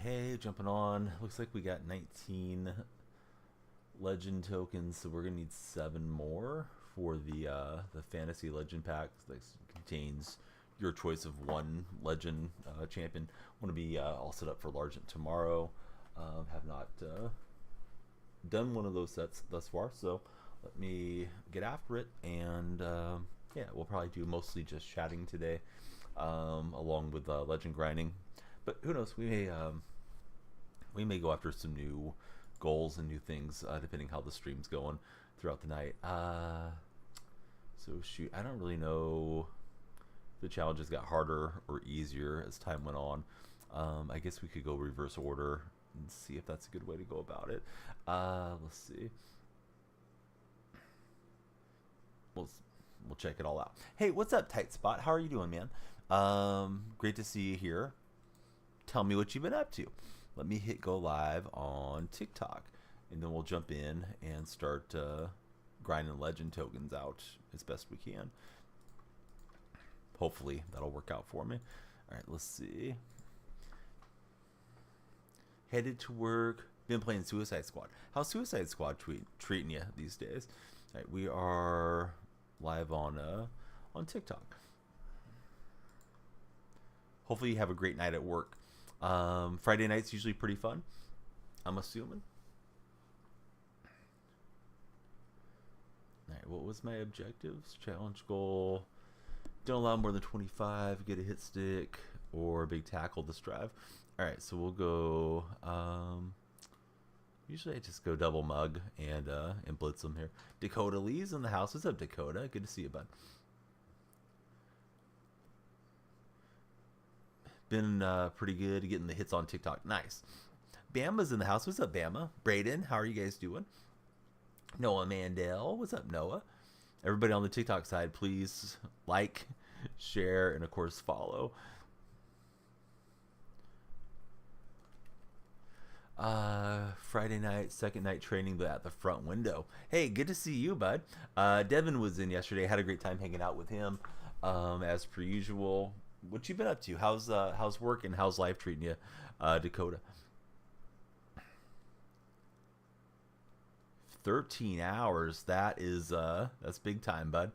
hey, jumping on. Looks like we got 19 legend tokens, so we're gonna need 7 more for the fantasy legend pack that contains your choice of one legend champion. Want to be all set up for Largent tomorrow. Have not done one of those sets thus far, so let me get after it. And yeah, we'll probably do mostly just chatting today, along with legend grinding. But who knows? We may go after some new goals and new things, depending how the stream's going throughout the night. So shoot, I don't really know. The challenges got harder or easier as time went on. I guess we could go reverse order and see if that's a good way to go about it. Let's see. We'll we'll check it all out. Hey, what's up, Tight Spot? How are you doing, man? Great to see you here. Tell me what you've been up to. Let me hit go live on TikTok, and then we'll jump in and start grinding legend tokens out as best we can. Hopefully that'll work out for me. All right, let's see. Headed to work. Been playing Suicide Squad. How's Suicide Squad treating you these days? All right, we are live on TikTok. Hopefully you have a great night at work. Friday night's usually pretty fun, I'm assuming. All right, what was my objectives? Challenge goal. Don't allow more than 25. Get a hit stick or a big tackle this drive. All right, so we'll go. Usually I just go double mug and blitz them here. Dakota Lee's in the house. What's up, Dakota? Good to see you, bud. Been pretty good getting the hits on TikTok. Nice. Bama's in the house. What's up, Bama? Braden, how are you guys doing? Noah Mandel. What's up, Noah? Everybody on the TikTok side, please like, share, and of course follow. Friday night, second night training, but at the front window. Hey, good to see you, bud. Devin was in yesterday. Had a great time hanging out with him, as per usual. What you been up to? How's work and how's life treating you, Dakota? 13 hours. That's big time, bud.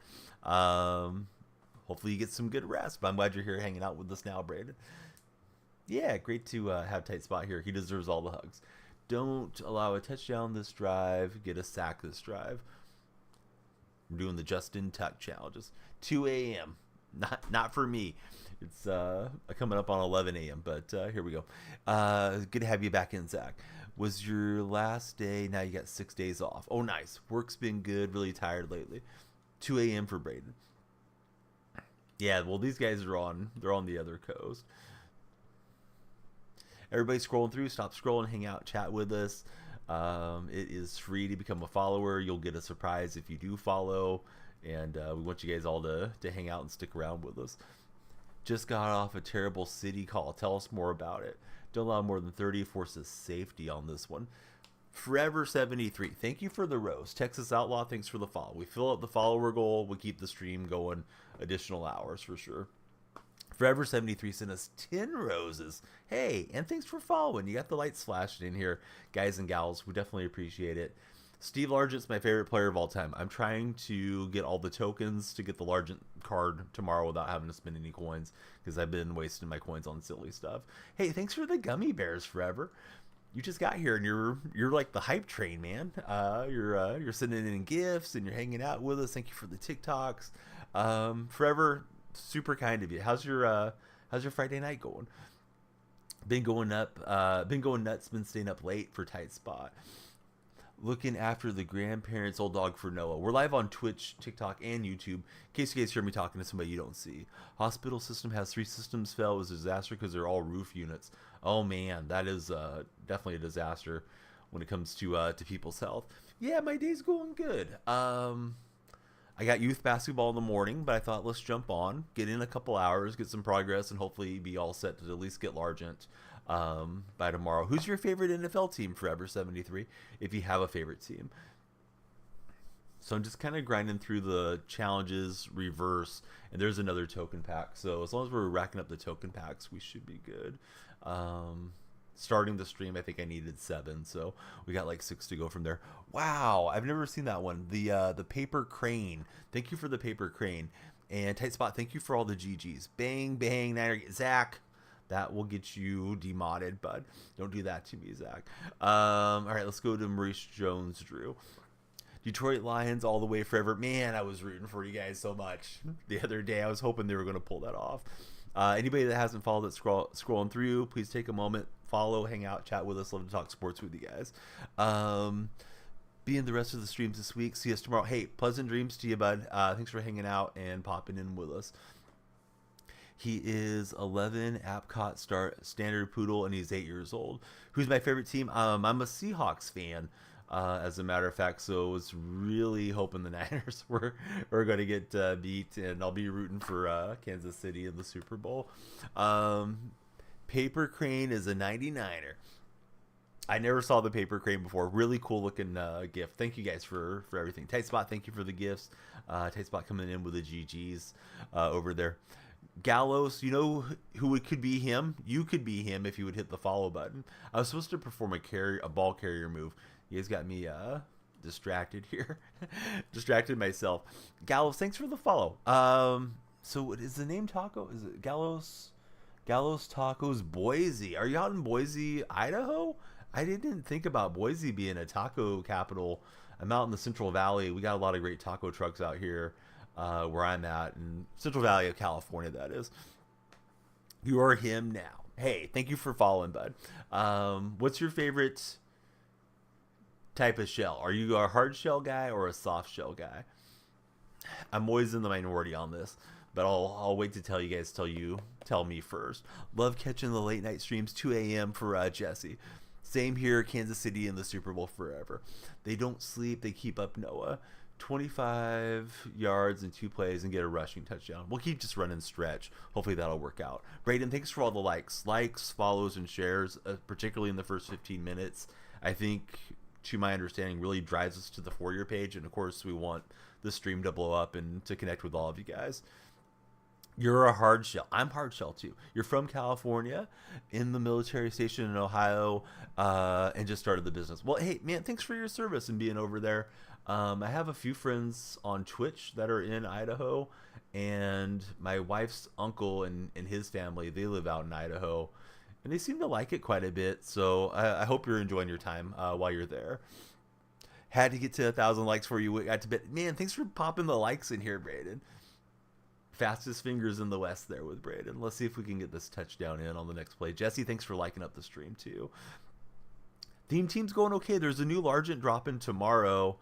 Hopefully you get some good rest. But I'm glad you're here hanging out with us now, Braden. Yeah, great to have Tight Spot here. He deserves all the hugs. Don't allow a touchdown this drive. Get a sack this drive. We're doing the Justin Tuck challenges. 2 a.m. Not for me. It's coming up on 11 a.m. But here we go. Good to have you back in, Zach. Was your last day? Now you got 6 days off. Oh, nice. Work's been good. Really tired lately. 2 a.m. for Braden. Yeah, well, these guys are they're on the other coast. Everybody scrolling through, stop scrolling, hang out, chat with us. It is free to become a follower. You'll get a surprise if you do follow. And we want you guys all to hang out and stick around with us. Just got off a terrible city call. Tell us more about it. Don't allow more than 30. Forces safety on this one. Forever 73. Thank you for the rose. Texas Outlaw, thanks for the follow. We fill up the follower goal. We keep the stream going additional hours for sure. Forever 73 sent us 10 roses. Hey, and thanks for following. You got the lights flashing in here, guys and gals. We definitely appreciate it. Steve Largent's my favorite player of all time. I'm trying to get all the tokens to get the Largent card tomorrow without having to spend any coins because I've been wasting my coins on silly stuff. Hey, thanks for the gummy bears, Forever. You just got here and you're like the hype train, man. You're sending in gifts and you're hanging out with us. Thank you for the TikToks. Forever, super kind of you. How's your Friday night going? Been going nuts. Been staying up late for Tight Spot. Looking after the grandparents, old dog for Noah. We're live on Twitch, TikTok, and YouTube. In case you guys hear me talking to somebody you don't see. Hospital system has 3 systems fail. It was a disaster because they're all roof units. Oh man, that is definitely a disaster when it comes to people's health. Yeah, my day's going good. I got youth basketball in the morning, but I thought let's jump on, get in a couple hours, get some progress, and hopefully be all set to at least get Largent by tomorrow. Who's your favorite NFL team, Forever 73, if you have a favorite team? So I'm just kind of grinding through the challenges, reverse, and there's another token pack. So as long as we're racking up the token packs, we should be good. starting the stream, I think I needed 7, so we got like 6 to go from there. Wow, I've never seen that one. The paper crane. Thank you for the paper crane. And Tight Spot, thank you for all the GGs. Bang, bang, Niner. Zach, that will get you demodded, bud. Don't do that to me, Zach. All right, let's go to Maurice Jones, Drew. Detroit Lions all the way forever. Man, I was rooting for you guys so much the other day. I was hoping they were going to pull that off. Anybody that hasn't followed it, scrolling through, please take a moment, follow, hang out, chat with us. Love to talk sports with you guys. Be in the rest of the streams this week. See us tomorrow. Hey, pleasant dreams to you, bud. Thanks for hanging out and popping in with us. He is 11, Apcot standard poodle, and he's 8 years old. Who's my favorite team? I'm a Seahawks fan, as a matter of fact, so I was really hoping the Niners were going to get beat, and I'll be rooting for Kansas City in the Super Bowl. Paper Crane is a 99er. I never saw the paper crane before. Really cool looking gift. Thank you guys for everything. Tight Spot, thank you for the gifts. Tight Spot coming in with the GGs over there. Gallows, you know who it could be him? You could be him if you would hit the follow button. I was supposed to perform a ball carrier move. You guys got me distracted here. Distracted myself. Gallows, thanks for the follow. So is the name Taco? Is it Gallows? Gallows Tacos Boise. Are you out in Boise, Idaho? I didn't think about Boise being a taco capital. I'm out in the Central Valley. We got a lot of great taco trucks out here where I'm at, in Central Valley of California, that is. You are him now. Hey, thank you for following, bud. What's your favorite type of shell? Are you a hard shell guy or a soft shell guy? I'm always in the minority on this, but I'll wait to tell you guys till you tell me first. Love catching the late night streams, 2 a.m. for Jesse. Same here, Kansas City in the Super Bowl forever. They don't sleep. They keep up, Noah. 25 yards in 2 plays and get a rushing touchdown. We'll keep just running stretch. Hopefully that'll work out. Braden, thanks for all the likes. Likes, follows, and shares, particularly in the first 15 minutes. I think, to my understanding, really drives us to the For Your page. And, of course, we want the stream to blow up and to connect with all of you guys. You're a hard shell. I'm hard shell too. You're from California, in the military station in Ohio, and just started the business. Well, hey, man, thanks for your service and being over there. I have a few friends on Twitch that are in Idaho, and my wife's uncle and his family, they live out in Idaho, and they seem to like it quite a bit. So I hope you're enjoying your time while you're there. Had to get to 1,000 likes for you. Got to bet. Man, thanks for popping the likes in here, Braden. Fastest fingers in the West there with Braden. Let's see if we can get this touchdown in on the next play. Jesse, thanks for liking up the stream too. Theme team's going okay. There's a new Largent dropping tomorrow,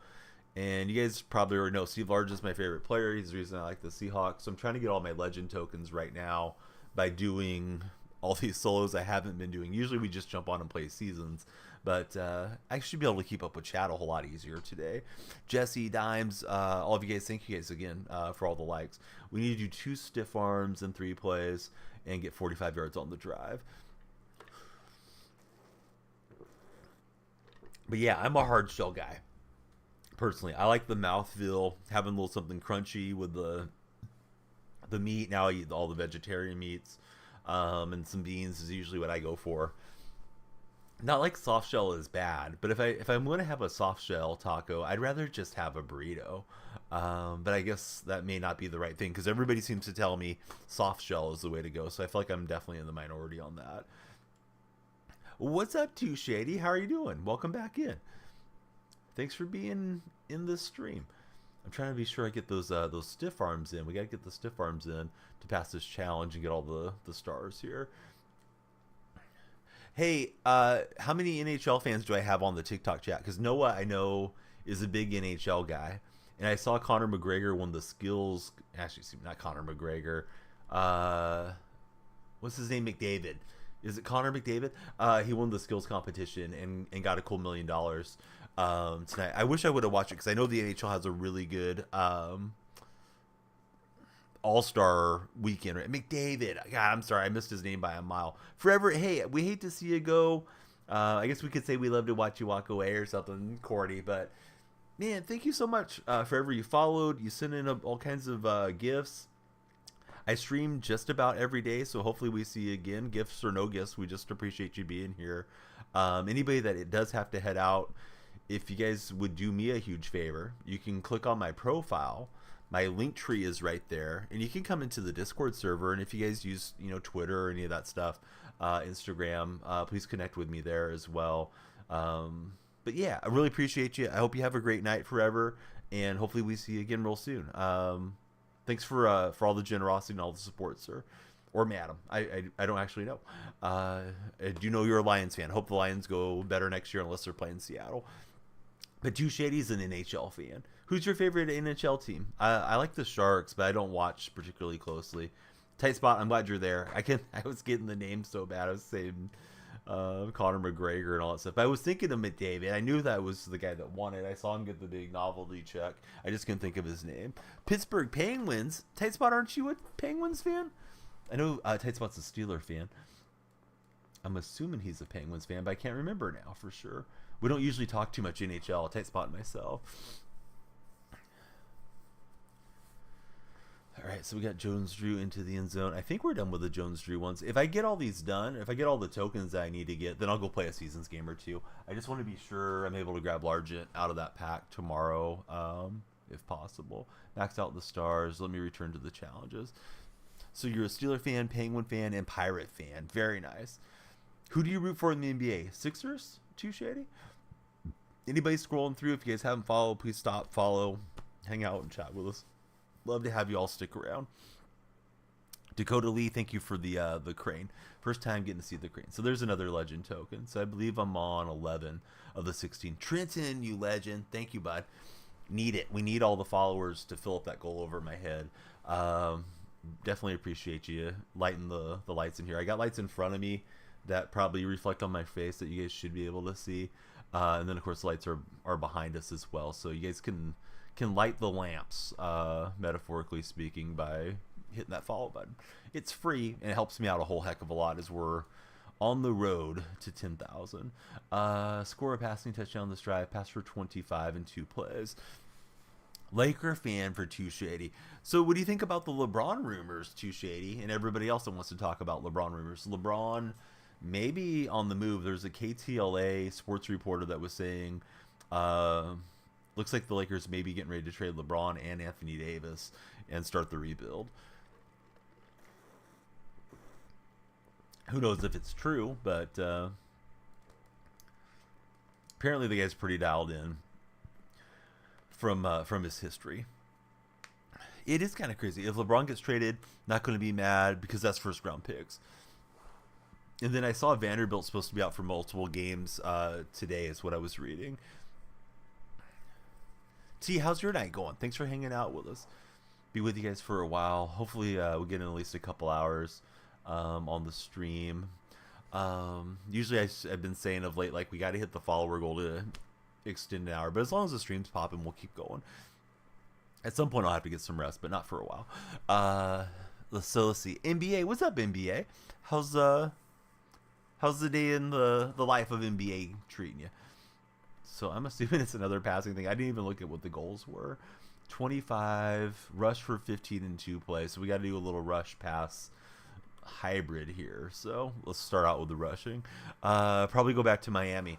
and you guys probably already know Steve Largent's my favorite player. He's the reason I like the Seahawks. So I'm trying to get all my legend tokens right now by doing all these solos I haven't been doing. Usually we just jump on and play seasons, but I should be able to keep up with chat a whole lot easier today. Jesse, Dimes, all of you guys, thank you guys again for all the likes. We need to do 2 stiff arms in 3 plays and get 45 yards on the drive. But yeah, I'm a hard shell guy. Personally, I like the mouthfeel, having a little something crunchy with the meat. Now I eat all the vegetarian meats, and some beans is usually what I go for. Not like soft shell is bad, but if I'm going to have a soft shell taco, I'd rather just have a burrito. But I guess that may not be the right thing because everybody seems to tell me soft shell is the way to go. So I feel like I'm definitely in the minority on that. What's up, Too Shady? How are you doing? Welcome back in. Thanks for being in this stream. I'm trying to be sure I get those stiff arms in. We got to get the stiff arms in to pass this challenge and get all the stars here. Hey, how many NHL fans do I have on the TikTok chat? Because Noah, I know, is a big NHL guy. And I saw Conor McGregor won the skills. Actually, not Conor McGregor. What's his name? McDavid. Is it Conor McDavid? He won the skills competition and got a cool $1 million tonight. I wish I would have watched it because I know the NHL has a really good all-star weekend. Right? McDavid. God, I'm sorry. I missed his name by a mile. Forever. Hey, we hate to see you go. I guess we could say we love to watch you walk away or something, Cordy. But, man, thank you so much. Forever, you followed. You sent in all kinds of gifts. I stream just about every day, so hopefully we see you again. Gifts or no gifts, we just appreciate you being here. Anybody that it does have to head out, if you guys would do me a huge favor, you can click on my profile. My link tree is right there, and you can come into the Discord server. And if you guys use, Twitter or any of that stuff, Instagram, please connect with me there as well. But yeah, I really appreciate you. I hope you have a great night forever, and hopefully we see you again real soon. Thanks for all the generosity and all the support, sir. Or madam. I don't actually know. I do know you're a Lions fan. Hope the Lions go better next year unless they're playing Seattle. But Too Shady's an NHL fan. Who's your favorite NHL team? I like the Sharks, but I don't watch particularly closely. Tight spot, I'm glad you're there. I was getting the name so bad. I was saying Conor McGregor and all that stuff. But I was thinking of McDavid. I knew that was the guy that won it. I saw him get the big novelty check. I just couldn't think of his name. Pittsburgh Penguins. Tight spot, aren't you a Penguins fan? I know Tight spot's a Steeler fan. I'm assuming he's a Penguins fan, but I can't remember now for sure. We don't usually talk too much NHL. Tight spot myself. All right, so we got Jones-Drew into the end zone. I think we're done with the Jones-Drew ones. If I get all these done, if I get all the tokens that I need to get, then I'll go play a Seasons game or two. I just want to be sure I'm able to grab Largent out of that pack tomorrow, if possible. Max out the stars. Let me return to the challenges. So you're a Steeler fan, Penguin fan, and Pirate fan. Very nice. Who do you root for in the NBA? Sixers? Too Shady? Anybody scrolling through? If you guys haven't followed, please stop, follow, hang out, and chat with us. Love to have you all stick around. Dakota Lee, thank you for the crane. First time getting to see the crane. So there's another legend token. So I believe I'm on 11 of the 16. Trenton, you legend. Thank you, bud. Need it. We need all the followers to fill up that goal over my head. Definitely appreciate you lighting the lights in here. I got lights in front of me that probably reflect on my face that you guys should be able to see. And then, of course, the lights are behind us as well. So you guys can light the lamps, metaphorically speaking, by hitting that follow button. It's free, and it helps me out a whole heck of a lot as we're on the road to 10,000. Score a passing touchdown this drive. Pass for 25 in 2 plays. Laker fan for Too Shady. So what do you think about the LeBron rumors, Too Shady, and everybody else that wants to talk about LeBron rumors? LeBron maybe on the move. There's a KTLA sports reporter that was saying looks like the Lakers may be getting ready to trade LeBron and Anthony Davis and start the rebuild. Who knows if it's true, but apparently the guy's pretty dialed in from his history. It is kind of crazy. If LeBron gets traded, not going to be mad because that's first round picks. And then I saw Vanderbilt's supposed to be out for multiple games today is what I was reading. T, how's your night going? Thanks for hanging out with us. Be with you guys for a while. Hopefully we'll get in at least a couple hours on the stream. Usually I've been saying of late, like, we got to hit the follower goal to extend an hour. But as long as the stream's popping, we'll keep going. At some point I'll have to get some rest, but not for a while. So let's see. NBA, what's up, NBA? How's the day in the life of NBA treating you? So I'm assuming it's another passing thing. I didn't even look at what the goals were. 25, rush for 15 in 2 plays. So we got to do a little rush pass hybrid here. So let's start out with the rushing. Probably go back to Miami.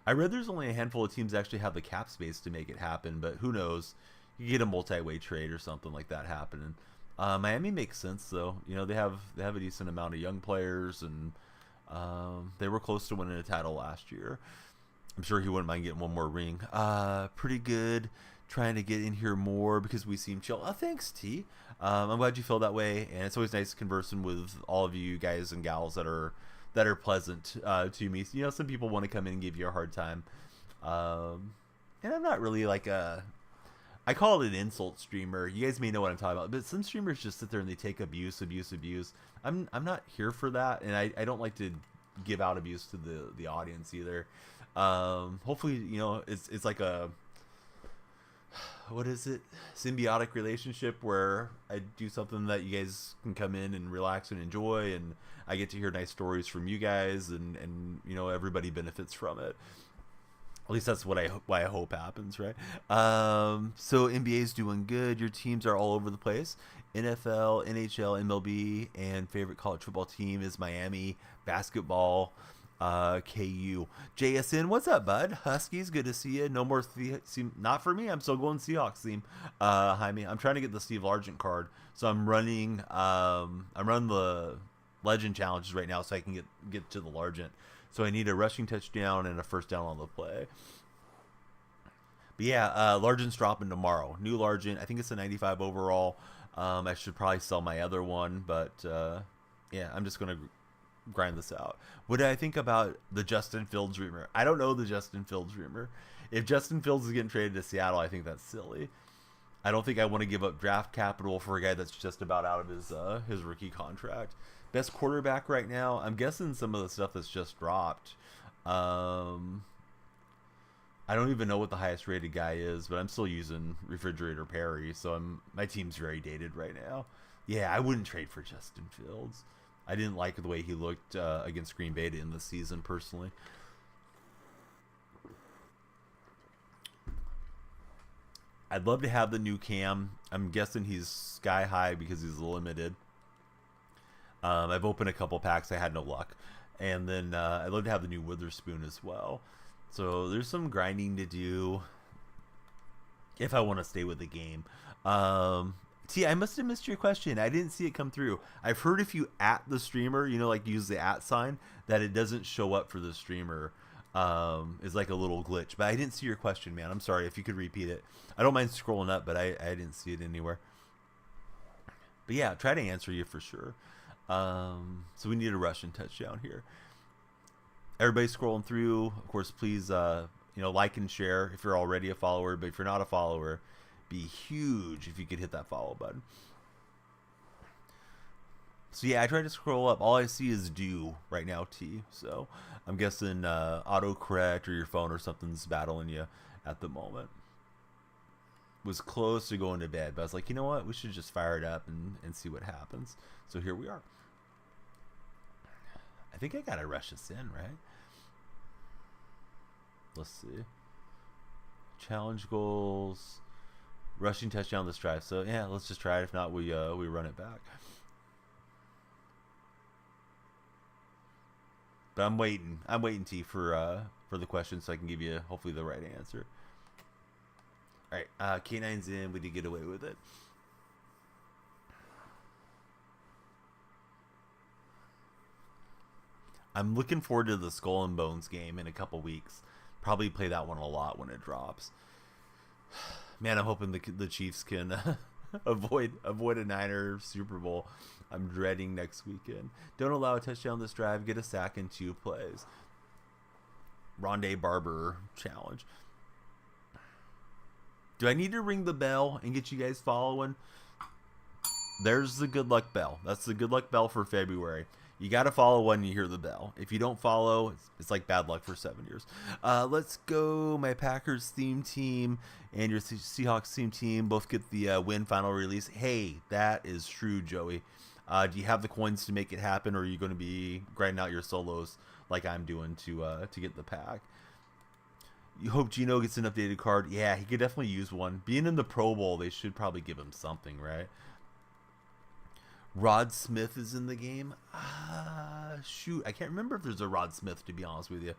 I read there's only a handful of teams that actually have the cap space to make it happen, but who knows? You get a multi-way trade or something like that happening. Miami makes sense though. You know, they have a decent amount of young players, and they were close to winning a title last year. I'm sure he wouldn't mind getting one more ring. Pretty good. Trying to get in here more because we seem chill. Thanks, T. I'm glad you feel that way, and it's always nice conversing with all of you guys and gals that are pleasant to me. You know, some people want to come in and give you a hard time, and I'm not really like I call it an insult streamer. You guys may know what I'm talking about, but some streamers just sit there and they take abuse. I'm not here for that, and I don't like to give out abuse to the audience either. Hopefully, you know, it's like a, what is it, symbiotic relationship where I do something that you guys can come in and relax and enjoy, and I get to hear nice stories from you guys, and you know, everybody benefits from it. At least that's what I hope happens, right? So NBA's doing good. Your teams are all over the place. NFL, NHL, MLB, and favorite college football team is Miami. Basketball, KU. JSN, what's up, bud? Huskies, good to see you. No more not for me. I'm still going Seahawks theme. Jaime, I'm trying to get the Steve Largent card, so I'm running the Legend challenges right now, so I can get to the Largent. So I need a rushing touchdown and a first down on the play. But yeah, Largent's dropping tomorrow. New Largent. I think it's a 95 overall. I should probably sell my other one, but yeah, I'm just gonna grind this out. What do I think about the Justin Fields rumor? I don't know the Justin Fields rumor. If Justin Fields is getting traded to Seattle, I think that's silly. I don't think I want to give up draft capital for a guy that's just about out of his rookie contract. Best quarterback right now, I'm guessing some of the stuff that's just dropped. I don't even know what the highest rated guy is, but I'm still using Refrigerator Perry, so my team's very dated right now. Yeah, I wouldn't trade for Justin Fields. I didn't like the way he looked against Green Bay in the season, personally. I'd love to have the new Cam. I'm guessing he's sky high because he's limited. I've opened a couple packs. I had no luck. And then I'd love to have the new Witherspoon as well. So there's some grinding to do if I want to stay with the game. T, I must have missed your question. I didn't see it come through. I've heard if you at the streamer, like use the at sign, that it doesn't show up for the streamer. Is like a little glitch. But I didn't see your question, man. I'm sorry. If you could repeat it. I don't mind scrolling up, but I didn't see it anywhere. But yeah, try to answer you for sure. So we need a Russian touchdown here. Everybody scrolling through, of course, please, like and share if you're already a follower. But if you're not a follower, be huge if you could hit that follow button. So yeah, I tried to scroll up. All I see is do right now, T. So I'm guessing autocorrect or your phone or something's battling you at the moment. Was close to going to bed, but I was like, you know what? We should just fire it up and see what happens. So here we are. I think I gotta rush this in, right? Let's see. Challenge goals. Rushing touchdown this drive. So yeah, let's just try it. If not, we run it back. But I'm waiting. I'm waiting, T, for the question so I can give you hopefully the right answer. All right, K9's in. We did get away with it. I'm looking forward to the Skull and Bones game in a couple weeks. Probably play that one a lot when it drops. Man, I'm hoping the Chiefs can avoid a Niner Super Bowl. I'm dreading next weekend. Don't allow a touchdown this drive. Get a sack in 2 plays. Rondé Barber challenge. Do I need to ring the bell and get you guys following? There's the good luck bell. That's the good luck bell for February. You got to follow when you hear the bell. If you don't follow, it's like bad luck for 7 years. Let's go. My Packers theme team and your Seahawks theme team both get the win final release. Hey, that is true, Joey. Do you have the coins to make it happen, or are you going to be grinding out your solos like I'm doing to get the pack? You hope Gino gets an updated card. Yeah, he could definitely use one. Being in the Pro Bowl, they should probably give him something, right? Rod Smith is in the game. Shoot, I can't remember if there's a Rod Smith, to be honest with you.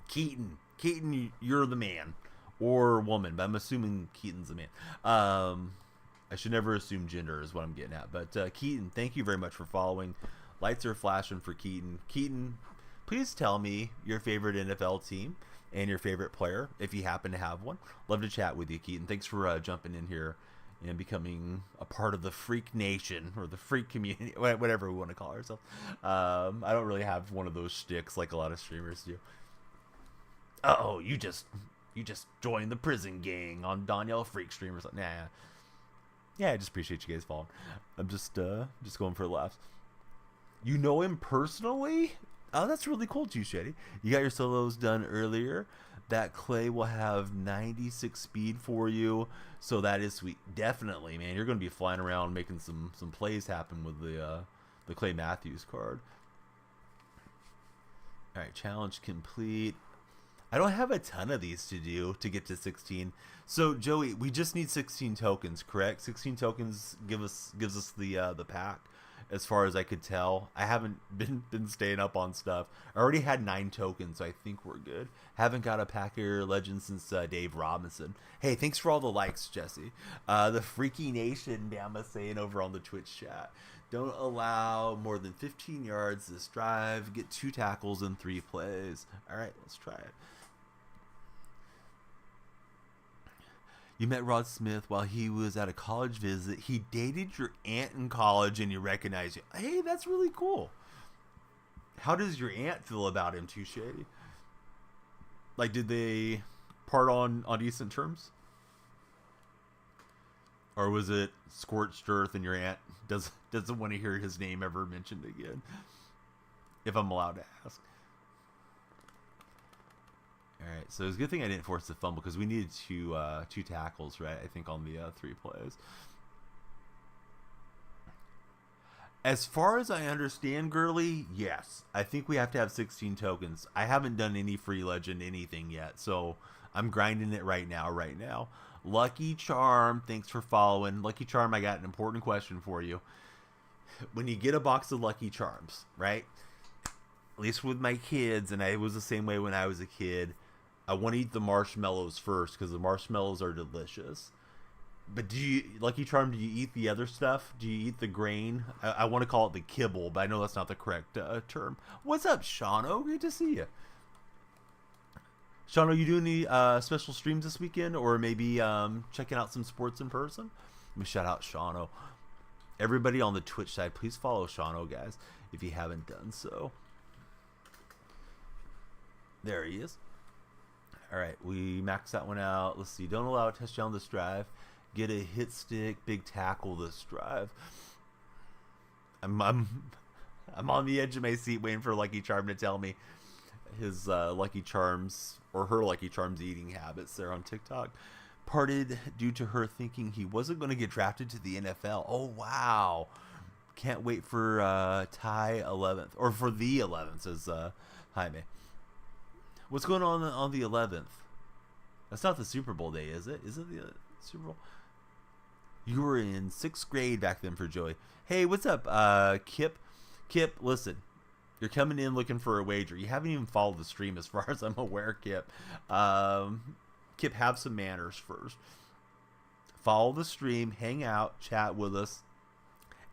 Keaton, you're the man, or woman, but I'm assuming Keaton's the man. I should never assume gender is what I'm getting at. But Keaton, thank you very much for following. Lights are flashing for Keaton. Keaton, please tell me your favorite NFL team and your favorite player, if you happen to have one. Love to chat with you, Keaton. Thanks for jumping in here and becoming a part of the Freak Nation or the Freak community, whatever we want to call ourselves. I don't really have one of those shticks like a lot of streamers do. Oh, you just joined the prison gang on Danielle Freak stream or something. Nah. Yeah, I just appreciate you guys following. I'm just going for the laughs. You know him personally? Oh, that's really cool, too, Shetty. You got your solos done earlier. That Clay will have 96 speed for you, so that is sweet. Definitely, man. You're going to be flying around making some plays happen with the Clay Matthews card. All right, challenge complete. I don't have a ton of these to do to get to 16. So Joey, we just need 16 tokens, correct? 16 tokens gives us the pack. As far as I could tell, I haven't been staying up on stuff. I already had 9 tokens, so I think we're good. Haven't got a Packer legend since Dave Robinson. Hey, thanks for all the likes, Jesse. The Freaky Nation, Bama saying over on the Twitch chat. Don't allow more than 15 yards this drive. Get 2 tackles in 3 plays. All right, let's try it. You met Rod Smith while he was at a college visit. He dated your aunt in college and you recognize you. Hey, that's really cool. How does your aunt feel about him, Too Shady? Like, did they part on decent terms? Or was it scorched earth and your aunt doesn't want to hear his name ever mentioned again? If I'm allowed to ask. All right, so it's a good thing I didn't force the fumble because we needed 2 tackles, right? I think on the 3 plays. As far as I understand, Gurley, yes. I think we have to have 16 tokens. I haven't done any free legend anything yet, so I'm grinding it right now. Lucky Charm, thanks for following. Lucky Charm, I got an important question for you. When you get a box of Lucky Charms, right? At least with my kids, and it was the same way when I was a kid, I want to eat the marshmallows first because the marshmallows are delicious. But Lucky Charm, do you eat the other stuff? Do you eat the grain? I want to call it the kibble, but I know that's not the correct term. What's up, Shauno? Great to see you. Shauno, you doing any special streams this weekend? Or maybe checking out some sports in person? Let me shout out Shauno. Everybody on the Twitch side, please follow Shauno, guys, if you haven't done so. There he is. All right, we maxed that one out. Let's see. Don't allow a touchdown this drive. Get a hit stick, big tackle this drive. I'm on the edge of my seat waiting for Lucky Charm to tell me his Lucky Charms or her Lucky Charms eating habits there on TikTok. Parted due to her thinking he wasn't going to get drafted to the NFL. Oh, wow. Can't wait for Ty 11th. Or for the 11th, says Jaime. What's going on the 11th? That's not the Super Bowl day, is it? Is it the Super Bowl? You were in 6th grade back then for Joey. Hey, what's up, Kip? Kip, listen. You're coming in looking for a wager. You haven't even followed the stream as far as I'm aware, Kip. Kip, have some manners first. Follow the stream, hang out, chat with us.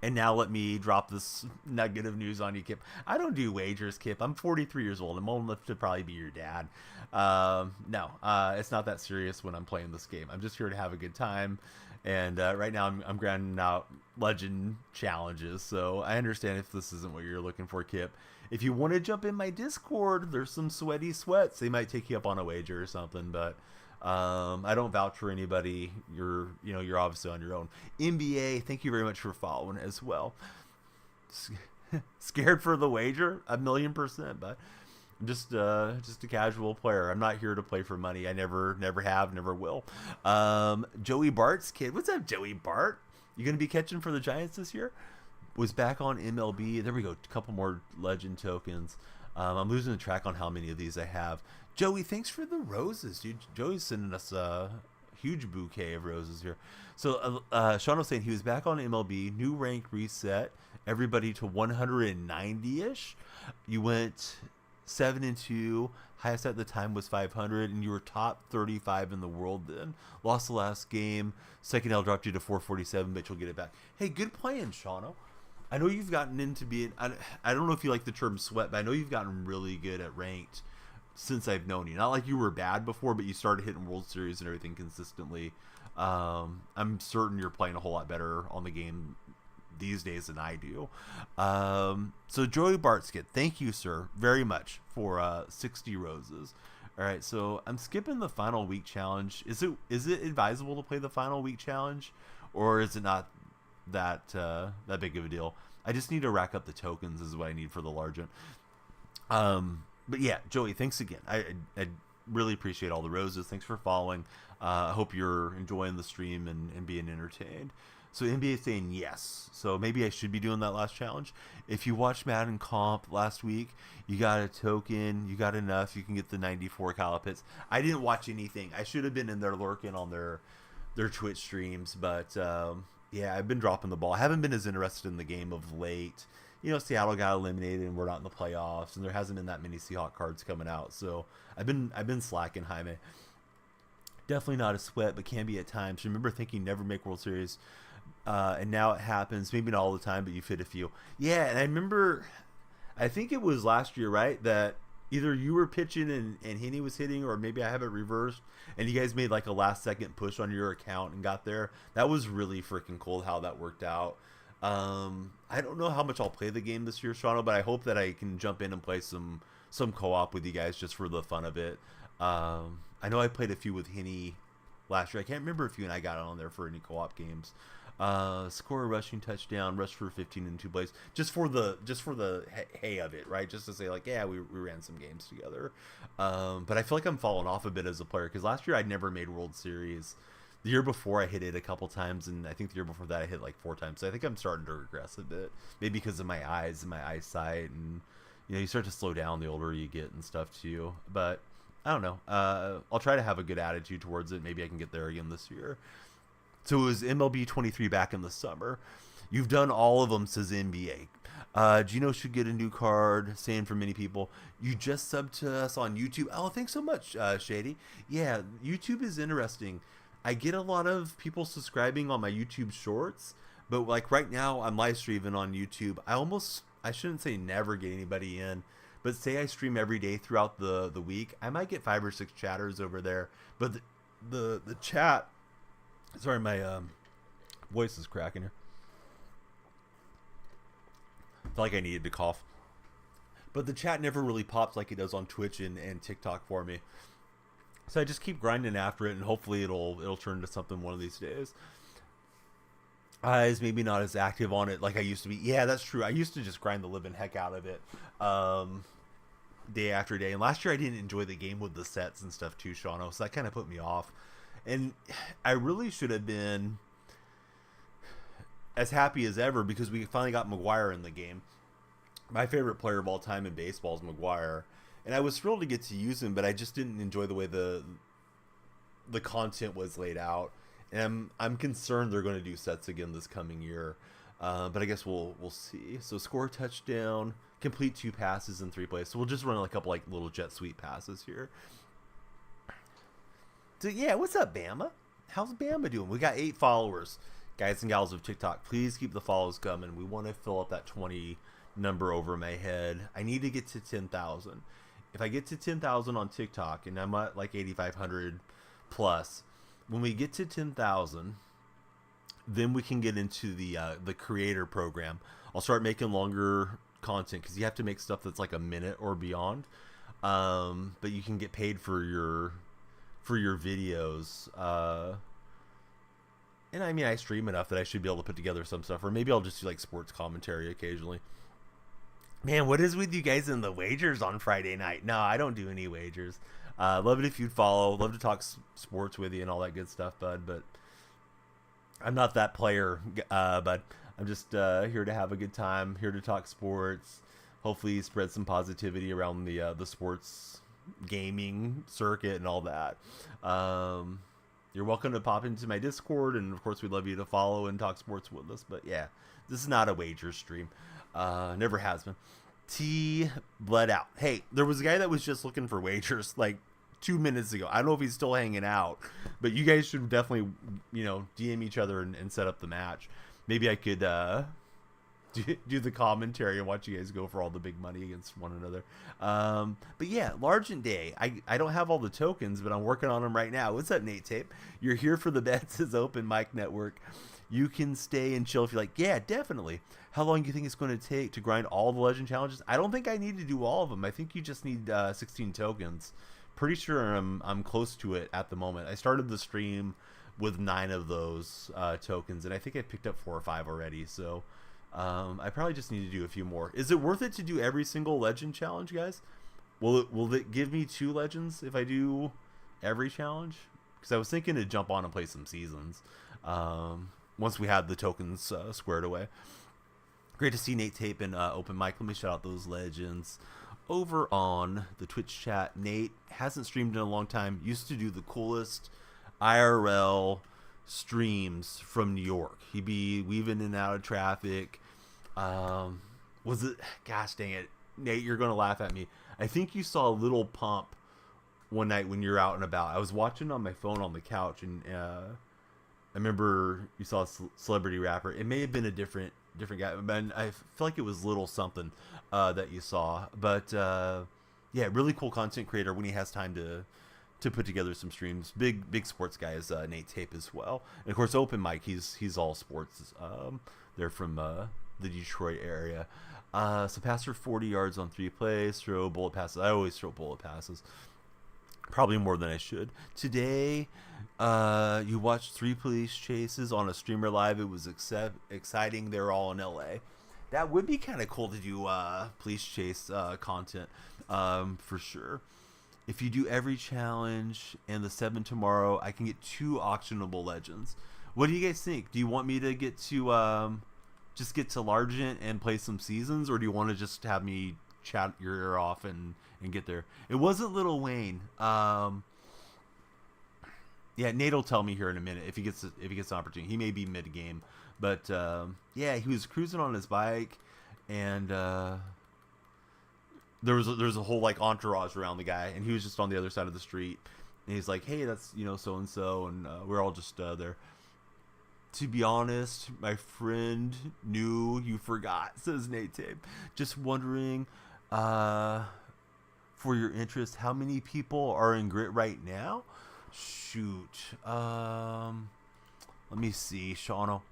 And now let me drop this nugget of news on you, Kip. I don't do wagers, Kip. I'm 43 years old. I'm old enough to probably be your dad. No, it's not that serious when I'm playing this game. I'm just here to have a good time. And right now I'm grinding out legend challenges. So I understand if this isn't what you're looking for, Kip. If you want to jump in my Discord, there's some sweaty sweats. They might take you up on a wager or something, but I don't vouch for anybody. You're obviously on your own. NBA, thank you very much for following as well. Scared for the wager? 1,000,000%, but I'm just a casual player. I'm not here to play for money. I never have, never will. Joey Bart's kid. What's up, Joey Bart? You gonna be catching for the Giants this year? Was back on MLB. There we go. A couple more legend tokens. I'm losing the track on how many of these I have. Joey, thanks for the roses, dude. Joey's sending us a huge bouquet of roses here. So Sean was saying he was back on MLB, new rank reset, everybody to 190-ish. You went 7-2. Highest at the time was 500, and you were top 35 in the world then. Lost the last game. Second L dropped you to 447, but you'll get it back. Hey, good playing, Shauno. I know you've gotten into being... I don't know if you like the term sweat, but I know you've gotten really good at ranked since I've known you. Not like you were bad before, but you started hitting World Series and everything consistently. I'm certain you're playing a whole lot better on the game these days than I do. So Joey Bartskit, thank you, sir, very much for 60 roses. All right, so I'm skipping the final week challenge. Is it advisable to play the final week challenge, or is it not that big of a deal? I just need to rack up the tokens is what I need for the Largent. But yeah, Joey, thanks again. I really appreciate all the roses. Thanks for following. I hope you're enjoying the stream and being entertained. So NBA is saying yes. So maybe I should be doing that last challenge. If you watched Madden Comp last week, you got a token. You got enough. You can get the 94 calipits. I didn't watch anything. I should have been in there lurking on their Twitch streams. But yeah, I've been dropping the ball. I haven't been as interested in the game of late. You know, Seattle got eliminated and we're not in the playoffs, and there hasn't been that many Seahawks cards coming out. So I've been slacking, Jaime. Definitely not a sweat, but can be at times. Remember thinking never make World Series. And now it happens. Maybe not all the time, but you fit a few. Yeah, and I remember, I think it was last year, right? That either you were pitching and Henny was hitting, or maybe I have it reversed, and you guys made like a last second push on your account and got there. That was really freaking cool how that worked out. I don't know how much I'll play the game this year, Shawno, but I hope that I can jump in and play some co-op with you guys just for the fun of it. I know I played a few with Henny last year. I can't remember if you and I got on there for any co-op games. Score a rushing touchdown, rush for 15 in 2 plays, just for the hay of it, right? Just to say like, yeah, we ran some games together. But I feel like I'm falling off a bit as a player because last year I never made World Series. The year before I hit it a couple times, and I think the year before that I hit like 4 times. So I think I'm starting to regress a bit, maybe because of my eyes and my eyesight, and you know, you start to slow down the older you get and stuff too. But I don't know. I'll try to have a good attitude towards it. Maybe I can get there again this year. So it was MLB 23 back in the summer. You've done all of them, says NBA. Gino should get a new card, saying for many people. You just subbed to us on YouTube. Oh, thanks so much, Shady. Yeah, YouTube is interesting. I get a lot of people subscribing on my YouTube shorts, but like right now I'm live streaming on YouTube. I shouldn't say never get anybody in, but say I stream every day throughout the week, I might get 5 or 6 chatters over there. But the chat, sorry, my voice is cracking here. I felt like I needed to cough. But the chat never really pops like it does on Twitch and TikTok for me. So I just keep grinding after it, and hopefully it'll turn into something one of these days. Eyes maybe not as active on it like I used to be. Yeah, that's true. I used to just grind the living heck out of it, day after day. And last year I didn't enjoy the game with the sets and stuff too, Shawno. So that kind of put me off. And I really should have been as happy as ever because we finally got McGuire in the game. My favorite player of all time in baseball is McGuire. And I was thrilled to get to use him, but I just didn't enjoy the way the content was laid out. And I'm concerned they're going to do sets again this coming year. But I guess we'll see. So score a touchdown, complete 2 passes in 3 plays. So we'll just run a couple like little jet sweep passes here. So yeah, what's up, Bama? How's Bama doing? We got 8 followers. Guys and gals of TikTok, please keep the follows coming. We want to fill up that 20 number over my head. I need to get to 10,000. If I get to 10,000 on TikTok, and I'm at like 8,500 plus, when we get to 10,000, then we can get into the creator program. I'll start making longer content because you have to make stuff that's like a minute or beyond. But you can get paid for your videos. And I mean, I stream enough that I should be able to put together some stuff, or maybe I'll just do like sports commentary occasionally. Man, what is with you guys in the wagers on Friday night? No, I don't do any wagers. Love it if you'd follow. Love to talk sports with you and all that good stuff, bud. But I'm not that player, bud. I'm just here to have a good time, here to talk sports. Hopefully spread some positivity around the sports gaming circuit and all that. You're welcome to pop into my Discord, and of course we'd love you to follow and talk sports with us. But yeah, this is not a wager stream. Never has been. T bled out. Hey, there was a guy that was just looking for wagers like 2 minutes ago. I don't know if he's still hanging out, but you guys should definitely, DM each other and set up the match. Maybe I could do the commentary and watch you guys go for all the big money against one another. But yeah, Largent Day. I don't have all the tokens, but I'm working on them right now. What's up, Nate Tape? You're here for the bets as Open Mic Network. You can stay and chill if you're like, yeah, definitely. How long do you think it's going to take to grind all the Legend challenges? I don't think I need to do all of them. I think you just need 16 tokens. Pretty sure I'm close to it at the moment. I started the stream with 9 of those tokens, and I think I picked up 4 or 5 already. So I probably just need to do a few more. Is it worth it to do every single Legend challenge, guys? Will it give me 2 Legends if I do every challenge? Because I was thinking to jump on and play some seasons. once we had the tokens squared away. Great to see Nate Tape and Open Mic. Let me shout out those legends. Over on the Twitch chat, Nate hasn't streamed in a long time. Used to do the coolest IRL streams from New York. He'd be weaving in and out of traffic. Was it? Gosh dang it, Nate! You're gonna laugh at me. I think you saw Little Pump one night when you're out and about. I was watching on my phone on the couch, and I remember you saw a celebrity rapper. It may have been a different guy, but I feel like it was Little something that you saw. But yeah, really cool content creator when he has time to put together some streams. Big sports guy is Nate Tape as well, and of course Open Mic. He's all sports. They're from the Detroit area. So pass for 40 yards on 3 plays. Throw bullet passes. I always throw bullet passes. Probably more than I should. Today, you watched 3 police chases on a streamer live. It was exciting. They're all in LA. That would be kind of cool to do police chase content for sure. If you do every challenge and the 7 tomorrow, I can get 2 auctionable legends. What do you guys think? Do you want me to get to just get to Largent and play some seasons, or do you want to just have me chat your ear off and get there? It wasn't Lil Wayne. Yeah, Nate will tell me here in a minute if he gets an opportunity. He may be mid game, but yeah, he was cruising on his bike, and there was a whole like entourage around the guy, and he was just on the other side of the street, and he's like, "Hey, that's so and so," and we're all just there. To be honest, my friend knew you forgot, says Nate Tape. Just wondering, for your interest, how many people are in Grit right now? Shoot. Let me see, Shauno.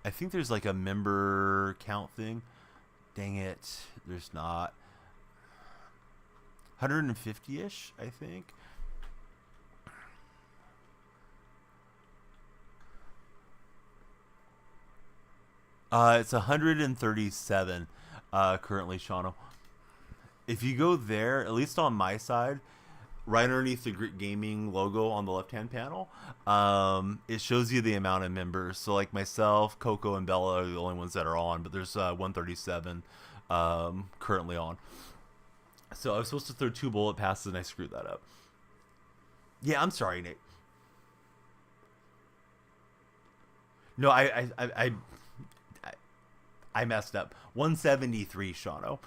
I think there's like a member count thing. Dang it. There's not. 150-ish, I think. It's 137 currently, Shauno. If you go there, at least on my side, right underneath the Grit Gaming logo on the left-hand panel, it shows you the amount of members. So like myself, Coco, and Bella are the only ones that are on, but there's 137 currently on. So I was supposed to throw 2 bullet passes, and I screwed that up. Yeah, I'm sorry, Nate. No, I messed up. 173, Shauno.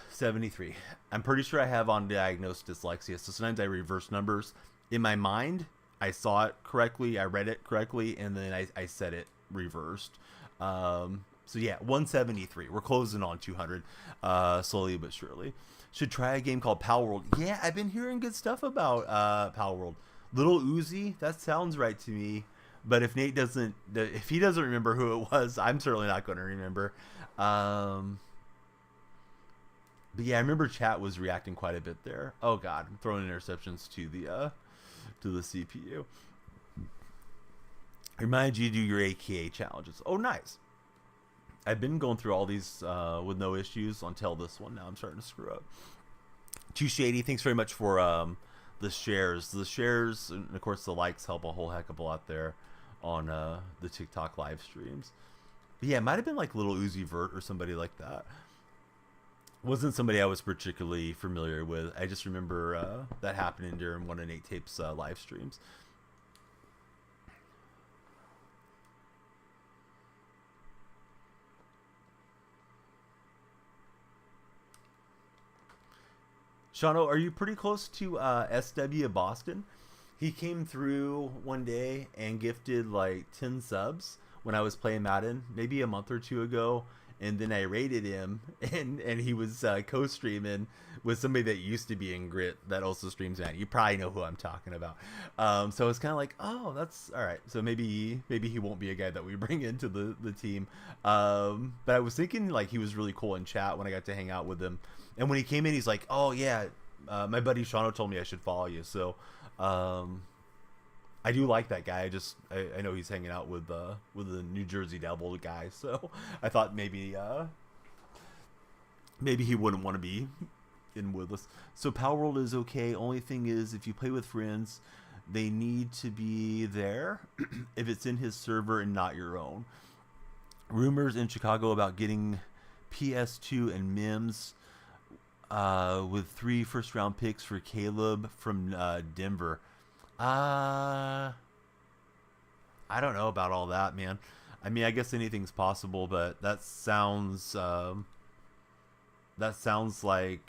73. I'm pretty sure I have undiagnosed dyslexia, so sometimes I reverse numbers. In my mind, I saw it correctly, I read it correctly, and then I said it reversed. So yeah, 173. We're closing on 200, slowly but surely. Should try a game called Pal World. Yeah, I've been hearing good stuff about Pal World. Little Uzi, that sounds right to me. But if Nate doesn't remember who it was, I'm certainly not going to remember. But yeah, I remember chat was reacting quite a bit there. Oh God, I'm throwing interceptions to the CPU. I remind you to do your AKA challenges. Oh, nice. I've been going through all these with no issues until this one. Now I'm starting to screw up. Too Shady, thanks very much for the shares. The shares, and of course the likes, help a whole heck of a lot there on the TikTok live streams. But yeah, it might have been like Little Uzi Vert or somebody like that. Wasn't somebody I was particularly familiar with. I just remember that happening during one of Nate Tape's live streams. Shauno, are you pretty close to SW Boston? He came through one day and gifted like 10 subs when I was playing Madden, maybe a month or 2 ago. And then I raided him, and he was co-streaming with somebody that used to be in Grit that also streams Madden. You probably know who I'm talking about. So it's kind of like, oh, that's all right. So maybe he won't be a guy that we bring into the team. But I was thinking like he was really cool in chat when I got to hang out with him. And when he came in, he's like, oh yeah, my buddy Shauno told me I should follow you. So I do like that guy. I know he's hanging out with the New Jersey Devil guy, so I thought maybe he wouldn't want to be in with us. So Power World is okay. Only thing is, if you play with friends, they need to be there if it's in his server and not your own. Rumors in Chicago about getting PS2 and MIMS with 3 first-round picks for Caleb from Denver. I don't know about all that, man. I mean, I guess anything's possible, but that sounds like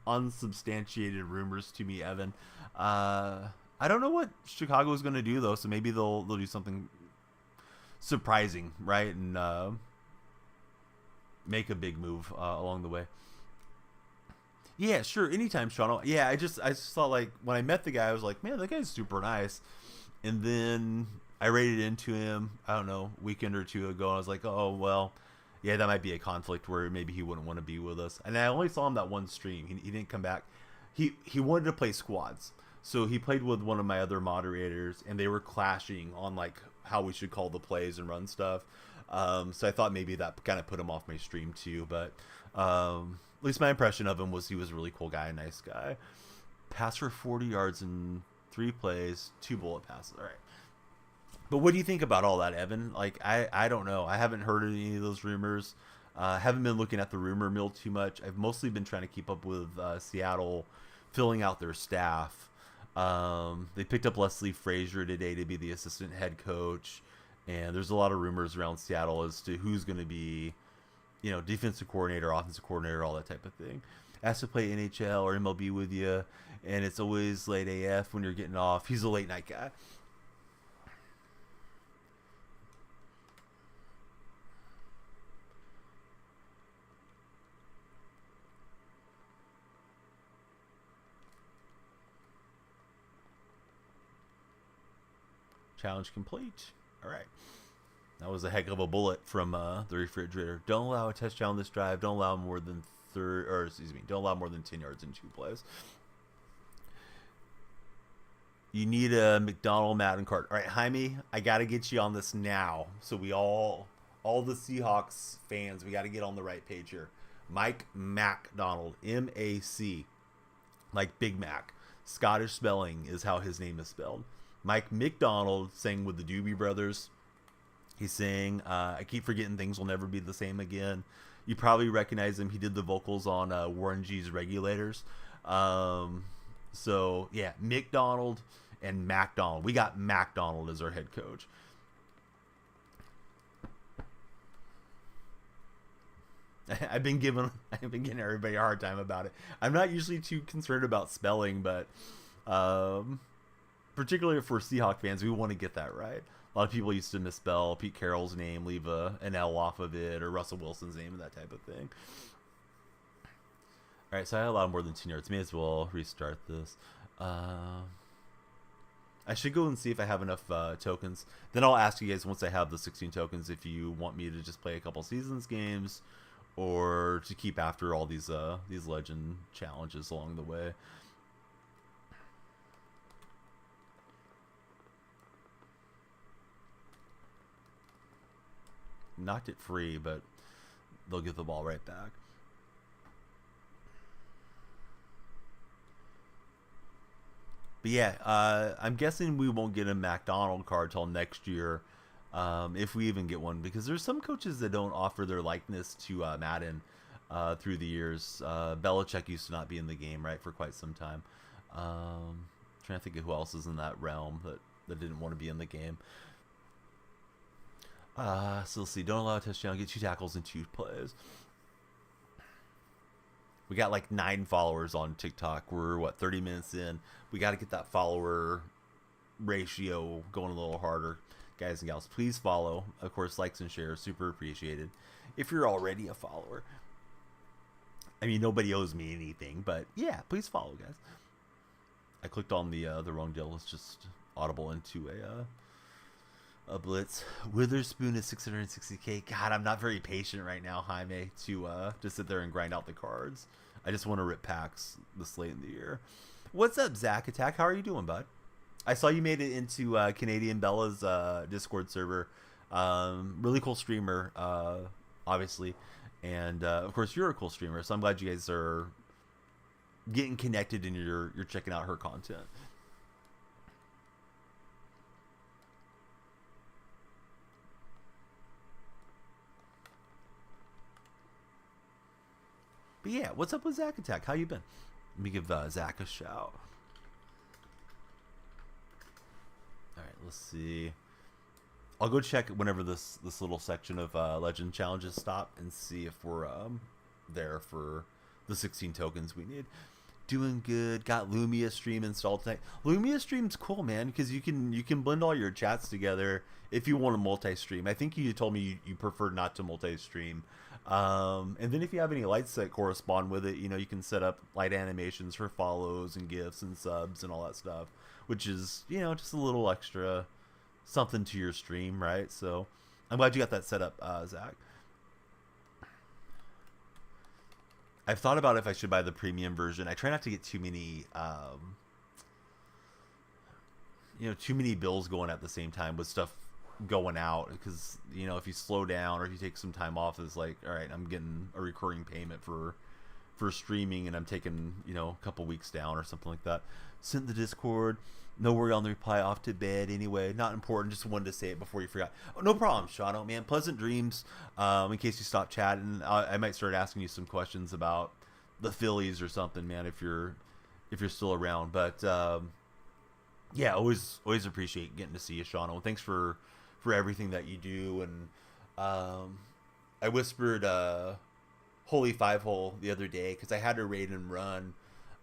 unsubstantiated rumors to me, Evan. I don't know what Chicago is going to do though, so maybe they'll do something surprising, right? And make a big move along the way. Yeah, sure. Anytime, Sean. Yeah, I just thought, like, when I met the guy, I was like, man, that guy's super nice. And then I rated into him, I don't know, weekend or two ago. And I was like, oh, well, yeah, that might be a conflict where maybe he wouldn't want to be with us. And I only saw him that one stream. He didn't come back. He wanted to play squads. So he played with one of my other moderators, and they were clashing on, like, how we should call the plays and run stuff. So I thought maybe that kind of put him off my stream too. But at least my impression of him was he was a really cool guy, a nice guy. Pass for 40 yards in 3 plays, 2 bullet passes. All right. But what do you think about all that, Evan? Like, I don't know. I haven't heard any of those rumors. Haven't been looking at the rumor mill too much. I've mostly been trying to keep up with Seattle filling out their staff. They picked up Leslie Frazier today to be the assistant head coach. And there's a lot of rumors around Seattle as to who's going to be, defensive coordinator, offensive coordinator, all that type of thing. Asked to play NHL or MLB with you, and it's always late AF when you're getting off. He's a late night guy. Challenge complete. All right. That was a heck of a bullet from the refrigerator. Don't allow a touchdown on this drive. Don't allow more than don't allow more than 10 yards in 2 plays. You need a McDonald Madden card. All right, Jaime, I got to get you on this now. So we all the Seahawks fans, we got to get on the right page here. Mike MacDonald, M-A-C, like Big Mac. Scottish spelling is how his name is spelled. Mike McDonald sang with the Doobie Brothers. He's saying, I keep forgetting things will never be the same again. You probably recognize him. He did the vocals on Warren G's Regulators. So, yeah, McDonald and MacDonald. We got MacDonald as our head coach. I've been getting everybody a hard time about it. I'm not usually too concerned about spelling, but particularly for Seahawk fans, we want to get that right. A lot of people used to misspell Pete Carroll's name, leave an L off of it, or Russell Wilson's name, and that type of thing. All right, so I allowed more than 10 yards. May as well restart this. I should go and see if I have enough tokens. Then I'll ask you guys once I have the 16 tokens if you want me to just play a couple seasons games or to keep after all these legend challenges along the way. Knocked it free, but they'll get the ball right back. But yeah, I'm guessing we won't get a McDonald card till next year, if we even get one, because there's some coaches that don't offer their likeness to Madden through the years. Belichick used to not be in the game, right, for quite some time. Trying to think of who else is in that realm that didn't want to be in the game. So let's see. Don't allow a touchdown. Get 2 tackles in 2 plays. We got like 9 followers on TikTok. We're 30 minutes in. We got to get that follower ratio going a little harder, guys and gals. Please follow. Of course, likes and shares, super appreciated. If you're already a follower, I mean, nobody owes me anything, but yeah, please follow, guys. I clicked on the wrong deal. Let's just audible into a blitz. Witherspoon is 660k. God, I'm not very patient right now, Jaime, to sit there and grind out the cards. I just want to rip packs this late in the year. What's up, Zach Attack? How are you doing, bud? I saw you made it into Canadian Bella's Discord server. Really cool streamer, obviously. And, of course, you're a cool streamer, so I'm glad you guys are getting connected and you're checking out her content. But yeah, what's up with Zach Attack? How you been? Let me give Zach a shout. All right, let's see. I'll go check whenever this little section of legend challenges stop and see if we're there for the 16 tokens we need. Doing good. Got Lumia stream installed tonight. Lumia stream's cool, man, because you can blend all your chats together if you want to multi-stream. I think you told me you prefer not to multi-stream. And then if you have any lights that correspond with it, you can set up light animations for follows and gifts and subs and all that stuff, which is just a little extra something to your stream, right? So I'm glad you got that set up, Zach. I've thought about if I should buy the premium version. I try not to get too many bills going at the same time with stuff going out, because if you slow down or if you take some time off, it's like, all right, I'm getting a recurring payment for streaming, and I'm taking a couple weeks down or something like that. Sent the Discord. No worry on the reply. Off to bed anyway. Not important. Just wanted to say it before you forgot. Oh, no problem, Shano, man. Pleasant dreams. In case you stop chatting, I might start asking you some questions about the Phillies or something, man. If you're still around. But yeah, always appreciate getting to see you, Shano. Thanks for everything that you do. And I whispered Holy 5-hole the other day because I had to raid and run.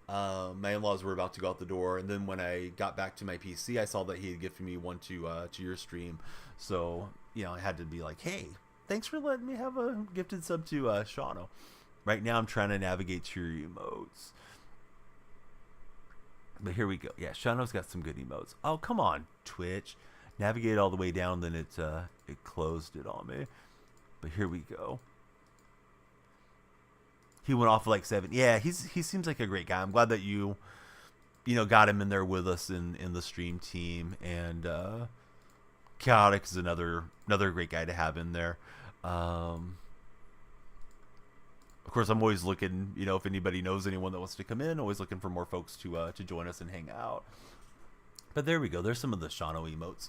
My in-laws were about to go out the door, and then when I got back to my PC, I saw that he had gifted me one to your stream. So I had to be like, hey, thanks for letting me have a gifted sub to Shano. Right now I'm trying to navigate to your emotes, but here we go. Yeah, Shano's got some good emotes. Oh, come on, Twitch. Navigate all the way down, then it closed it on me. But here we go. He went off like 7. Yeah, he seems like a great guy. I'm glad that you got him in there with us in the stream team. And Chaotic is another great guy to have in there. Of course, I'm always looking, if anybody knows anyone that wants to come in, always looking for more folks to join us and hang out. But there we go. There's some of the Shano emotes.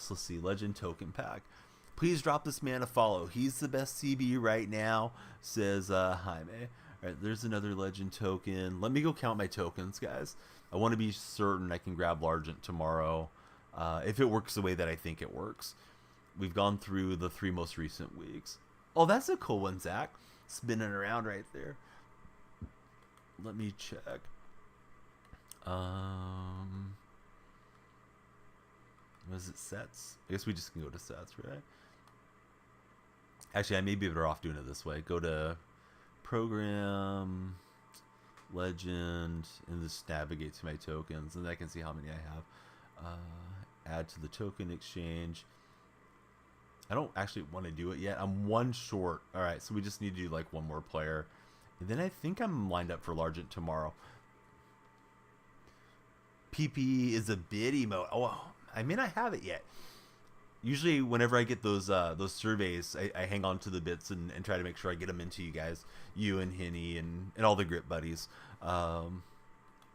So let's see. Legend token pack. Please drop this man a follow. He's the best CB right now, says Jaime. All right, there's another legend token. Let me go count my tokens, guys. I want to be certain I can grab Largent tomorrow, if it works the way that I think it works. We've gone through the 3 most recent weeks. Oh, that's a cool one, Zach. Spinning around right there. Let me check. Was it sets? I guess we just can go to sets, right? Actually, I may be better off doing it this way. Go to program, legend, and just navigate to my tokens, and I can see how many I have. Add to the token exchange. I don't actually want to do it yet. I'm 1 short. All right, so we just need to do like 1 more player. And then I think I'm lined up for Largent tomorrow. PP is a bid emote. Oh, I may not have it yet. Usually whenever I get those surveys, I hang on to the bits and try to make sure I get them into you guys, you and Henny and all the grip buddies. Or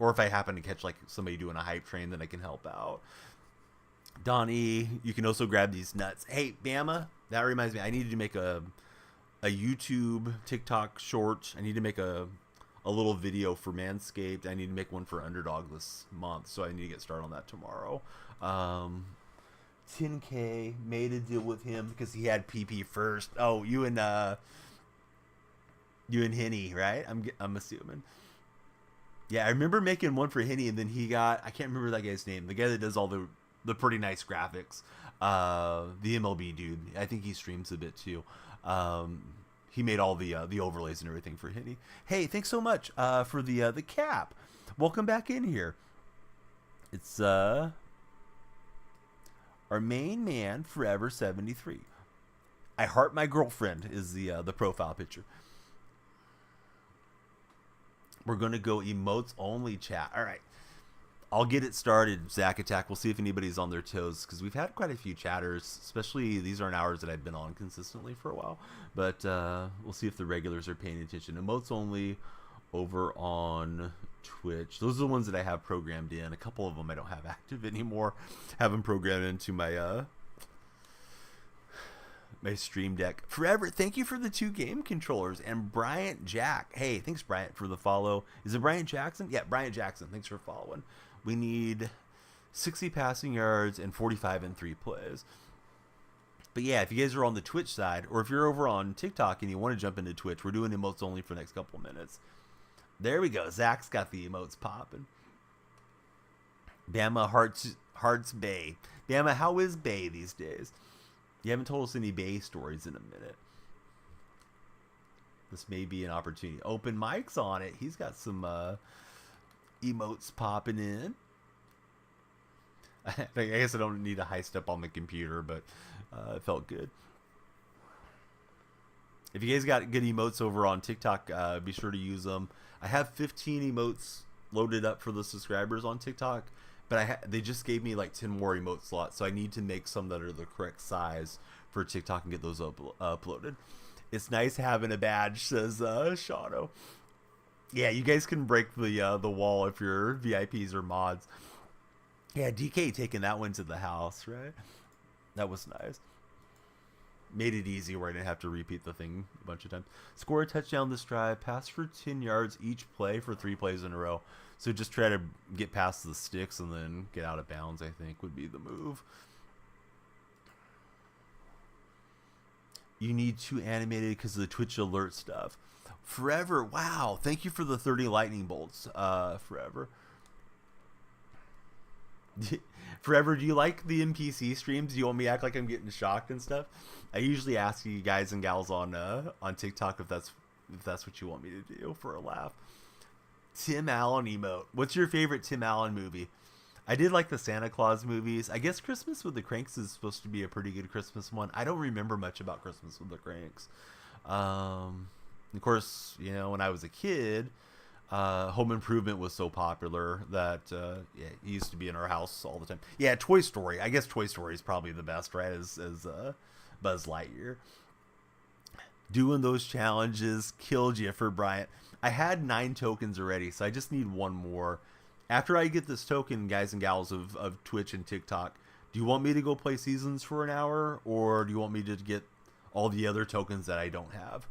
if I happen to catch like somebody doing a hype train, then I can help out. Donnie, you can also grab these nuts. Hey, Bama, that reminds me, I needed to make a YouTube TikTok short. I need to make a little video for Manscaped. I need to make one for Underdog this month, so I need to get started on that tomorrow. 10K, made a deal with him because he had PP first. Oh, you and Henny, right? I'm assuming. Yeah, I remember making one for Henny, and then he got, I can't remember that guy's name, the guy that does all the pretty nice graphics, the MLB dude. I think he streams a bit too. He made all the overlays and everything for Henny. Hey, thanks so much for the cap. Welcome back in here. It's our main man, Forever 73. I heart my girlfriend is the profile picture. We're gonna go emotes only, chat. All right, I'll get it started. Zach Attack. We'll see if anybody's on their toes because we've had quite a few chatters. Especially these aren't hours that I've been on consistently for a while, but we'll see if the regulars are paying attention. Emotes only over on Twitch. Those are the ones that I have programmed in. A couple of them I don't have active anymore. Have them programmed into my my Stream Deck. Forever, thank you for the 2 game controllers. And Bryant Jack. Hey, thanks, Bryant, for the follow. Is it Bryant Jackson? Yeah, Bryant Jackson. Thanks for following. We need 60 passing yards and 45 in 3 plays. But yeah, if you guys are on the Twitch side, or if you're over on TikTok and you want to jump into Twitch, we're doing emotes only for the next couple minutes. There we go. Zach's got the emotes popping. Bama Hearts Bay. Bama, how is Bay these days? You haven't told us any Bay stories in a minute. This may be an opportunity. Open Mike's on it. He's got some emotes popping in. I guess I don't need a high step on the computer, but it felt good. If you guys got good emotes over on TikTok, be sure to use them. I have 15 emotes loaded up for the subscribers on TikTok, but they just gave me like 10 more emote slots, so I need to make some that are the correct size for TikTok and get those uploaded. It's nice having a badge, says Shano. Yeah, you guys can break the wall if you're VIPs or mods. Yeah, DK taking that one to the house, right? That was nice. Made it easy where I didn't have to repeat the thing a bunch of times. Score a touchdown this drive. Pass for 10 yards each play for 3 plays in a row. So just try to get past the sticks and then get out of bounds, I think, would be the move. You need 2 animated because of the Twitch alert stuff. Forever. Wow. Thank you for the 30 lightning bolts. Forever. Forever, do you like the NPC streams? Do you want me to act like I'm getting shocked and stuff? I usually ask you guys and gals on TikTok if that's what you want me to do for a laugh. Tim Allen emote. What's your favorite Tim Allen movie? I did like the Santa Claus movies. I guess Christmas with the Cranks is supposed to be a pretty good Christmas one. I don't remember much about Christmas with the Cranks. Of course, you know, when I was a kid, Home Improvement was so popular that yeah, he used to be in our house all the time. Yeah, Toy Story. I guess Toy Story is probably the best, right? As Buzz Lightyear. Doing those challenges killed you for Bryant. I had 9 tokens already, so I just need 1 more. After I get this token, guys and gals of Twitch and TikTok, do you want me to go play Seasons for an hour, or do you want me to get all the other tokens that I don't have?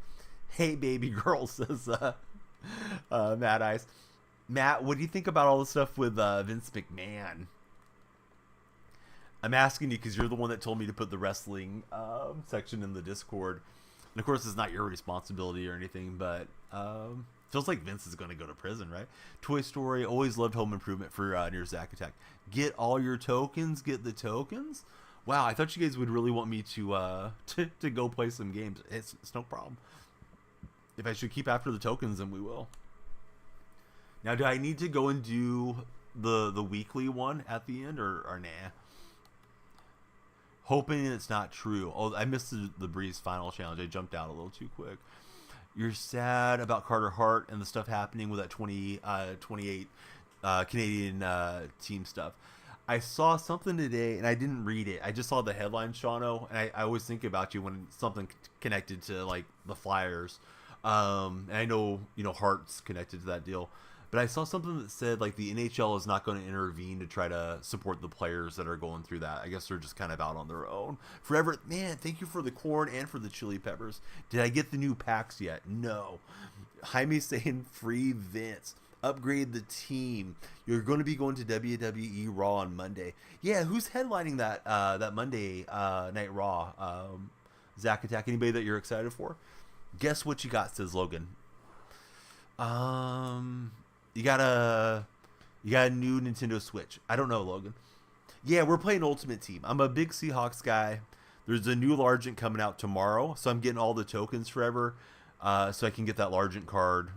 Hey, baby girl, says Mad Eyes. Matt, what do you think about all the stuff with Vince McMahon? I'm asking you because you're the one that told me to put the wrestling section in the Discord. And of course, it's not your responsibility or anything, but feels like Vince is going to go to prison, right? Toy Story, always loved Home Improvement for near Zack Attack. Get all your tokens, get the tokens. Wow, I thought you guys would really want me to go play some games. It's no problem. If I should keep after the tokens, then we will. Now, do I need to go and do the weekly one at the end, or nah? Hoping it's not true. Oh, I missed the Breeze final challenge. I jumped out a little too quick. You're sad about Carter Hart and the stuff happening with that 28 Canadian team stuff. I saw something today, and I didn't read it. I just saw the headline, Shano, and I always think about you when something connected to, like, the Flyers. And I know, Hart's connected to that deal. But I saw something that said, like, the NHL is not going to intervene to try to support the players that are going through that. I guess they're just kind of out on their own. Forever, man, thank you for the corn and for the chili peppers. Did I get the new packs yet? No. Jaime saying free Vince. Upgrade the team. You're going to be going to WWE Raw on Monday. Yeah, who's headlining that Monday Night Raw? Zack Attack. Anybody that you're excited for? Guess what you got, says Logan. You got a new Nintendo Switch. I don't know, Logan. Yeah, we're playing Ultimate Team. I'm a big Seahawks guy. There's a new Largent coming out tomorrow, so I'm getting all the tokens forever, so I can get that Largent card.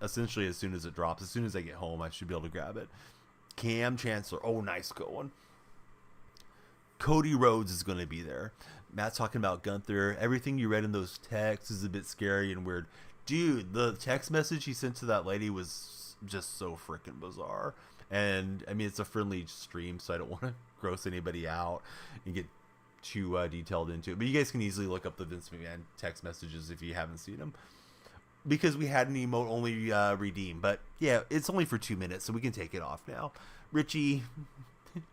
Essentially, as soon as it drops, as soon as I get home, I should be able to grab it. Cam Chancellor. Oh, nice going. Cody Rhodes is going to be there. Matt's talking about Gunther. Everything you read in those texts is a bit scary and weird. Dude, the text message he sent to that lady was just so freaking bizarre. And, I mean, it's a friendly stream, so I don't want to gross anybody out and get too detailed into it. But you guys can easily look up the Vince McMahon text messages if you haven't seen them. Because we had an emote only redeem. But, yeah, it's only for 2 minutes, so we can take it off now. Richie's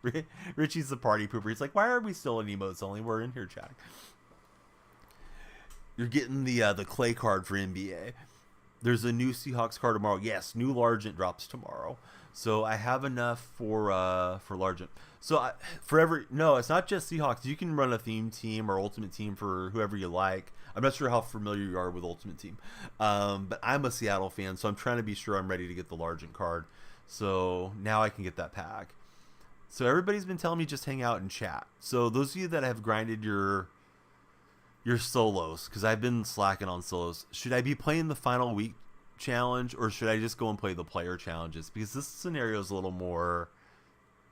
the party pooper. He's like, why are we still in emotes only? We're in here chatting. You're getting the clay card for NBA. There's a new Seahawks card tomorrow. Yes, new Largent drops tomorrow. So I have enough for Largent. So for every no, it's not just Seahawks. You can run a theme team or Ultimate Team for whoever you like. I'm not sure how familiar you are with Ultimate Team, but I'm a Seattle fan, so I'm trying to be sure I'm ready to get the Largent card. So now I can get that pack. So everybody's been telling me just hang out and chat. So those of you that have grinded your solos, because I've been slacking on solos. Should I be playing the final week challenge, or should I just go and play the player challenges? Because this scenario is a little more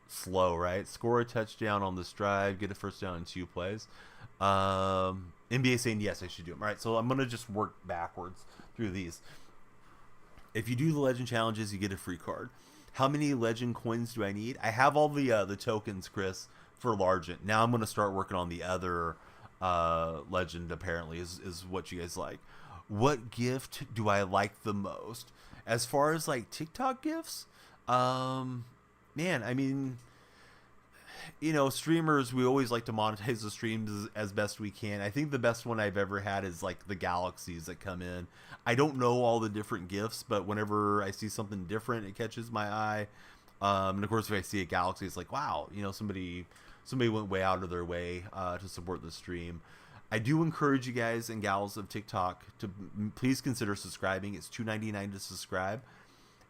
slow, right? Score a touchdown on this drive, get a first down in 2 plays. NBA saying yes, I should do them. All right, so I'm gonna just work backwards through these. If you do the legend challenges, you get a free card. How many legend coins do I need? I have all the tokens, Chris, for Largent. Now I'm gonna start working on the other legend. Apparently is what you guys like. What gift do I like the most? As far as like TikTok gifts, man, I mean, streamers, we always like to monetize the streams as best we can. I think the best one I've ever had is like the galaxies that come in. I don't know all the different gifts, but whenever I see something different, it catches my eye. And of course, if I see a galaxy, it's like, wow, somebody went way out of their way to support the stream. I do encourage you guys and gals of TikTok to please consider subscribing. It's $2.99 to subscribe.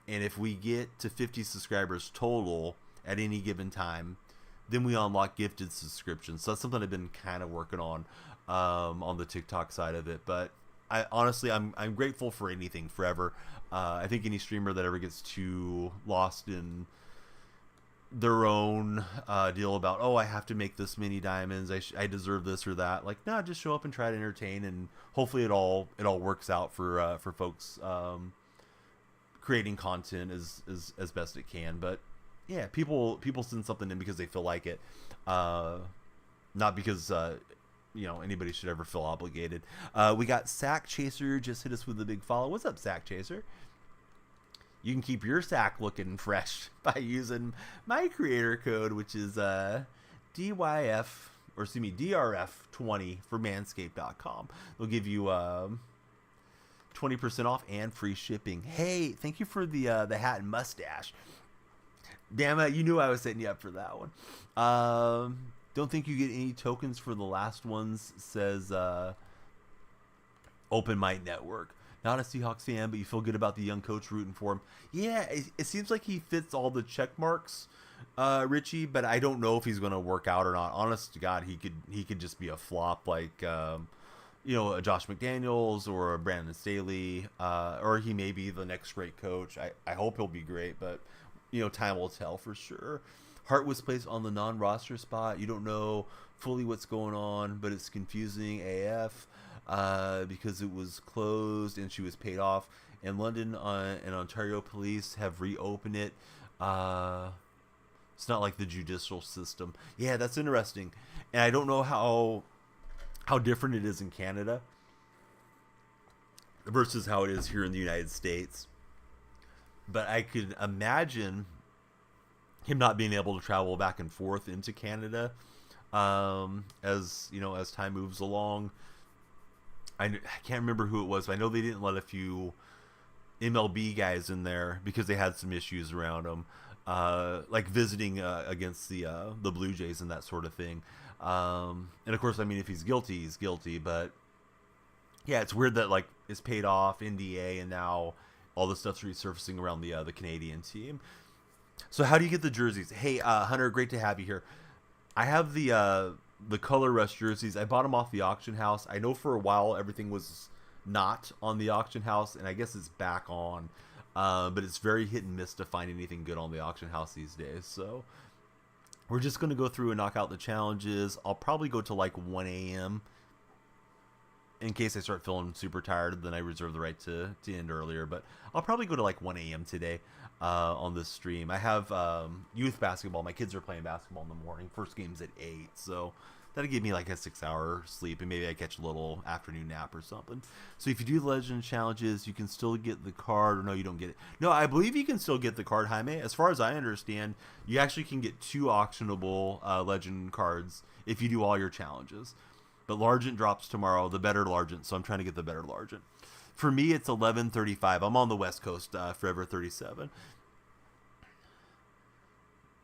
And if we get to 50 subscribers total at any given time, then we unlock gifted subscriptions. So that's something I've been kind of working on the TikTok side of it. But I'm grateful for anything forever. I think any streamer that ever gets too lost in their own deal about, oh, I have to make this many diamonds, I deserve this or that, like, no, just show up and try to entertain, and hopefully it all works out for folks creating content as best it can. But yeah, people send something in because they feel like it, not because anybody should ever feel obligated. We got Sack Chaser just hit us with a big follow. What's up, Sack Chaser? You can keep your sack looking fresh by using my creator code, which is DRF20 for manscaped.com. They'll give you 20% off and free shipping. Hey, thank you for the hat and mustache. Damn it, you knew I was setting you up for that one. Don't think you get any tokens for the last ones, says Open Mic Network. Not a Seahawks fan, but you feel good about the young coach rooting for him. Yeah, it seems like he fits all the check marks, Richie, but I don't know if he's going to work out or not. Honest to God, he could just be a flop like a Josh McDaniels or a Brandon Staley, or he may be the next great coach. I hope he'll be great, but time will tell for sure. Hart was placed on the non-roster spot. You don't know fully what's going on, but it's confusing AF. Because it was closed and she was paid off. And London and Ontario police have reopened it. It's not like the judicial system. Yeah, that's interesting. And I don't know how different it is in Canada versus how it is here in the United States. But I could imagine him not being able to travel back and forth into Canada as time moves along. I can't remember who it was, but I know they didn't let a few MLB guys in there because they had some issues around them, like visiting against the Blue Jays and that sort of thing. And of course, I mean, if he's guilty, he's guilty. But yeah, it's weird that like it's paid off NDA, and now all the stuff's resurfacing around the Canadian team. So how do you get the jerseys? Hey, Hunter, great to have you here. I have the Color Rush jerseys. I bought them off the auction house. I know for a while everything was not on the auction house, and I guess it's back on. But it's very hit and miss to find anything good on the auction house these days. So we're just going to go through and knock out the challenges. I'll probably go to like 1 a.m. In case I start feeling super tired, then I reserve the right to end earlier. But I'll probably go to like 1 a.m. today on this stream. I have youth basketball. My kids are playing basketball in the morning. First game's at 8, so that'll give me like a 6-hour sleep, and maybe I catch a little afternoon nap or something. So if you do the Legend challenges, you can still get the card. Or no, you don't get it. No, I believe you can still get the card, Jaime. As far as I understand, you actually can get 2 auctionable Legend cards if you do all your challenges. But Largent drops tomorrow, the better Largent, so I'm trying to get the better Largent. For me, it's 11:35. I'm on the West Coast, Forever 37.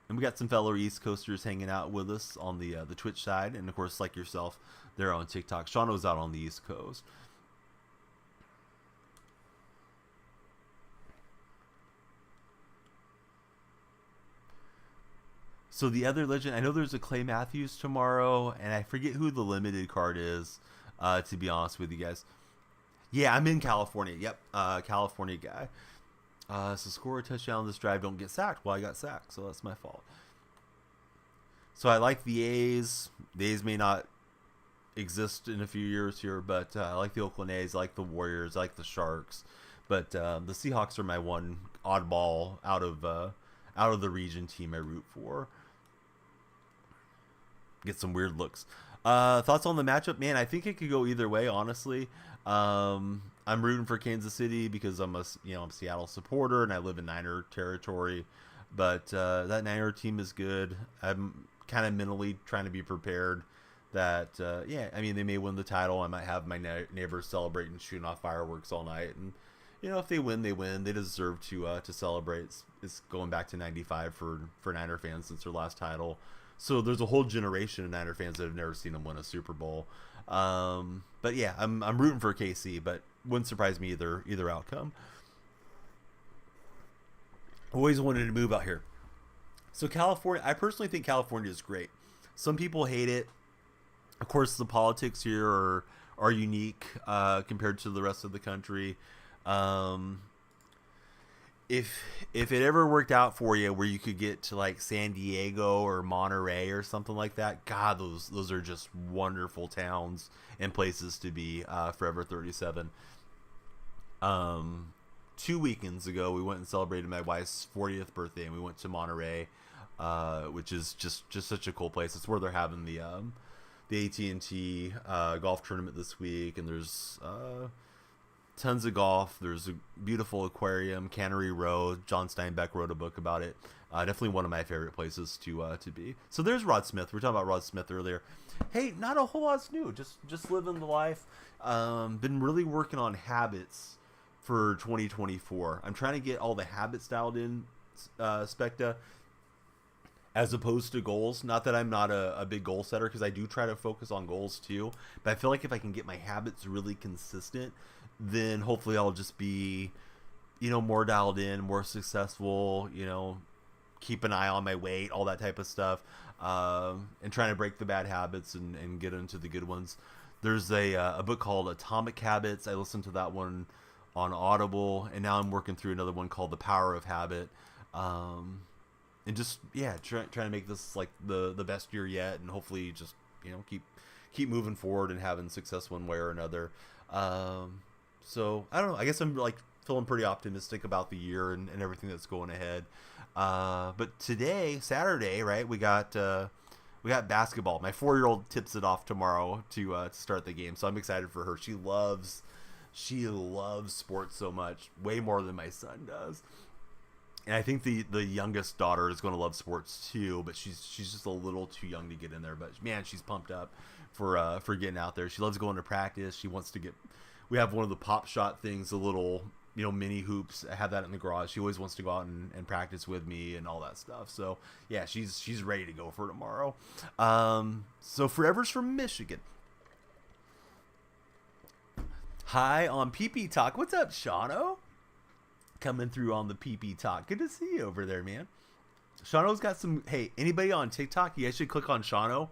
And we got some fellow East Coasters hanging out with us on the Twitch side, and of course, like yourself, they're on TikTok. Shauno's out on the East Coast. So the other legend, I know there's a Clay Matthews tomorrow, and I forget who the limited card is. To be honest with you guys, yeah, I'm in California. Yep, California guy. So score a touchdown this drive, don't get sacked. Well, I got sacked, so that's my fault. So I like the A's. The A's may not exist in a few years here, but I like the Oakland A's. I like the Warriors. I like the Sharks. But the Seahawks are my one oddball out of the region team I root for. Get some weird looks. Thoughts on the matchup, man? I think it could go either way, honestly. I'm rooting for Kansas City because I'm a Seattle supporter and I live in Niner territory. But that Niner team is good. I'm kind of mentally trying to be prepared that they may win the title. I might have my neighbors celebrating, shooting off fireworks all night, and if they win, they win. They deserve to celebrate. It's going back to '95 for Niner fans since their last title. So there's a whole generation of Niner fans that have never seen them win a Super Bowl. But yeah, I'm rooting for KC, but wouldn't surprise me either outcome. Always wanted to move out here. So California, I personally think California is great. Some people hate it. Of course, the politics here are unique compared to the rest of the country. If it ever worked out for you where you could get to like San Diego or Monterey or something like that, God, those are just wonderful towns and places to be. Forever 37. 2 weekends ago, we went and celebrated my wife's 40th birthday, and we went to Monterey, which is just such a cool place. It's where they're having the AT&T golf tournament this week, and there's tons of golf. There's a beautiful aquarium, Cannery Row. John Steinbeck wrote a book about it. Definitely one of my favorite places to be. So there's Rod Smith. We were talking about Rod Smith earlier. Hey, not a whole lot's new. Just living the life. Been really working on habits for 2024. I'm trying to get all the habits dialed in, Specta, as opposed to goals. Not that I'm not a big goal setter, because I do try to focus on goals too. But I feel like if I can get my habits really consistent, then hopefully I'll just be, more dialed in, more successful, keep an eye on my weight, all that type of stuff, and trying to break the bad habits and get into the good ones. There's a book called Atomic Habits. I listened to that one on Audible, and now I'm working through another one called The Power of Habit. And just, trying to make this like the best year yet, and hopefully just, keep moving forward and having success one way or another. So I don't know. I guess I'm like feeling pretty optimistic about the year and everything that's going ahead. But today, Saturday, right? We got basketball. My 4-year-old tips it off tomorrow to start the game, so I'm excited for her. She loves sports so much, way more than my son does. And I think the youngest daughter is going to love sports too, but she's just a little too young to get in there. But man, she's pumped up for getting out there. She loves going to practice. She wants to get. We have one of the pop shot things, the little mini hoops. I have that in the garage. She always wants to go out and practice with me and all that stuff. So yeah, she's ready to go for tomorrow. So Forever's from Michigan. Hi on PP Talk. What's up, Shauno? Coming through on the PP Talk. Good to see you over there, man. Shauno's got some. Hey, anybody on TikTok, you guys should click on Shauno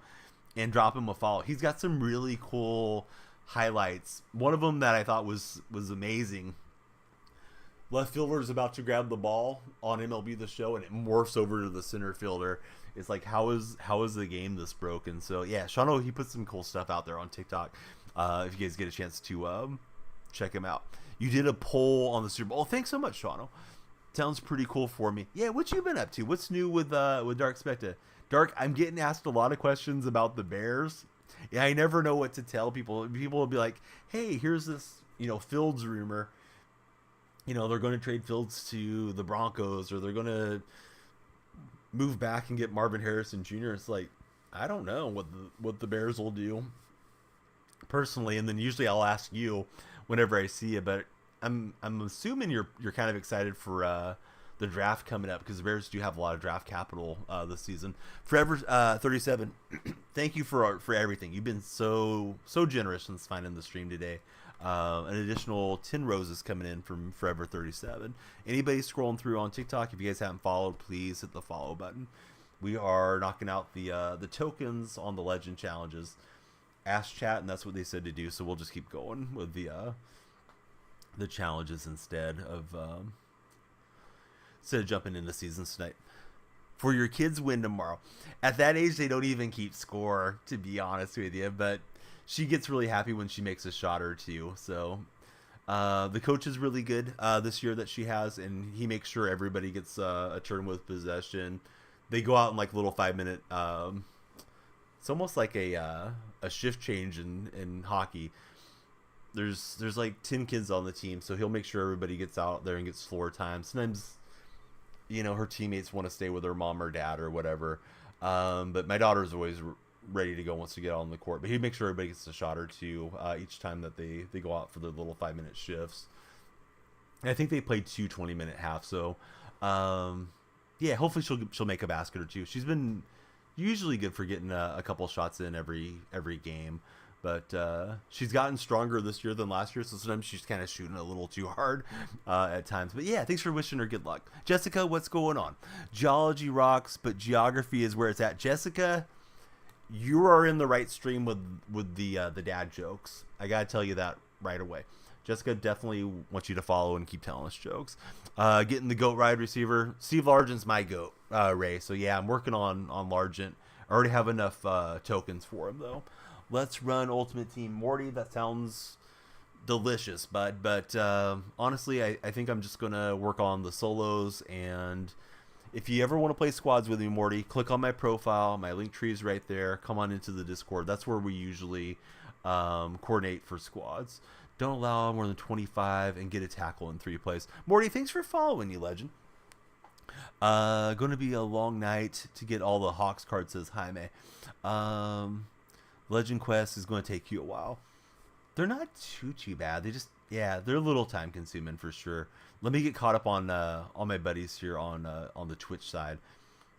and drop him a follow. He's got some really cool highlights. One of them that I thought was amazing. Left fielder is about to grab the ball on MLB The Show, and it morphs over to the center fielder. It's like, how is the game this broken? So yeah, Shauno, he puts some cool stuff out there on TikTok. If you guys get a chance to check him out. You did a poll on the Super Bowl. Thanks so much, Shauno. Sounds pretty cool for me. Yeah, what you been up to? What's new with Dark Specta? Dark, I'm getting asked a lot of questions about the Bears. Yeah, I never know what to tell people. People will be like, hey, here's this, Fields rumor. They're going to trade Fields to the Broncos, or they're going to move back and get Marvin Harrison Jr. It's like, I don't know what the Bears will do. personally, and then usually I'll ask you whenever I see you. But I'm assuming you're kind of excited for the draft coming up, because the Bears do have a lot of draft capital this season. Forever 37. Thank you for everything. You've been so generous since finding the stream today. An additional 10 roses coming in from Forever 37. Anybody scrolling through on TikTok, if you guys haven't followed, please hit the follow button. We are knocking out the tokens on the Legend challenges. Ask chat, and that's what they said to do. So we'll just keep going with the challenges instead of jumping into seasons tonight. For your kids' win tomorrow. At that age, they don't even keep score, to be honest with you. But she gets really happy when she makes a shot or two. So the coach is really good this year that she has, and he makes sure everybody gets a turn with possession. They go out in like little 5-minute. It's almost like a shift change in hockey. There's like 10 kids on the team, so he'll make sure everybody gets out there and gets floor time. Sometimes, her teammates want to stay with her mom or dad or whatever. But my daughter's always ready to go, wants to get out on the court. But he makes sure everybody gets a shot or two each time that they go out for their little 5-minute shifts. And I think they played 2 20-minute halves. So, yeah, hopefully she'll make a basket or two. She's been usually good for getting a couple shots in every game. But she's gotten stronger this year than last year, so sometimes she's kind of shooting a little too hard at times. But yeah, thanks for wishing her good luck. Jessica, what's going on? Geology rocks, but geography is where it's at. Jessica, you are in the right stream with the dad jokes. I gotta tell you that right away. Jessica definitely wants you to follow and keep telling us jokes. Getting the GOAT ride receiver. Steve Largent's my GOAT, Ray. So yeah, I'm working on Largent. I already have enough tokens for him though. Let's run Ultimate Team Morty. That sounds delicious, bud. But honestly, I think I'm just going to work on the solos. And if you ever want to play squads with me, Morty, click on my profile. My link tree is right there. Come on into the Discord. That's where we usually coordinate for squads. Don't allow more than 25 and get a tackle in 3 plays. Morty, thanks for following, you legend. Going to be a long night to get all the Hawks cards, says Jaime. Legend Quest is going to take you a while. They're not too bad. They're a little time consuming for sure. Let me get caught up on my buddies here on the Twitch side.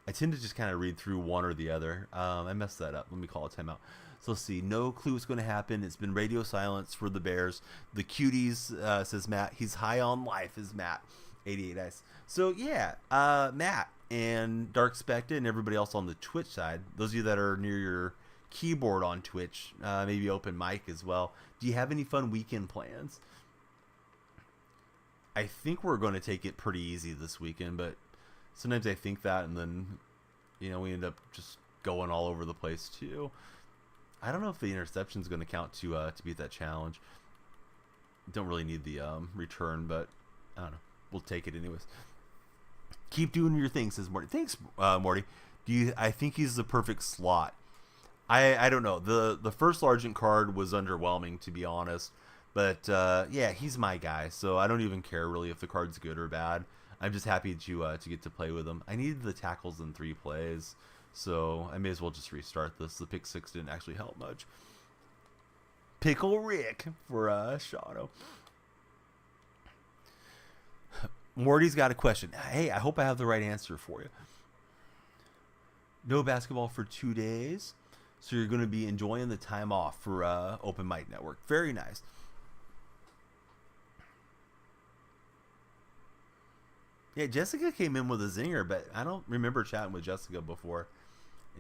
I tend to just kind of read through one or the other. I messed that up. Let me call a timeout. So let's see. No clue what's going to happen. It's been radio silence for the Bears. The cuties, says Matt. He's high on life, is Matt. 88 Ice. So yeah, Matt and Dark Specta and everybody else on the Twitch side. Those of you that are near your keyboard on Twitch, maybe open mic as well. Do you have any fun weekend plans? I think we're going to take it pretty easy this weekend, but sometimes I think that, and then we end up just going all over the place too. I don't know if the interception is going to count to beat that challenge. Don't really need the return, but I don't know. We'll take it anyways. Keep doing your thing, says Morty. Thanks, Morty. I think he's the perfect slot. I don't know. The first Largent card was underwhelming, to be honest. But yeah, he's my guy, so I don't even care really if the card's good or bad. I'm just happy to get to play with him. I needed the tackles in 3 plays, so I may as well just restart this. The pick 6 didn't actually help much. Pickle Rick for Shadow. Morty's got a question. Hey, I hope I have the right answer for you. No basketball for 2 days. So you're going to be enjoying the time off for Open Mic Network. Very nice. Yeah, Jessica came in with a zinger, but I don't remember chatting with Jessica before.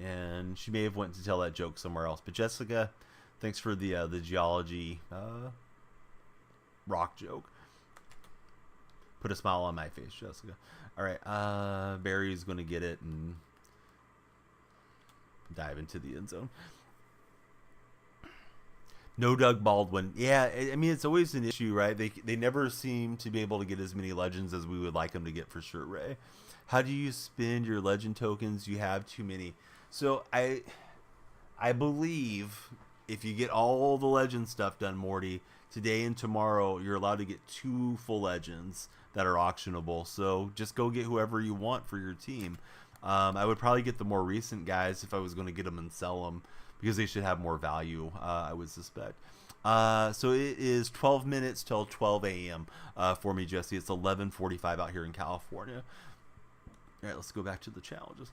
And she may have went to tell that joke somewhere else. But Jessica, thanks for the geology rock joke. Put a smile on my face, Jessica. All right, Barry's going to get it and dive into the end zone. No Doug Baldwin. Yeah, I mean, it's always an issue, right? They never seem to be able to get as many legends as we would like them to get for sure, Ray. How do you spend your legend tokens? You have too many. So I believe if you get all the legend stuff done, Morty, today and tomorrow, you're allowed to get 2 full legends that are auctionable. So just go get whoever you want for your team. I would probably get the more recent guys if I was going to get them and sell them. because they should have more value, I would suspect. So it is 12 minutes till 12 a.m. For me, Jesse. It's 11:45 out here in California. All right, let's go back to the challenges.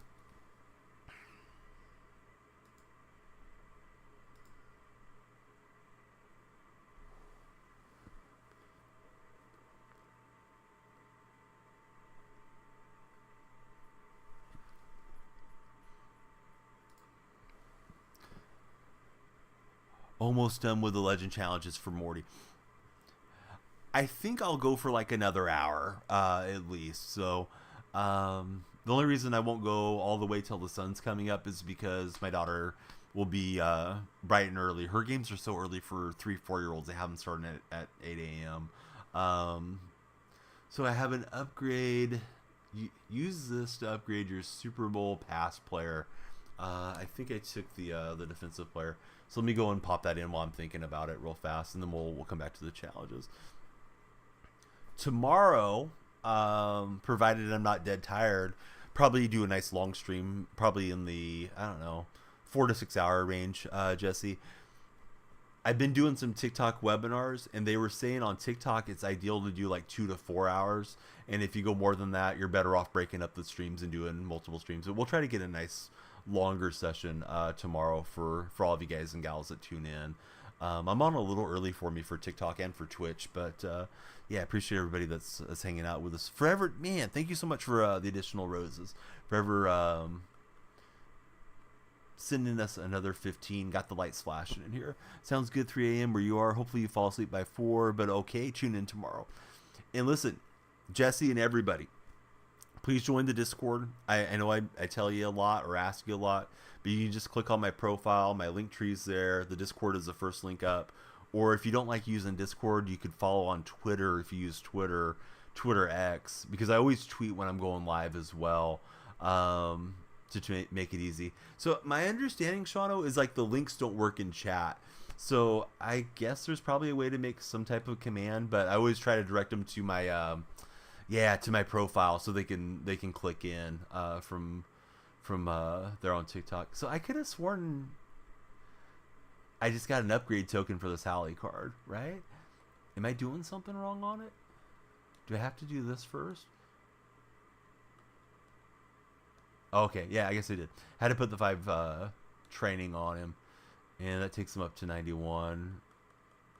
Almost done with the legend challenges for Morty. I think I'll go for like another hour at least. So the only reason I won't go all the way till the sun's coming up is because my daughter will be bright and early. Her games are so early for 3-4-year-olds. They have them starting at 8 a.m. So I have an upgrade. Use this to upgrade your Super Bowl pass player. I think I took the defensive player. So let me go and pop that in while I'm thinking about it real fast, and then we'll come back to the challenges. Tomorrow, provided I'm not dead tired, probably do a nice long stream, probably in the, I don't know, 4 to 6 hour range, Jesse. I've been doing some TikTok webinars, and they were saying on TikTok it's ideal to do like 2 to 4 hours, and if you go more than that, you're better off breaking up the streams and doing multiple streams. But we'll try to get a nice longer session tomorrow for all of you guys and gals that tune in. I'm on a little early for me for TikTok and for Twitch, but yeah, appreciate everybody that's hanging out with us. Forever, man, thank you so much for the additional roses. Forever sending us another 15. Got the lights flashing in here. Sounds good, 3 a.m. where you are. Hopefully you fall asleep by 4, but okay, tune in tomorrow. And listen, Jesse and everybody, please join the Discord. I know I tell you a lot or ask you a lot, but you can just click on my profile. My link tree's there. The Discord is the first link up. Or if you don't like using Discord, you could follow on Twitter if you use Twitter X, because I always tweet when I'm going live as well, to make it easy. So my understanding, Shawno, is like the links don't work in chat. So I guess there's probably a way to make some type of command, but I always try to direct them to my to my profile so they can click in from their own TikTok. So I could have sworn I just got an upgrade token for this Halley card, right? Am I doing something wrong on it? Do I have to do this first? Okay, yeah, I guess I did. Had to put the 5 training on him, and that takes him up to 91.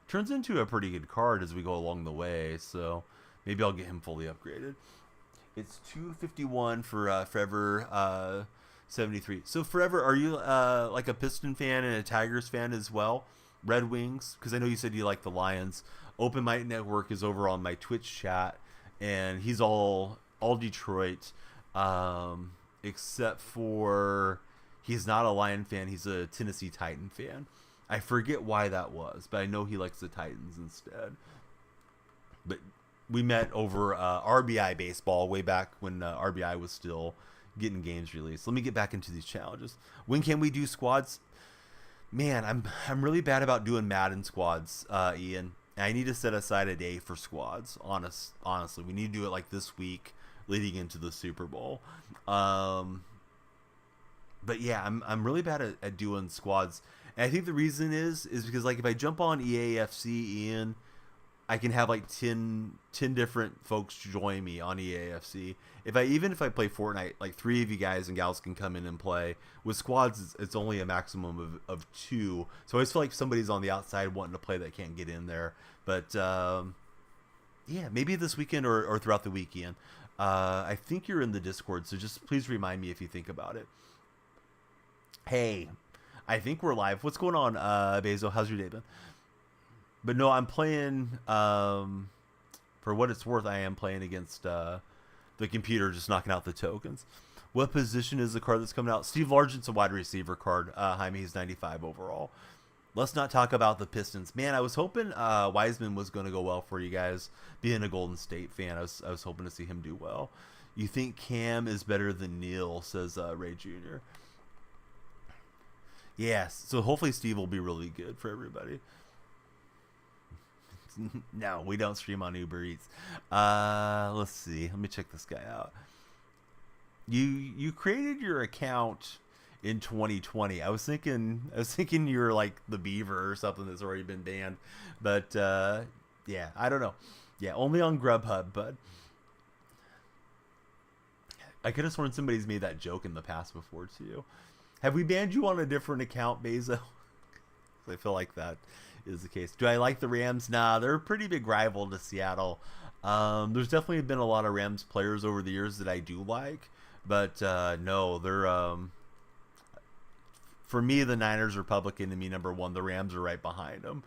Turns into a pretty good card as we go along the way, so maybe I'll get him fully upgraded. It's 251 for Forever 73. So Forever, are you like a Piston fan and a Tigers fan as well? Red Wings? Because I know you said you like the Lions. Open Mic Network is over on my Twitch chat, and he's all Detroit, except for he's not a Lion fan. He's a Tennessee Titan fan. I forget why that was, but I know he likes the Titans instead. But we met over RBI baseball way back when RBI was still getting games released. Let me get back into these challenges. When can we do squads? Man, I'm really bad about doing Madden squads, Ian. I need to set aside a day for squads. Honestly, we need to do it like this week, leading into the Super Bowl. But yeah, I'm really bad at doing squads, and I think the reason is because like if I jump on EAFC, Ian, I can have like 10 different folks join me on EAFC. Even if I play Fortnite, like 3 of you guys and gals can come in and play. With squads, it's only a maximum of 2. So I always feel like somebody's on the outside wanting to play that can't get in there. But yeah, maybe this weekend or throughout the weekend. I think you're in the Discord, so just please remind me if you think about it. Hey, I think we're live. What's going on, Bezo? How's your day been? But no, I'm playing, for what it's worth, I am playing against the computer, just knocking out the tokens. What position is the card that's coming out? Steve Largent's a wide receiver card. Jaime, he's 95 overall. Let's not talk about the Pistons. Man, I was hoping Wiseman was going to go well for you guys. Being a Golden State fan, I was hoping to see him do well. You think Cam is better than Neil, says Ray Jr. Yes, so hopefully Steve will be really good for everybody. No, we don't stream on Uber Eats. Let's see. Let me check this guy out. You created your account in 2020. I was thinking you're like the Beaver or something that's already been banned, but yeah, I don't know. Yeah, only on Grubhub, but I could have sworn somebody's made that joke in the past before too. Have we banned you on a different account, Bezo? I feel like that is the case. Do I like the Rams? Nah, they're a pretty big rival to Seattle. There's definitely been a lot of Rams players over the years that I do like, but no, they're for me, the Niners are public enemy number one. The Rams are right behind them.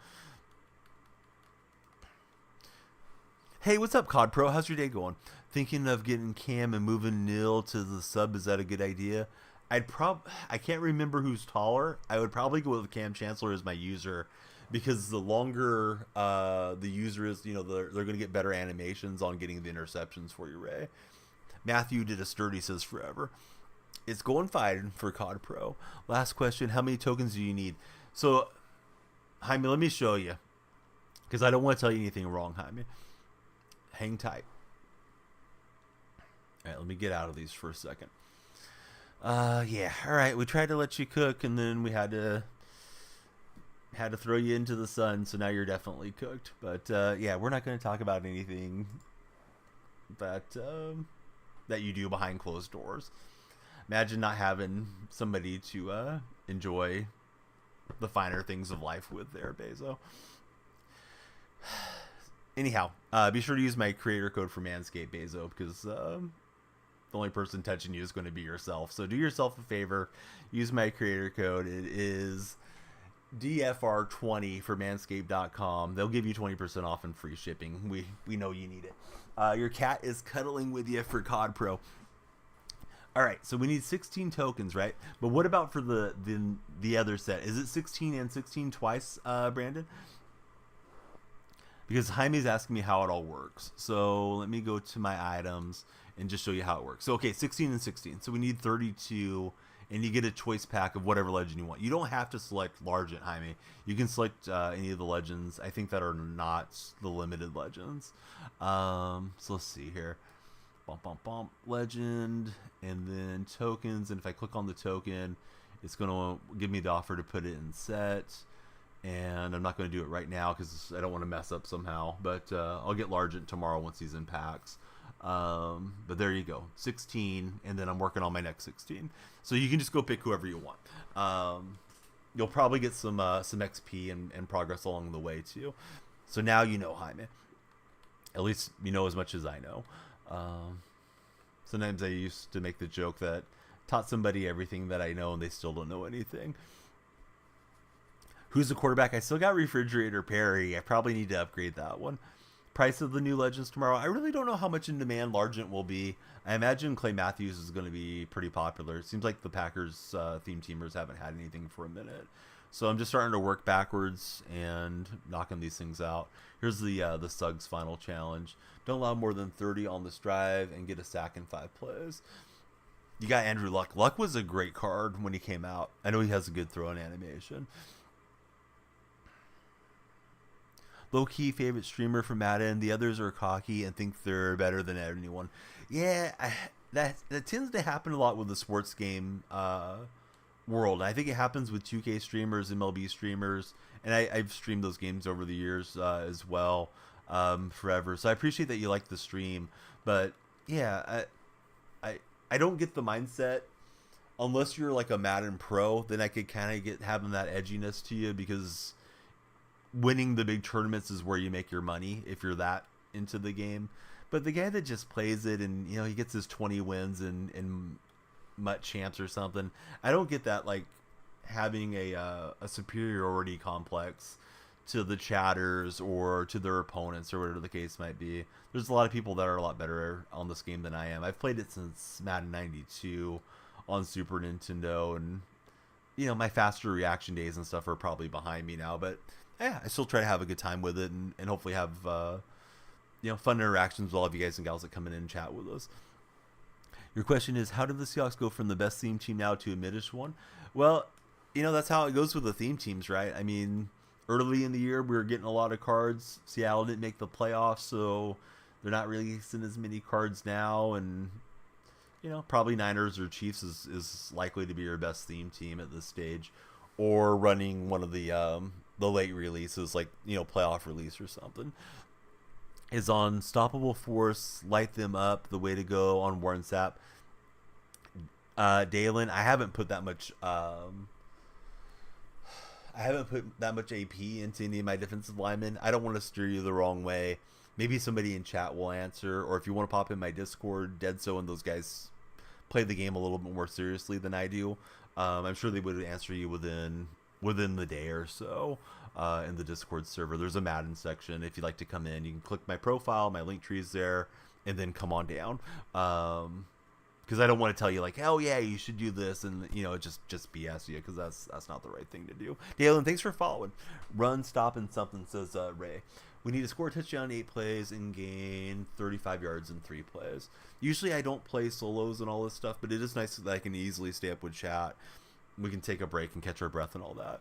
Hey, what's up, COD Pro? How's your day going? Thinking of getting Cam and moving Nil to the sub. Is that a good idea? I can't remember who's taller. I would probably go with Cam Chancellor as my user, because the longer the user is, they're going to get better animations on getting the interceptions for you, Ray. Matthew did a sturdy, says forever. It's going fine for COD Pro. Last question: how many tokens do you need? So, Jaime, let me show you, because I don't want to tell you anything wrong, Jaime. Hang tight. All right, let me get out of these for a second. Yeah, all right. We tried to let you cook, and then we had to throw you into the sun. So now you're definitely cooked. But yeah, we're not going to talk about anything that you do behind closed doors. Imagine not having somebody to enjoy the finer things of life with there, Bezo. Anyhow, be sure to use my creator code for Manscaped, Bezo, because the only person touching you is going to be yourself. So do yourself a favor. Use my creator code. It is DFR20 for manscaped.com. They'll give you 20% off and free shipping. We know you need it. Your cat is cuddling with you for COD Pro. All right, so we need 16 tokens, right? But what about for the other set? Is it 16 and 16 twice, Brandon? Because Jaime's asking me how it all works. So let me go to my items and just show you how it works. So, okay, 16 and 16. So we need 32, and you get a choice pack of whatever legend you want. You don't have to select Largent, Jaime. You can select any of the legends, I think, that are not the limited legends. So let's see here. Bump, bump, bump. Legend, and then tokens. And if I click on the token, it's going to give me the offer to put it in set. And I'm not going to do it right now because I don't want to mess up somehow. But I'll get Largent tomorrow once he's in packs. But there you go, 16, and then I'm working on my next 16. So you can just go pick whoever you want. You'll probably get some XP and progress along the way too. So now you know, Jaime. At least you know as much as I know. Sometimes I used to make the joke that taught somebody everything that I know and they still don't know anything. Who's the quarterback? I still got Refrigerator Perry. I probably need to upgrade that one. Price of the new legends tomorrow. I really don't know how much in demand Largent will be. I imagine Clay Matthews is going to be pretty popular. It seems like the Packers theme teamers haven't had anything for a minute. So I'm just starting to work backwards and knocking these things out. Here's the Suggs final challenge. Don't allow more than 30 on this drive and get a sack in 5 plays. You got Andrew Luck. Luck was a great card when he came out. I know he has a good throw-in animation. Low-key favorite streamer from Madden. The others are cocky and think they're better than anyone. Yeah, that tends to happen a lot with the sports game world. I think it happens with 2K streamers, MLB streamers, and I've streamed those games over the years as well, forever. So I appreciate that you like the stream, but yeah, I don't get the mindset unless you're like a Madden pro. Then I could kind of get having that edginess to you, because winning the big tournaments is where you make your money if you're that into the game. But the guy that just plays it and he gets his 20 wins in Mutt Champs or something, I don't get that, like having a superiority complex to the chatters or to their opponents or whatever the case might be. There's a lot of people that are a lot better on this game than I am. I've played it since Madden 92 on Super Nintendo, and my faster reaction days and stuff are probably behind me now, but yeah, I still try to have a good time with it and hopefully have fun interactions with all of you guys and gals that come in and chat with us. Your question is, how did the Seahawks go from the best theme team now to a middish one? Well, that's how it goes with the theme teams, right? I mean, early in the year we were getting a lot of cards. Seattle didn't make the playoffs, so they're not releasing as many cards now, and probably Niners or Chiefs is likely to be your best theme team at this stage, or running one of the late releases, like playoff release or something. Is Unstoppable Force, Light Them Up the way to go on Warren Sapp? Dalen, I haven't put that much. I haven't put that much AP into any of my defensive linemen. I don't want to steer you the wrong way. Maybe somebody in chat will answer, or if you want to pop in my Discord, Dead So and those guys play the game a little bit more seriously than I do. I'm sure they would answer you within the day or so in the Discord server. There's a Madden section. If you'd like to come in, you can click my profile, my link tree is there, and then come on down. Because I don't want to tell you like, oh yeah, you should do this, and just BS you, because that's not the right thing to do. Dalen, thanks for following. Run, stop, and something, says Ray. We need to score a touchdown in 8 plays and gain 35 yards in 3 plays. Usually I don't play solos and all this stuff, but it is nice that I can easily stay up with chat. We can take a break and catch our breath and all that.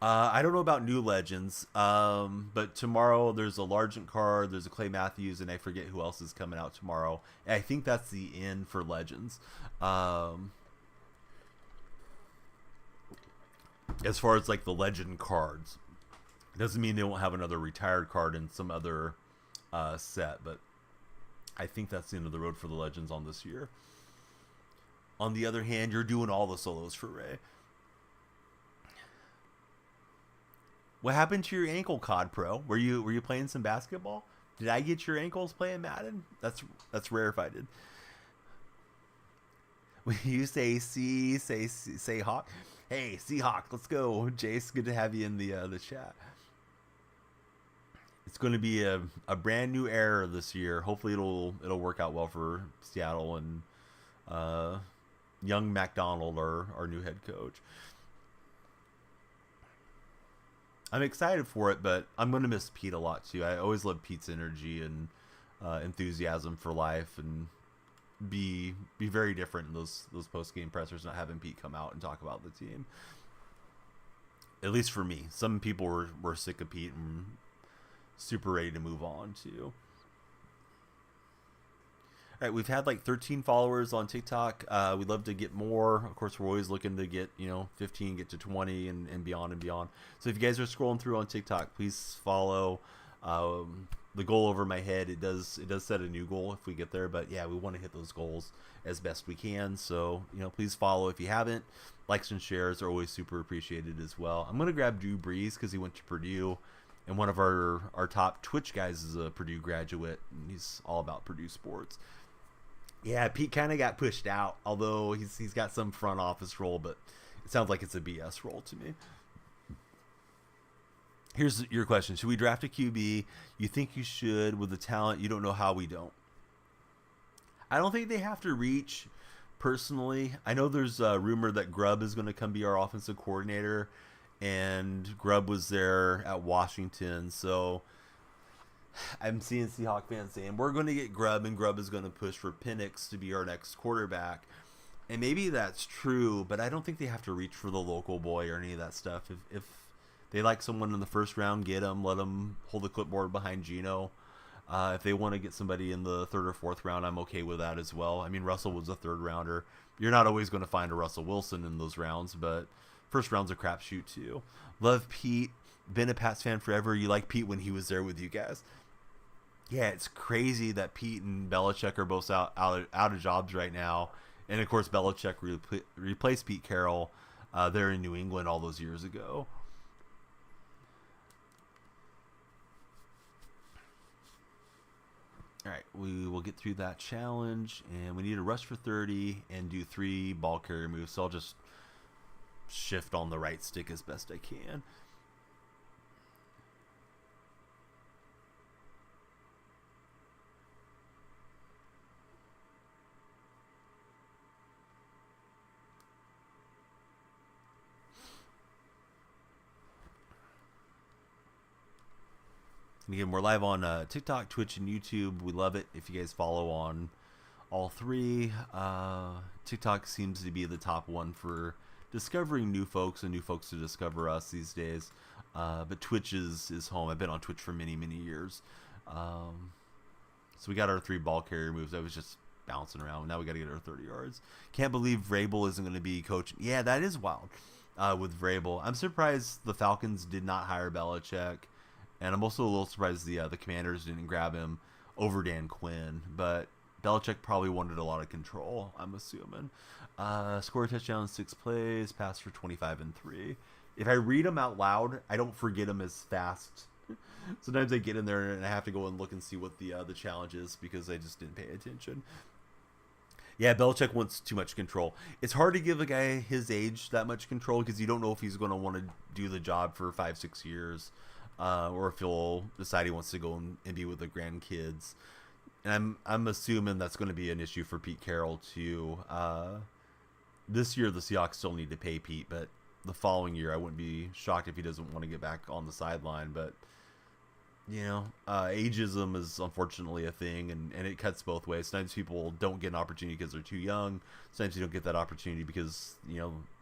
I don't know about new legends, but tomorrow there's a Largent card, there's a Clay Matthews, and I forget who else is coming out tomorrow. And I think that's the end for legends. As far as like the legend cards, it doesn't mean they won't have another retired card in some other set, but I think that's the end of the road for the legends on this year. On the other hand, you're doing all the solos for Ray. What happened to your ankle, COD Pro? Were you playing some basketball? Did I get your ankles playing Madden? That's rare if I did. When you say say Hawk, hey Seahawk, let's go. Jace, good to have you in the chat. It's going to be a brand new era this year. Hopefully it'll work out well for Seattle and young McDonald, our new head coach. I'm excited for it, but I'm going to miss Pete a lot too. I always love Pete's energy and enthusiasm for life, and be very different in those post-game pressers, not having Pete come out and talk about the team. At least for me. Some people were sick of Pete and super ready to move on too. All right, we've had like 13 followers on TikTok. We'd love to get more. Of course, we're always looking to get 15, get to 20, and beyond and beyond. So if you guys are scrolling through on TikTok, please follow. The goal over my head, it does set a new goal if we get there. But yeah, we want to hit those goals as best we can. So please follow if you haven't. Likes and shares are always super appreciated as well. I'm gonna grab Drew Brees because he went to Purdue, and one of our top Twitch guys is a Purdue graduate, and he's all about Purdue sports. Yeah, Pete kind of got pushed out, although he's got some front office role, but it sounds like it's a BS role to me. Here's your question. Should we draft a QB? You think you should with the talent. You don't know how we don't. I don't think they have to reach, personally. I know there's a rumor that Grubb is going to come be our offensive coordinator, and Grubb was there at Washington, so I'm seeing Seahawk fans saying we're going to get Grubb, and Grubb is going to push for Penix to be our next quarterback. And maybe that's true, but I don't think they have to reach for the local boy or any of that stuff. If they like someone in the first round, get them. Let them hold the clipboard behind Geno. If they want to get somebody in the 3rd or 4th round, I'm okay with that as well. I mean, Russell was a 3rd rounder. You're not always going to find a Russell Wilson in those rounds, but first round's a crapshoot too. Love Pete. Been a Pats fan forever. You like Pete when he was there with you guys. Yeah, it's crazy that Pete and Belichick are both out of jobs right now. And, of course, Belichick replaced Pete Carroll there in New England all those years ago. All right, we will get through that challenge. And we need to rush for 30 and do 3 ball carrier moves. So I'll just shift on the right stick as best I can. And again, we're live on TikTok, Twitch, and YouTube. We love it if you guys follow on all 3. TikTok seems to be the top one for discovering new folks and new folks to discover us these days. But Twitch is home. I've been on Twitch for many, many years. So we got our 3 ball carrier moves. I was just bouncing around. Now we got to get our 30 yards. Can't believe Vrabel isn't going to be coaching. Yeah, that is wild. With Vrabel, I'm surprised the Falcons did not hire Belichick, and I'm also a little surprised the Commanders didn't grab him over Dan Quinn. But Belichick probably wanted a lot of control, I'm assuming. Score a touchdown, 6 plays, pass for 25 and 3. If I read them out loud, I don't forget them as fast. Sometimes I get in there and I have to go and look and see what the challenge is because I just didn't pay attention. Yeah, Belichick wants too much control. It's hard to give a guy his age that much control because you don't know if he's going to want to do the job for 5-6 years, or if he'll decide he wants to go and be with the grandkids. And I'm assuming that's going to be an issue for Pete Carroll too. This year the Seahawks still need to pay Pete, but the following year I wouldn't be shocked if he doesn't want to get back on the sideline. But ageism is unfortunately a thing, and it cuts both ways. Sometimes people don't get an opportunity because they're too young. Sometimes you don't get that opportunity because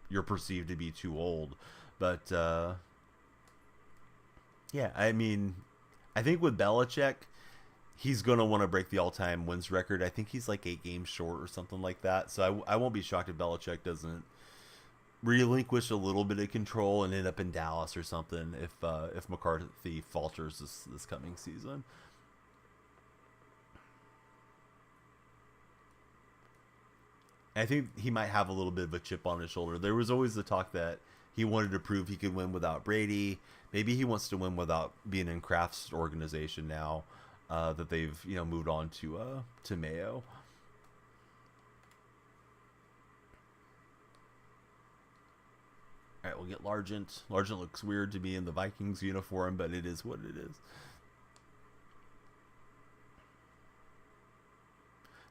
you're perceived to be too old. But yeah, I mean, I think with Belichick, he's going to want to break the all-time wins record. I think he's like 8 games short or something like that. So I won't be shocked if Belichick doesn't relinquish a little bit of control and end up in Dallas or something if McCarthy falters this coming season. I think he might have a little bit of a chip on his shoulder. There was always the talk that he wanted to prove he could win without Brady. Maybe he wants to win without being in Kraft's organization now that they've moved on to Mayo. All right, we'll get Largent. Largent looks weird to be in the Vikings uniform, but it is what it is.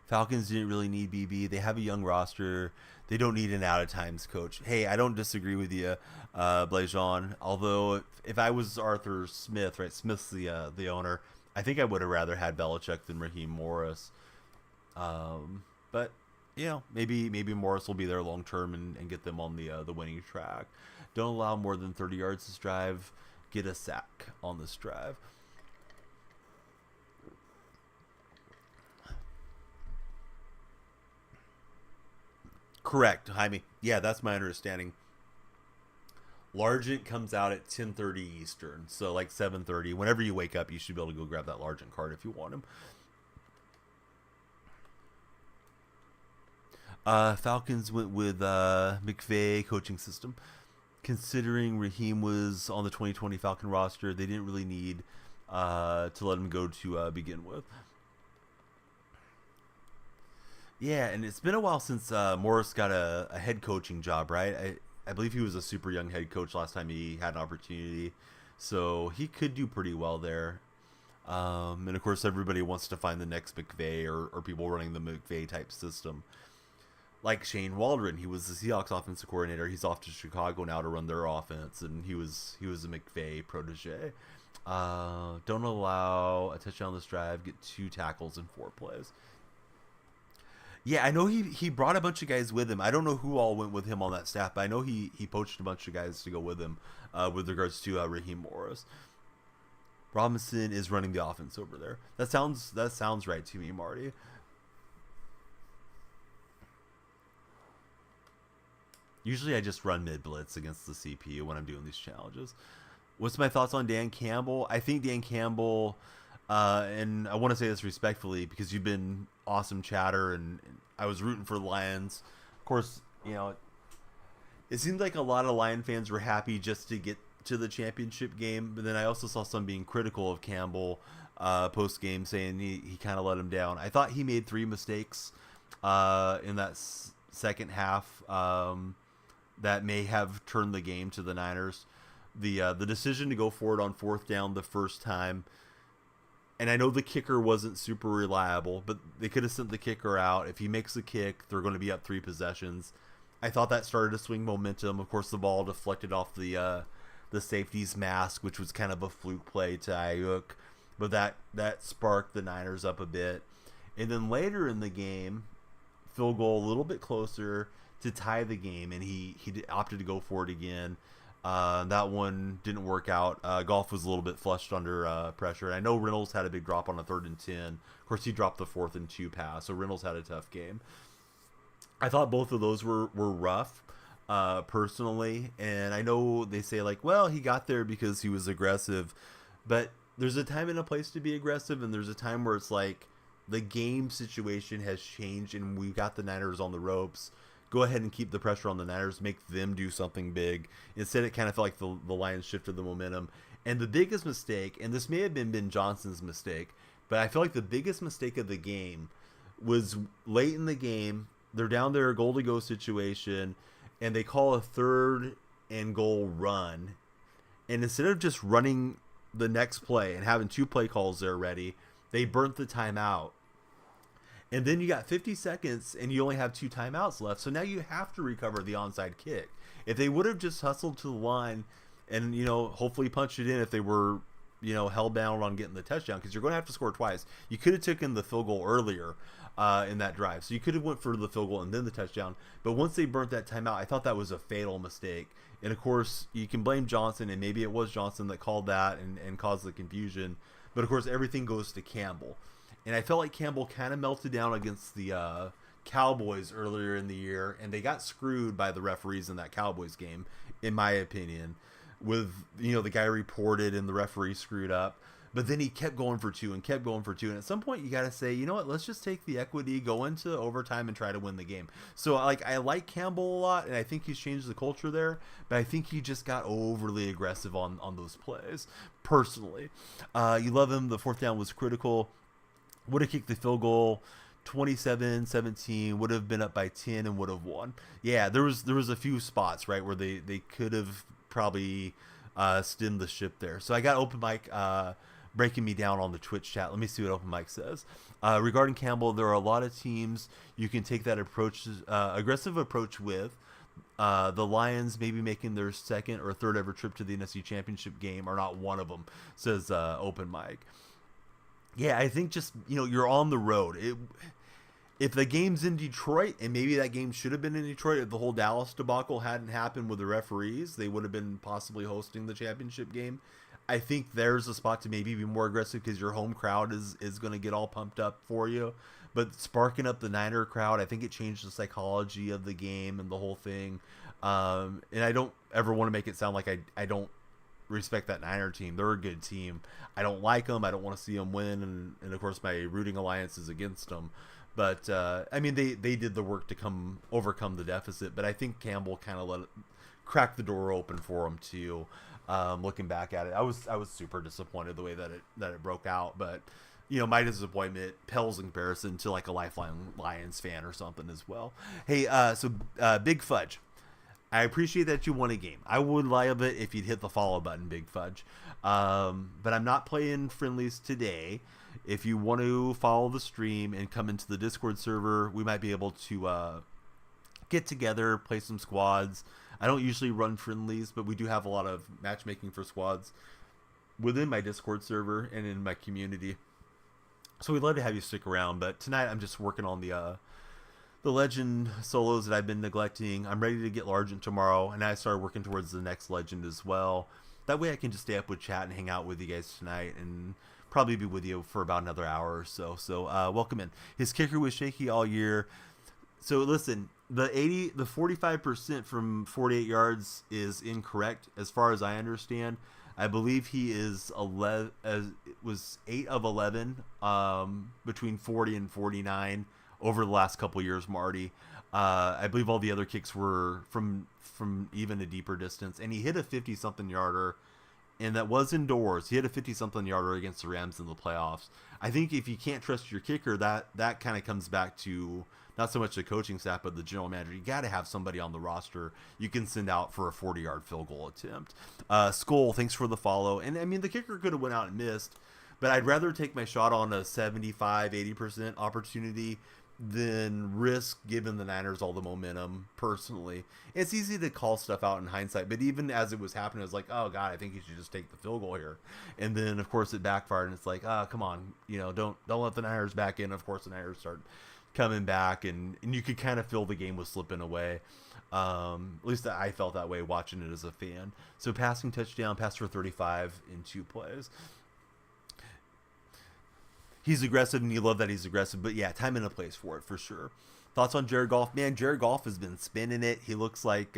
Falcons didn't really need BB. They have a young roster. They don't need an out-of-times coach. Hey, I don't disagree with you, Blajon. Although, if I was Arthur Smith, right? Smith's the owner. I think I would have rather had Belichick than Raheem Morris. But maybe Morris will be there long term and get them on the winning track. Don't allow more than 30 yards this drive. Get a sack on this drive. Correct, Jaime. Yeah, that's my understanding. Largent comes out at 10:30 Eastern, so like 7:30. Whenever you wake up, you should be able to go grab that Largent card if you want him. Falcons went with McVay coaching system. Considering Raheem was on the 2020 Falcon roster, they didn't really need to let him go to begin with. Yeah, and it's been a while since Morris got a head coaching job, right? I believe he was a super young head coach last time he had an opportunity, so he could do pretty well there. And of course, everybody wants to find the next McVay or people running the McVay type system. Like Shane Waldron, he was the Seahawks offensive coordinator. He's off to Chicago now to run their offense, and he was a McVay protege. Don't allow a touchdown on this drive. Get 2 tackles in 4 plays. Yeah, I know he brought a bunch of guys with him. I don't know who all went with him on that staff, but I know he poached a bunch of guys to go with him with regards to Raheem Morris. Robinson is running the offense over there. That sounds right to me, Marty. Usually I just run mid-blitz against the CPU when I'm doing these challenges. What's my thoughts on Dan Campbell? I think Dan Campbell, and I want to say this respectfully because you've been awesome chatter, and I was rooting for the Lions. Of course, it seemed like a lot of Lion fans were happy just to get to the championship game, but then I also saw some being critical of Campbell post-game, saying he kind of let him down. I thought he made 3 mistakes in that second half that may have turned the game to the Niners. The decision to go for it on 4th down the first time, and I know the kicker wasn't super reliable, but they could have sent the kicker out. If he makes a kick, they're going to be up 3 possessions. I thought that started to swing momentum. Of course, the ball deflected off the safety's mask, which was kind of a fluke play to Ayuk, but that sparked the Niners up a bit. And then later in the game, field goal a little bit closer to tie the game, and he opted to go for it again. That one didn't work out. Golf was a little bit flushed under pressure. And I know Reynolds had a big drop on a 3rd and 10. Of course, he dropped the 4th and 2 pass, so Reynolds had a tough game. I thought both of those were rough, personally. And I know they say, like, well, he got there because he was aggressive. But there's a time and a place to be aggressive, and there's a time where it's like the game situation has changed, and we've got the Niners on the ropes. Go ahead and keep the pressure on the Niners, make them do something big. Instead, it kind of felt like the Lions shifted the momentum. And the biggest mistake, and this may have been Ben Johnson's mistake, but I feel like the biggest mistake of the game was late in the game. They're down there, a goal to go situation, and they call a 3rd and goal run. And instead of just running the next play and having 2 play calls there ready, they burnt the timeout. And then you got 50 seconds and you only have 2 timeouts left. So now you have to recover the onside kick. If they would have just hustled to the line and, hopefully punched it in if they were, held down on getting the touchdown, because you're going to have to score twice. You could have taken the field goal earlier in that drive. So you could have went for the field goal and then the touchdown. But once they burnt that timeout, I thought that was a fatal mistake. And, of course, you can blame Johnson, and maybe it was Johnson that called that and caused the confusion. But, of course, everything goes to Campbell. And I felt like Campbell kind of melted down against the Cowboys earlier in the year, and they got screwed by the referees in that Cowboys game, in my opinion, with, the guy reported and the referee screwed up. But then he kept going for 2 and kept going for 2. And at some point, you got to say, you know what, let's just take the equity, go into overtime, and try to win the game. So, I like Campbell a lot, and I think he's changed the culture there. But I think he just got overly aggressive on those plays, personally. You love him. The 4th down was critical. Would have kicked the field goal, 27-17, would have been up by 10 and would have won. Yeah, there was a few spots, right, where they could have probably stemmed the ship there. So I got Open Mike breaking me down on the Twitch chat. Let me see what Open Mike says. Regarding Campbell, there are a lot of teams you can take that approach, aggressive approach with. The Lions maybe making their 2nd or 3rd ever trip to the NFC Championship game are not one of them, says Open Mike. Yeah, I think just, you're on the road. If the game's in Detroit, and maybe that game should have been in Detroit if the whole Dallas debacle hadn't happened with the referees, they would have been possibly hosting the championship game. I think there's a spot to maybe be more aggressive because your home crowd is going to get all pumped up for you. But sparking up the Niner crowd, I think it changed the psychology of the game and the whole thing. And I don't ever want to make it sound like I don't respect that Niner team. They're a good team. I don't like them. I don't want to see them win. And of course, my rooting alliance is against them. But, they did the work to overcome the deficit. But I think Campbell kind of cracked the door open for him, too. Looking back at it, I was super disappointed the way that it broke out. But, my disappointment pales in comparison to like a lifelong Lions fan or something as well. Hey, Big Fudge. I appreciate that you won a game. I would love it if you'd hit the follow button, Big Fudge. But I'm not playing friendlies today. If you want to follow the stream and come into the Discord server, we might be able to get together, play some squads. I don't usually run friendlies, but we do have a lot of matchmaking for squads within my Discord server and in my community. So we'd love to have you stick around. But tonight I'm just working on the Legend solos that I've been neglecting. I'm ready to get Largent tomorrow, and I started working towards the next Legend as well. That way I can just stay up with chat and hang out with you guys tonight and probably be with you for about another hour or so. So welcome in. His kicker was shaky all year. So listen, the 45% from 48 yards is incorrect as far as I understand. I believe he is 8 of 11 between 40 and 49 over the last couple years, Marty. I believe all the other kicks were from even a deeper distance, and he hit a 50-something yarder, and that was indoors. He hit a 50-something yarder against the Rams in the playoffs. I think if you can't trust your kicker, that kind of comes back to not so much the coaching staff, but the general manager. You got to have somebody on the roster you can send out for a 40-yard field goal attempt. Skull, thanks for the follow. And, the kicker could have went out and missed, but I'd rather take my shot on a 75-80% opportunity than risk giving the Niners all the momentum, personally. It's easy to call stuff out in hindsight, but even as it was happening, I was like, oh, God, I think you should just take the field goal here. And then, of course, it backfired, and it's like, come on, don't let the Niners back in. Of course, the Niners start coming back, and you could kind of feel the game was slipping away. At least I felt that way watching it as a fan. So passing touchdown, passed for 35 in 2 plays. He's aggressive, and you love that he's aggressive. But yeah, time and a place for it for sure. Thoughts on Jared Goff? Man, Jared Goff has been spinning it. He looks like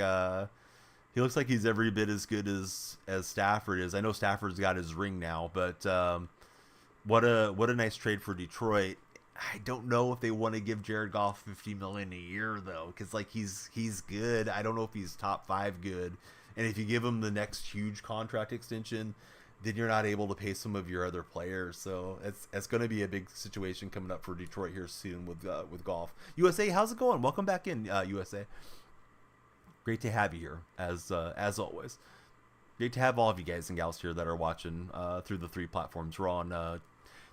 he's every bit as good as Stafford is. I know Stafford's got his ring now, but what a nice trade for Detroit. I don't know if they want to give Jared Goff $50 million a year though, because like he's good. I don't know if he's top 5 good, and if you give him the next huge contract extension, then you're not able to pay some of your other players. So it's going to be a big situation coming up for Detroit here soon with Goff. USA, how's it going? Welcome back in, USA. Great to have you here as always. Great to have all of you guys and gals here that are watching through the 3 platforms. We're on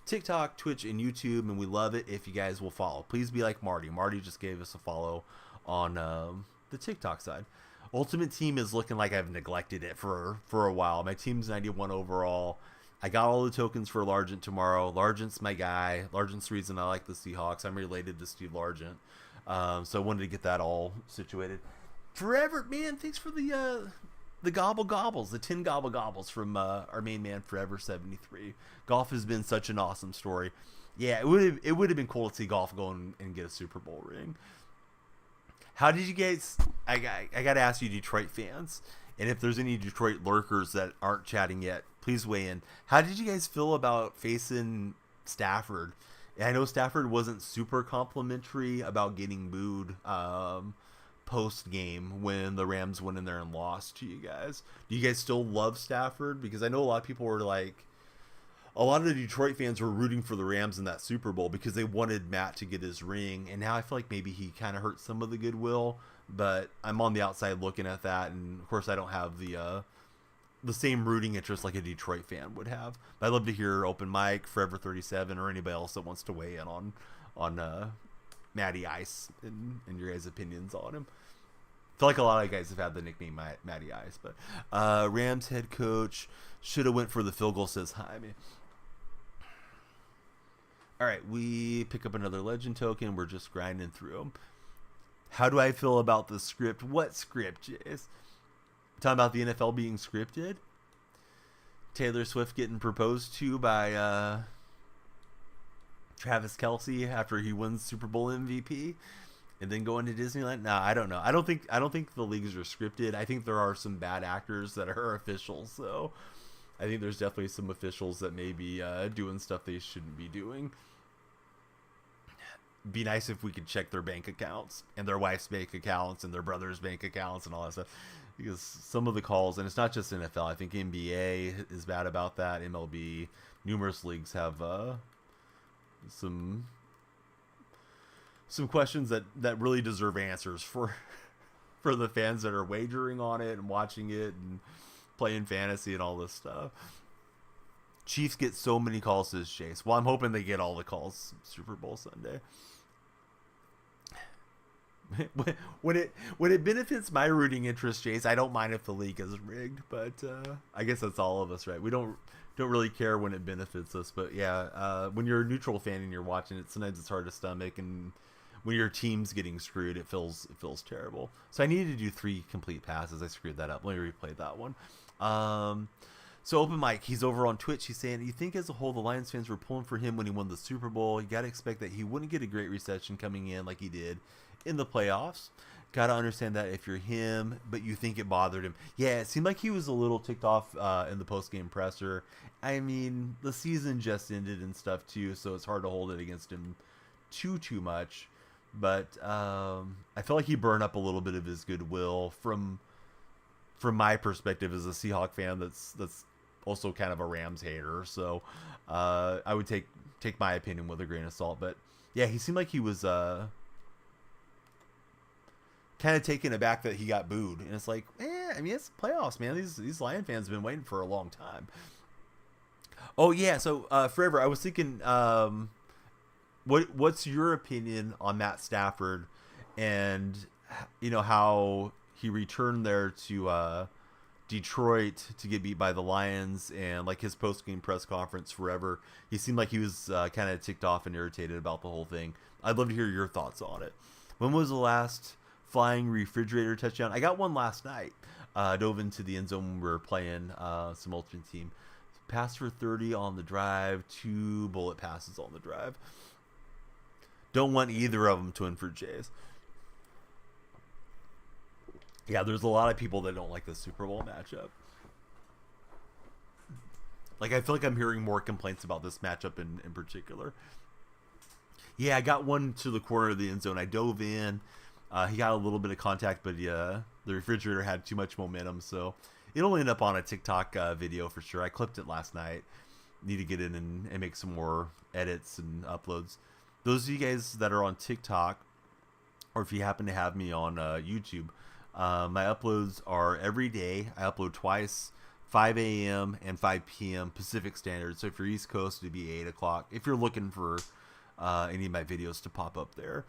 TikTok, Twitch, and YouTube, and we love it if you guys will follow. Please be like Marty. Marty just gave us a follow on the TikTok side. Ultimate Team is looking like I've neglected it for a while. My team's 91 overall. I got all the tokens for Largent tomorrow. Largent's my guy. Largent's the reason I like the Seahawks. I'm related to Steve Largent. So I wanted to get that all situated. Forever, man, thanks for the gobble gobbles, the 10 gobble gobbles from our main man Forever 73. Golf has been such an awesome story. Yeah, it would have been cool to see Golf go and get a Super Bowl ring. How did you guys? I got to ask you, Detroit fans, and if there's any Detroit lurkers that aren't chatting yet, please weigh in. How did you guys feel about facing Stafford? I know Stafford wasn't super complimentary about getting booed post game when the Rams went in there and lost to you guys. Do you guys still love Stafford? Because I know a lot of people were like, a lot of the Detroit fans were rooting for the Rams in that Super Bowl because they wanted Matt to get his ring, and now I feel like maybe he kind of hurt some of the goodwill. But I'm on the outside looking at that, and of course I don't have the same rooting interest like a Detroit fan would have. But I'd love to hear Open Mike, Forever 37, or anybody else that wants to weigh in on Matty Ice and your guys' opinions on him. I feel like a lot of guys have had the nickname Matty Ice, but Rams head coach should have went for the field goal, says Jaime. All right, we pick up another legend token. We're just grinding through them. How do I feel about the script? What script, Jace? Talking about the NFL being scripted? Taylor Swift getting proposed to by Travis Kelce after he wins Super Bowl MVP, and then going to Disneyland? Nah, I don't know. I don't think the leagues are scripted. I think there are some bad actors that are officials. So I think there's definitely some officials that may be doing stuff they shouldn't be doing. Be nice if we could check their bank accounts and their wife's bank accounts and their brother's bank accounts and all that stuff, because some of the calls, and it's not just NFL, I think NBA is bad about that. MLB, numerous leagues have some questions that really deserve answers for the fans that are wagering on it and watching it and playing fantasy and all this stuff. Chiefs get so many calls, says Chase. Well, I'm hoping they get all the calls Super Bowl Sunday. When it benefits my rooting interest, Chase, I don't mind if the league is rigged, but I guess that's all of us, right? We don't really care when it benefits us, but yeah, when you're a neutral fan and you're watching it, sometimes it's hard to stomach, and when your team's getting screwed, it feels terrible. So I needed to do 3 complete passes. I screwed that up. Let me replay that one. So Open Mike, he's over on Twitch. He's saying, you think as a whole the Lions fans were pulling for him when he won the Super Bowl? You got to expect that he wouldn't get a great reception coming in like he did in the playoffs. Got to understand that if you're him, but you think it bothered him. Yeah, it seemed like he was a little ticked off in the post-game presser. I mean, the season just ended and stuff too, so it's hard to hold it against him too much. But I feel like he burned up a little bit of his goodwill from my perspective as a Seahawk fan that's also kind of a Rams hater. So I would take my opinion with a grain of salt. But yeah, he seemed like he was kind of taken aback that he got booed. And it's like, I mean, it's playoffs, man. These Lion fans have been waiting for a long time. Oh yeah, so Forever, I was thinking, what's your opinion on Matt Stafford, and how he returned there to Detroit to get beat by the Lions, and like his post-game press conference forever, he seemed like he was kind of ticked off and irritated about the whole thing. I'd love to hear your thoughts on it. When was the last flying refrigerator touchdown? I got one last night. Dove into the end zone when we were playing some Ultimate Team. Pass for 30 on the drive, 2 bullet passes on the drive. Don't want either of them to win for Jays. Yeah, there's a lot of people that don't like the Super Bowl matchup. Like, I feel like I'm hearing more complaints about this matchup in particular. Yeah, I got one to the corner of the end zone. I dove in. He got a little bit of contact, but yeah, the refrigerator had too much momentum, so it'll end up on a TikTok video for sure. I clipped it last night. Need to get in and make some more edits and uploads. Those of you guys that are on TikTok, or if you happen to have me on YouTube, my uploads are every day. I upload twice, 5 a.m. and 5 p.m. Pacific Standard. So if you're East Coast, it'd be 8 o'clock. If you're looking for any of my videos to pop up there.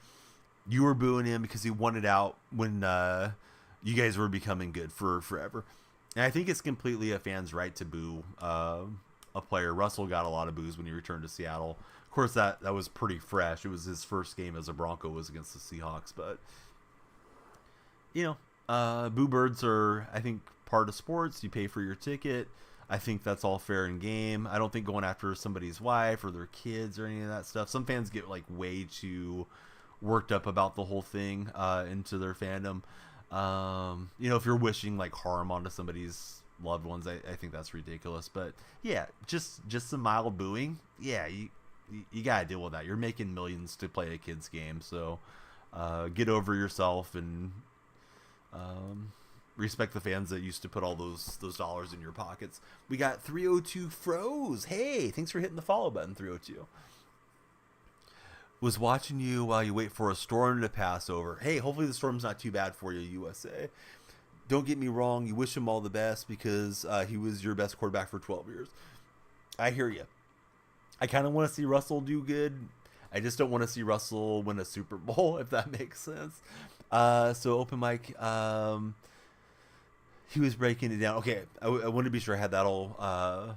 You were booing him because he wanted out when you guys were becoming good for forever. And I think it's completely a fan's right to boo a player. Russell got a lot of boos when he returned to Seattle. Of course, that was pretty fresh. It was his first game as a Bronco was against the Seahawks. But, you know, boo birds are, I think, part of sports. You pay for your ticket. I think that's all fair and game. I don't think going after somebody's wife or their kids or any of that stuff. Some fans get like way too worked up about the whole thing into their fandom. You know, if you're wishing like harm onto somebody's loved ones, I think that's ridiculous. But yeah, just some mild booing. Yeah, you gotta deal with that. You're making millions to play a kid's game, so get over yourself and respect the fans that used to put all those dollars in your pockets. We got 302 Froze. Hey, thanks for hitting the follow button, 302. Was watching you while you wait for a storm to pass over. Hey, hopefully the storm's not too bad for you, USA. Don't get me wrong, you wish him all the best because he was your best quarterback for 12 years. I hear you. I kind of want to see Russell do good. I just don't want to see Russell win a Super Bowl, if that makes sense. So open mic, he was breaking it down. Okay, I wanted to be sure I had that all. I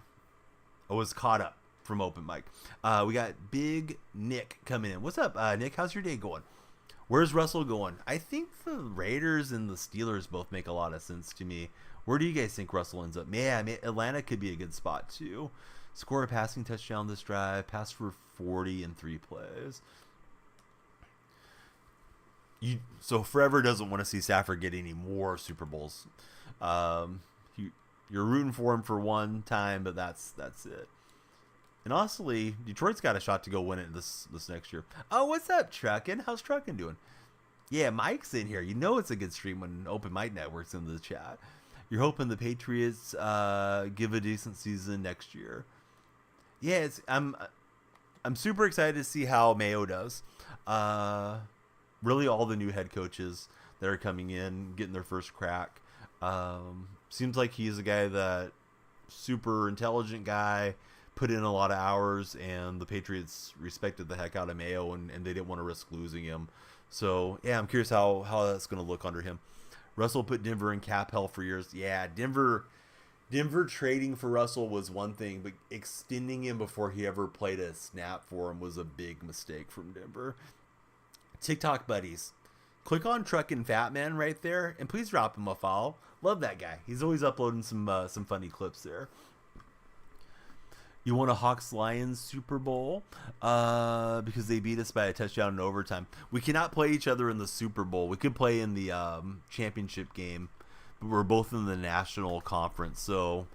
was caught up from open mic. We got Big Nick coming in. What's up, Nick? How's your day going? Where's Russell going? I think the Raiders and the Steelers both make a lot of sense to me. Where do you guys think Russell ends up? Yeah, I mean, Atlanta could be a good spot too. Score a passing touchdown this drive. Pass for 40 in 3 plays. So forever doesn't want to see Stafford get any more Super Bowls. You're rooting for him for one time, but that's it. And honestly, Detroit's got a shot to go win it this next year. Oh, what's up, Truckin'? How's Truckin' doing? Yeah, Mike's in here. You know it's a good stream when Open Mic Network's in the chat. You're hoping the Patriots give a decent season next year. Yeah, I'm super excited to see how Mayo does. Really, all the new head coaches that are coming in, getting their first crack. Seems like he's a guy that super intelligent guy. Put in a lot of hours, and the Patriots respected the heck out of Mayo, and they didn't want to risk losing him. So, yeah, I'm curious how that's going to look under him. Russell put Denver in cap hell for years. Yeah, Denver trading for Russell was one thing, but extending him before he ever played a snap for him was a big mistake from Denver. TikTok buddies, click on Truckin' Fat Man right there, and please drop him a follow. Love that guy. He's always uploading some funny clips there. You want a Hawks-Lions Super Bowl because they beat us by a touchdown in overtime. We cannot play each other in the Super Bowl. We could play in the championship game, but we're both in the national conference. So,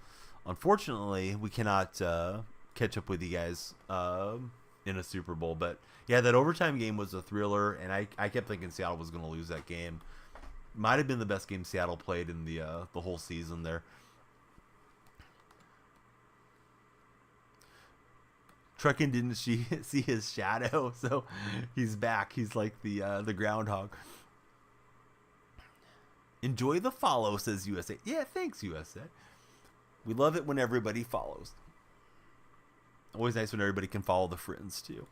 unfortunately, we cannot catch up with you guys in a Super Bowl. But, yeah, that overtime game was a thriller, and I kept thinking Seattle was going to lose that game. Might have been the best game Seattle played in the whole season there. Truckin' didn't see his shadow, so he's back. He's like the groundhog. Enjoy the follow, says USA. Yeah, thanks, USA. We love it when everybody follows. Always nice when everybody can follow the friends, too.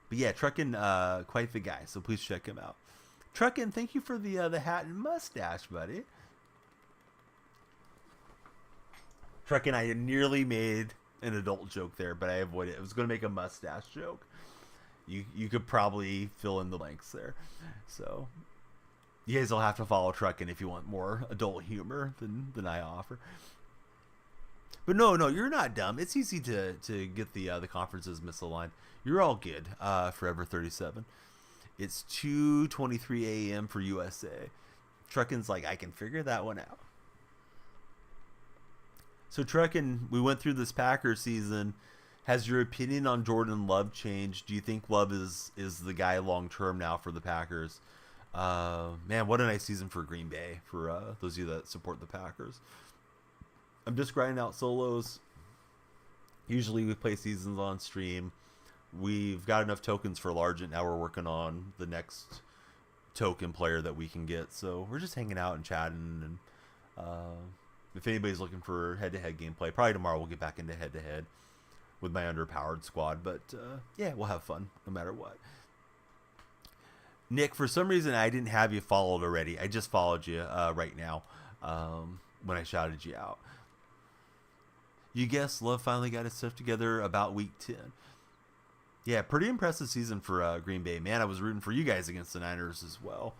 But yeah, Truckin', quite the guy, so please check him out. Truckin', thank you for the hat and mustache, buddy. Truck and I nearly made an adult joke there, but I avoided it. I was going to make a mustache joke. You could probably fill in the blanks there. So you guys will have to follow Truckin' if you want more adult humor than I offer. But no, you're not dumb. It's easy to get the conferences misaligned. You're all good. Forever 37. It's 2:23 a.m. for USA. Truckin's like, I can figure that one out. So Truckin, we went through this Packers season. Has your opinion on Jordan Love changed? Do you think Love is the guy long term now for the Packers? Man, what a nice season for Green Bay, for those of you that support the Packers. I'm just grinding out solos. Usually we play seasons on stream. We've got enough tokens for Largent. Now we're working on the next token player that we can get. So we're just hanging out and chatting. And if anybody's looking for head-to-head gameplay, probably tomorrow we'll get back into head-to-head with my underpowered squad. But yeah, we'll have fun no matter what. Nick, for some reason I didn't have you followed already. I just followed you right now when I shouted you out. You guessed Love finally got his stuff together about week 10. Yeah, pretty impressive season for Green Bay. Man, I was rooting for you guys against the Niners as well.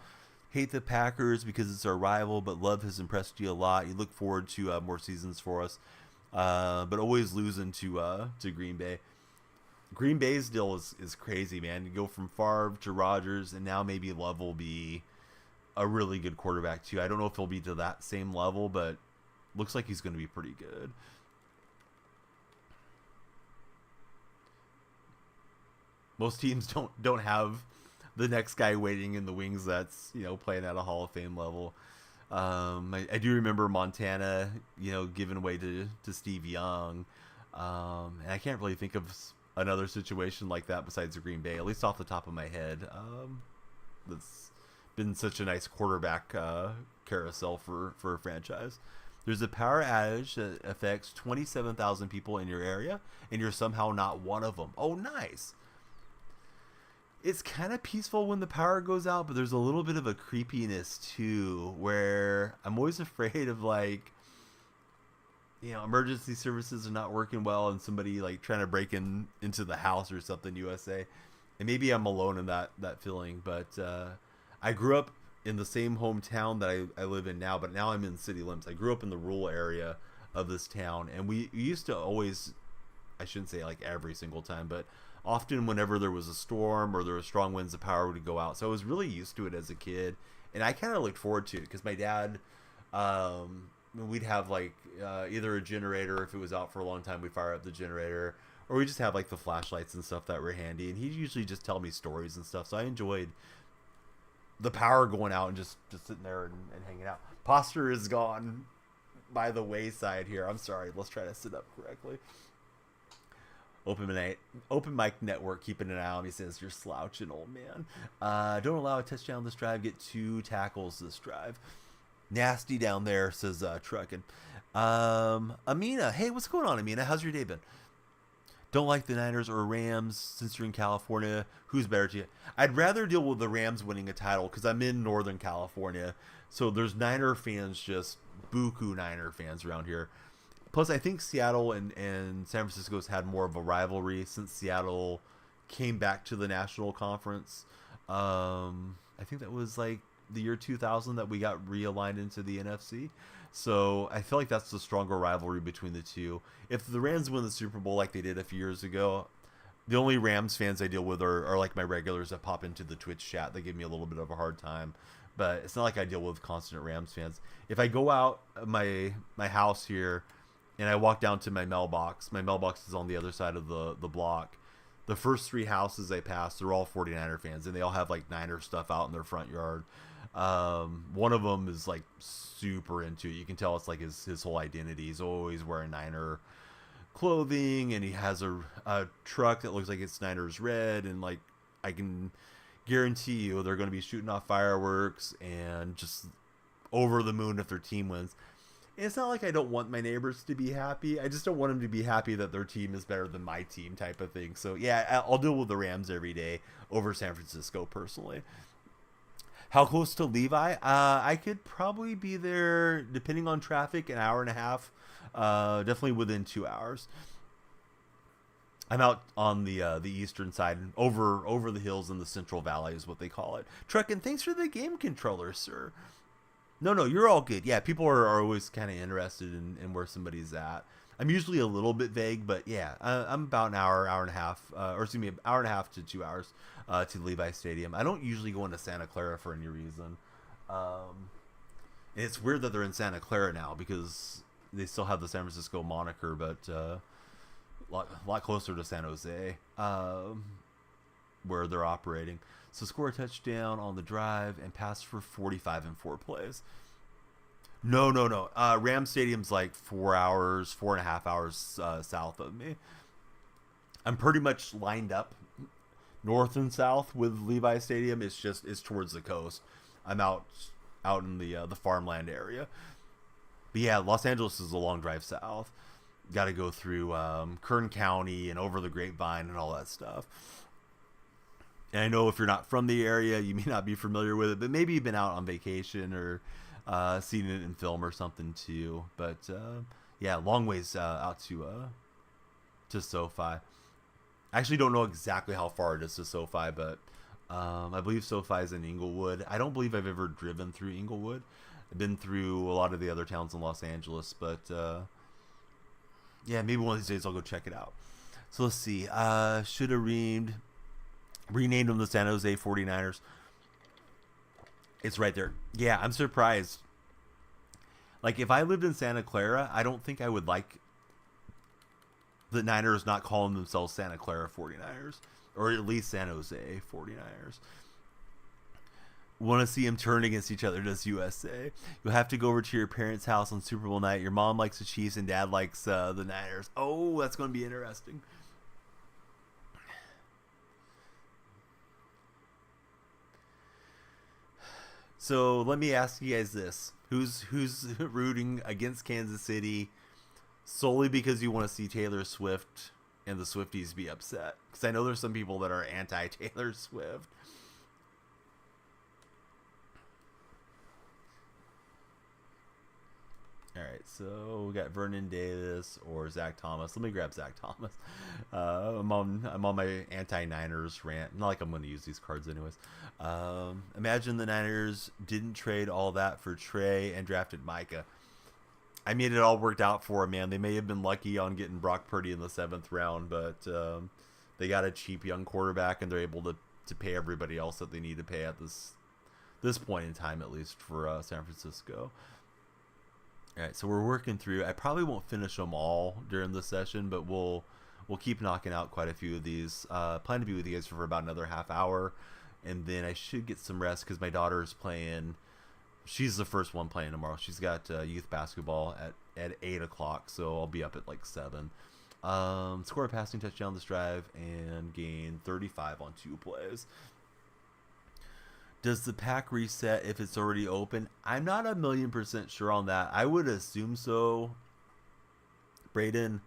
Hate the Packers because it's our rival, but Love has impressed you a lot. You look forward to more seasons for us, but always losing to Green Bay. Green Bay's deal is crazy, man. You go from Favre to Rodgers, and now maybe Love will be a really good quarterback too. I don't know if he'll be to that same level, but looks like he's going to be pretty good. Most teams don't have the next guy waiting in the wings that's, playing at a Hall of Fame level. I do remember Montana, giving away to Steve Young. And I can't really think of another situation like that besides the Green Bay, at least off the top of my head. That's been such a nice quarterback carousel for a franchise. There's a power outage that affects 27,000 people in your area, and you're somehow not one of them. Oh, nice. It's kind of peaceful when the power goes out, but there's a little bit of a creepiness too, where I'm always afraid of emergency services are not working well and somebody trying to break into the house or something, USA. And maybe I'm alone in that feeling, but I grew up in the same hometown that I live in now, but now I'm in city limits. I grew up in the rural area of this town, and we used to always, I shouldn't say every single time, but often whenever there was a storm or there was strong winds, the power would go out. So I was really used to it as a kid, and I kind of looked forward to it because my dad, we'd have either a generator. If it was out for a long time, we'd fire up the generator, or we just have the flashlights and stuff that were handy, and he'd usually just tell me stories and stuff. So I enjoyed the power going out and just sitting there and hanging out. Posture is gone by the wayside here. I'm sorry. Let's try to sit up correctly. Open Mic Network keeping an eye on me says, you're slouching, old man. Don't allow a touchdown this drive. Get 2 tackles this drive. Nasty down there, says Truckin'. Amina. Hey, what's going on, Amina? How's your day been? Don't like the Niners or Rams since you're in California. Who's better to you? I'd rather deal with the Rams winning a title because I'm in Northern California. So there's Niner fans, just buku Niner fans around here. Plus, I think Seattle and San Francisco's had more of a rivalry since Seattle came back to the National Conference. I think that was the year 2000 that we got realigned into the NFC. So I feel like that's the stronger rivalry between the two. If the Rams win the Super Bowl like they did a few years ago, the only Rams fans I deal with are my regulars that pop into the Twitch chat. They give me a little bit of a hard time. But it's not like I deal with constant Rams fans. If I go out my house here and I walk down to my mailbox is on the other side of the block. The first 3 houses I pass, they're all 49er fans, and they all have Niner stuff out in their front yard. One of them is super into it. You can tell it's his whole identity. He's always wearing Niner clothing, and he has a truck that looks like it's Niners red, and I can guarantee you they're going to be shooting off fireworks and just over the moon if their team wins. It's not like I don't want my neighbors to be happy. I just don't want them to be happy that their team is better than my team type of thing. So, yeah, I'll deal with the Rams every day over San Francisco personally. How close to Levi? I could probably be there, depending on traffic, an hour and a half. Definitely within 2 hours. I'm out on the eastern side, over the hills in the Central Valley is what they call it. Truckin', thanks for the game controller, sir. No, you're all good. Yeah, people are always kind of interested in where somebody's at. I'm usually a little bit vague, but yeah, I'm about an hour and a half, or excuse me, an hour and a half to 2 hours to Levi Stadium. I don't usually go into Santa Clara for any reason. And it's weird that they're in Santa Clara now because they still have the San Francisco moniker, but lot closer to San Jose, where they're operating. So score a touchdown on the drive and pass for 45 and 4 plays. No. Ram Stadium's like 4.5 hours south of me. I'm pretty much lined up north and south with Levi Stadium. It's towards the coast. I'm out in the farmland area. But yeah, Los Angeles is a long drive south. Got to go through Kern County and over the Grapevine and all that stuff. And I know if you're not from the area, you may not be familiar with it, but maybe you've been out on vacation or seen it in film or something too. But yeah, long ways out to SoFi. I actually don't know exactly how far it is to SoFi, but I believe SoFi is in Inglewood. I don't believe I've ever driven through Inglewood. I've been through a lot of the other towns in Los Angeles, but yeah, maybe one of these days I'll go check it out. So let's see. Should have renamed them the San Jose 49ers. It's right there. Yeah, I'm surprised. Like, if I lived in Santa Clara, I don't think I would like the Niners not calling themselves Santa Clara 49ers. Or at least San Jose 49ers. Want to see them turn against each other, does USA. You'll have to go over to your parents' house on Super Bowl night. Your mom likes the Chiefs and dad likes the Niners. Oh, that's going to be interesting. So let me ask you guys this: Who's rooting against Kansas City solely because you want to see Taylor Swift and the Swifties be upset? Because I know there's some people that are anti-Taylor Swift. All right, so we got Vernon Davis or Zach Thomas. Let me grab Zach Thomas. I'm on my anti-Niners rant. Not like I'm going to use these cards anyways. Imagine the Niners didn't trade all that for Trey and drafted Micah. I mean, it all worked out for him, man. They may have been lucky on getting Brock Purdy in the 7th round, but they got a cheap young quarterback, and they're able to pay everybody else that they need to pay at this point in time, at least for San Francisco. All right, so we're working through. I probably won't finish them all during this session, but we'll keep knocking out quite a few of these. Plan to be with you guys for about another half hour, and then I should get some rest because my daughter is playing. She's the first one playing tomorrow. She's got youth basketball at 8 o'clock, so I'll be up at like 7. Score a passing touchdown this drive and gain 35 on 2 plays. Does the pack reset if it's already open? I'm not 1,000,000% sure on that. I would assume so, Braden,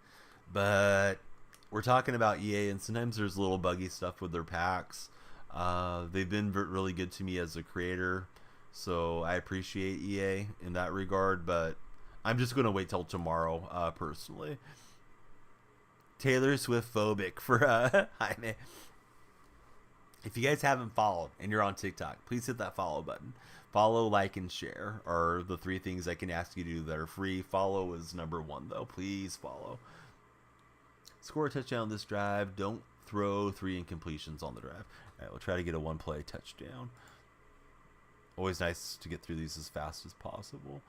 but we're talking about EA, and sometimes there's little buggy stuff with their packs. They've been really good to me as a creator, so I appreciate EA in that regard, but I'm just going to wait till tomorrow, personally. Taylor Swift phobic for Jaime. If you guys haven't followed and you're on TikTok, please hit that follow button. Follow, like, and share are the 3 things I can ask you to do that are free. Follow is number 1, though. Please follow. Score a touchdown this drive. Don't throw 3 incompletions on the drive. All right, we'll try to get a 1-play touchdown. Always nice to get through these as fast as possible.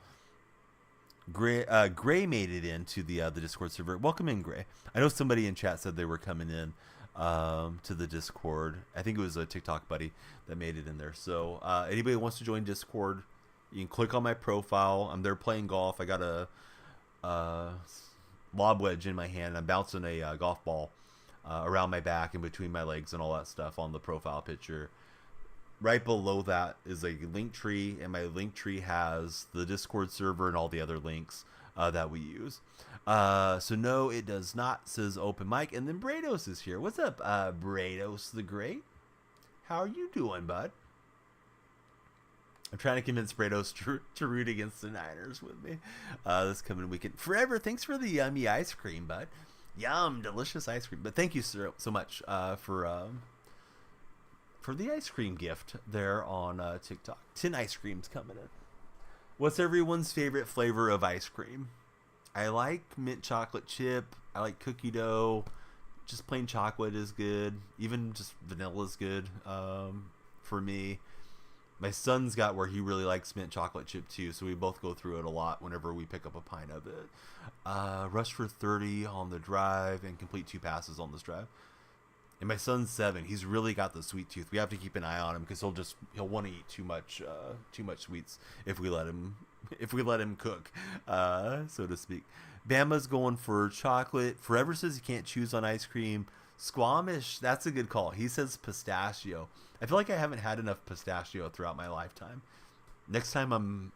Gray made it into the Discord server. Welcome in, Gray. I know somebody in chat said they were coming in to the Discord. I think it was a TikTok buddy that made it in there. So anybody who wants to join Discord, you can click on my profile. I'm there playing golf. I got a lob wedge in my hand. I'm bouncing a golf ball around my back and between my legs and all that stuff on the profile picture. Right below that is a link tree, and my link tree has the Discord server and all the other links that we use. So no, it does not, says Open Mic. And then Brados is here. What's up, Brados the Great? How are you doing, bud? I'm trying to convince Brados to root against the Niners with me this coming weekend. Forever, thanks for the yummy ice cream, bud. Yum, delicious ice cream. But thank you so much for the ice cream gift there on TikTok. 10 ice creams coming in. What's everyone's favorite flavor of ice cream? I like mint chocolate chip. I like cookie dough. Just plain chocolate is good. Even just vanilla is good for me. My son's got where he really likes mint chocolate chip too, so we both go through it a lot whenever we pick up a pint of it. Rush for 30 on the drive and complete 2 passes on this drive. And my son's 7. He's really got the sweet tooth. We have to keep an eye on him because he'll want to eat too much sweets if we let him cook, so to speak. Bama's going for chocolate. Forever says he can't choose on ice cream. Squamish, that's a good call. He says pistachio. I feel like I haven't had enough pistachio throughout my lifetime. Next time I'm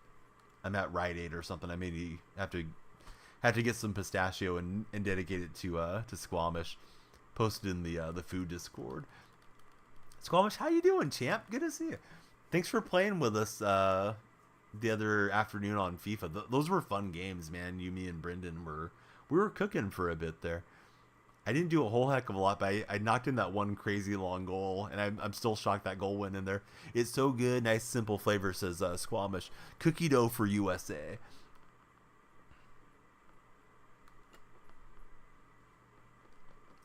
at Rite Aid or something, I maybe have to get some pistachio and dedicate it to Squamish. Posted in the food Discord. Squamish, how you doing, champ? Good to see you. Thanks for playing with us the other afternoon on FIFA. Those were fun games, man. You, me, and Brendan we were cooking for a bit there. I didn't do a whole heck of a lot, but I knocked in that one crazy long goal, and I'm still shocked that goal went in there. It's so good. Nice, simple flavor, says Squamish. Cookie dough for USA.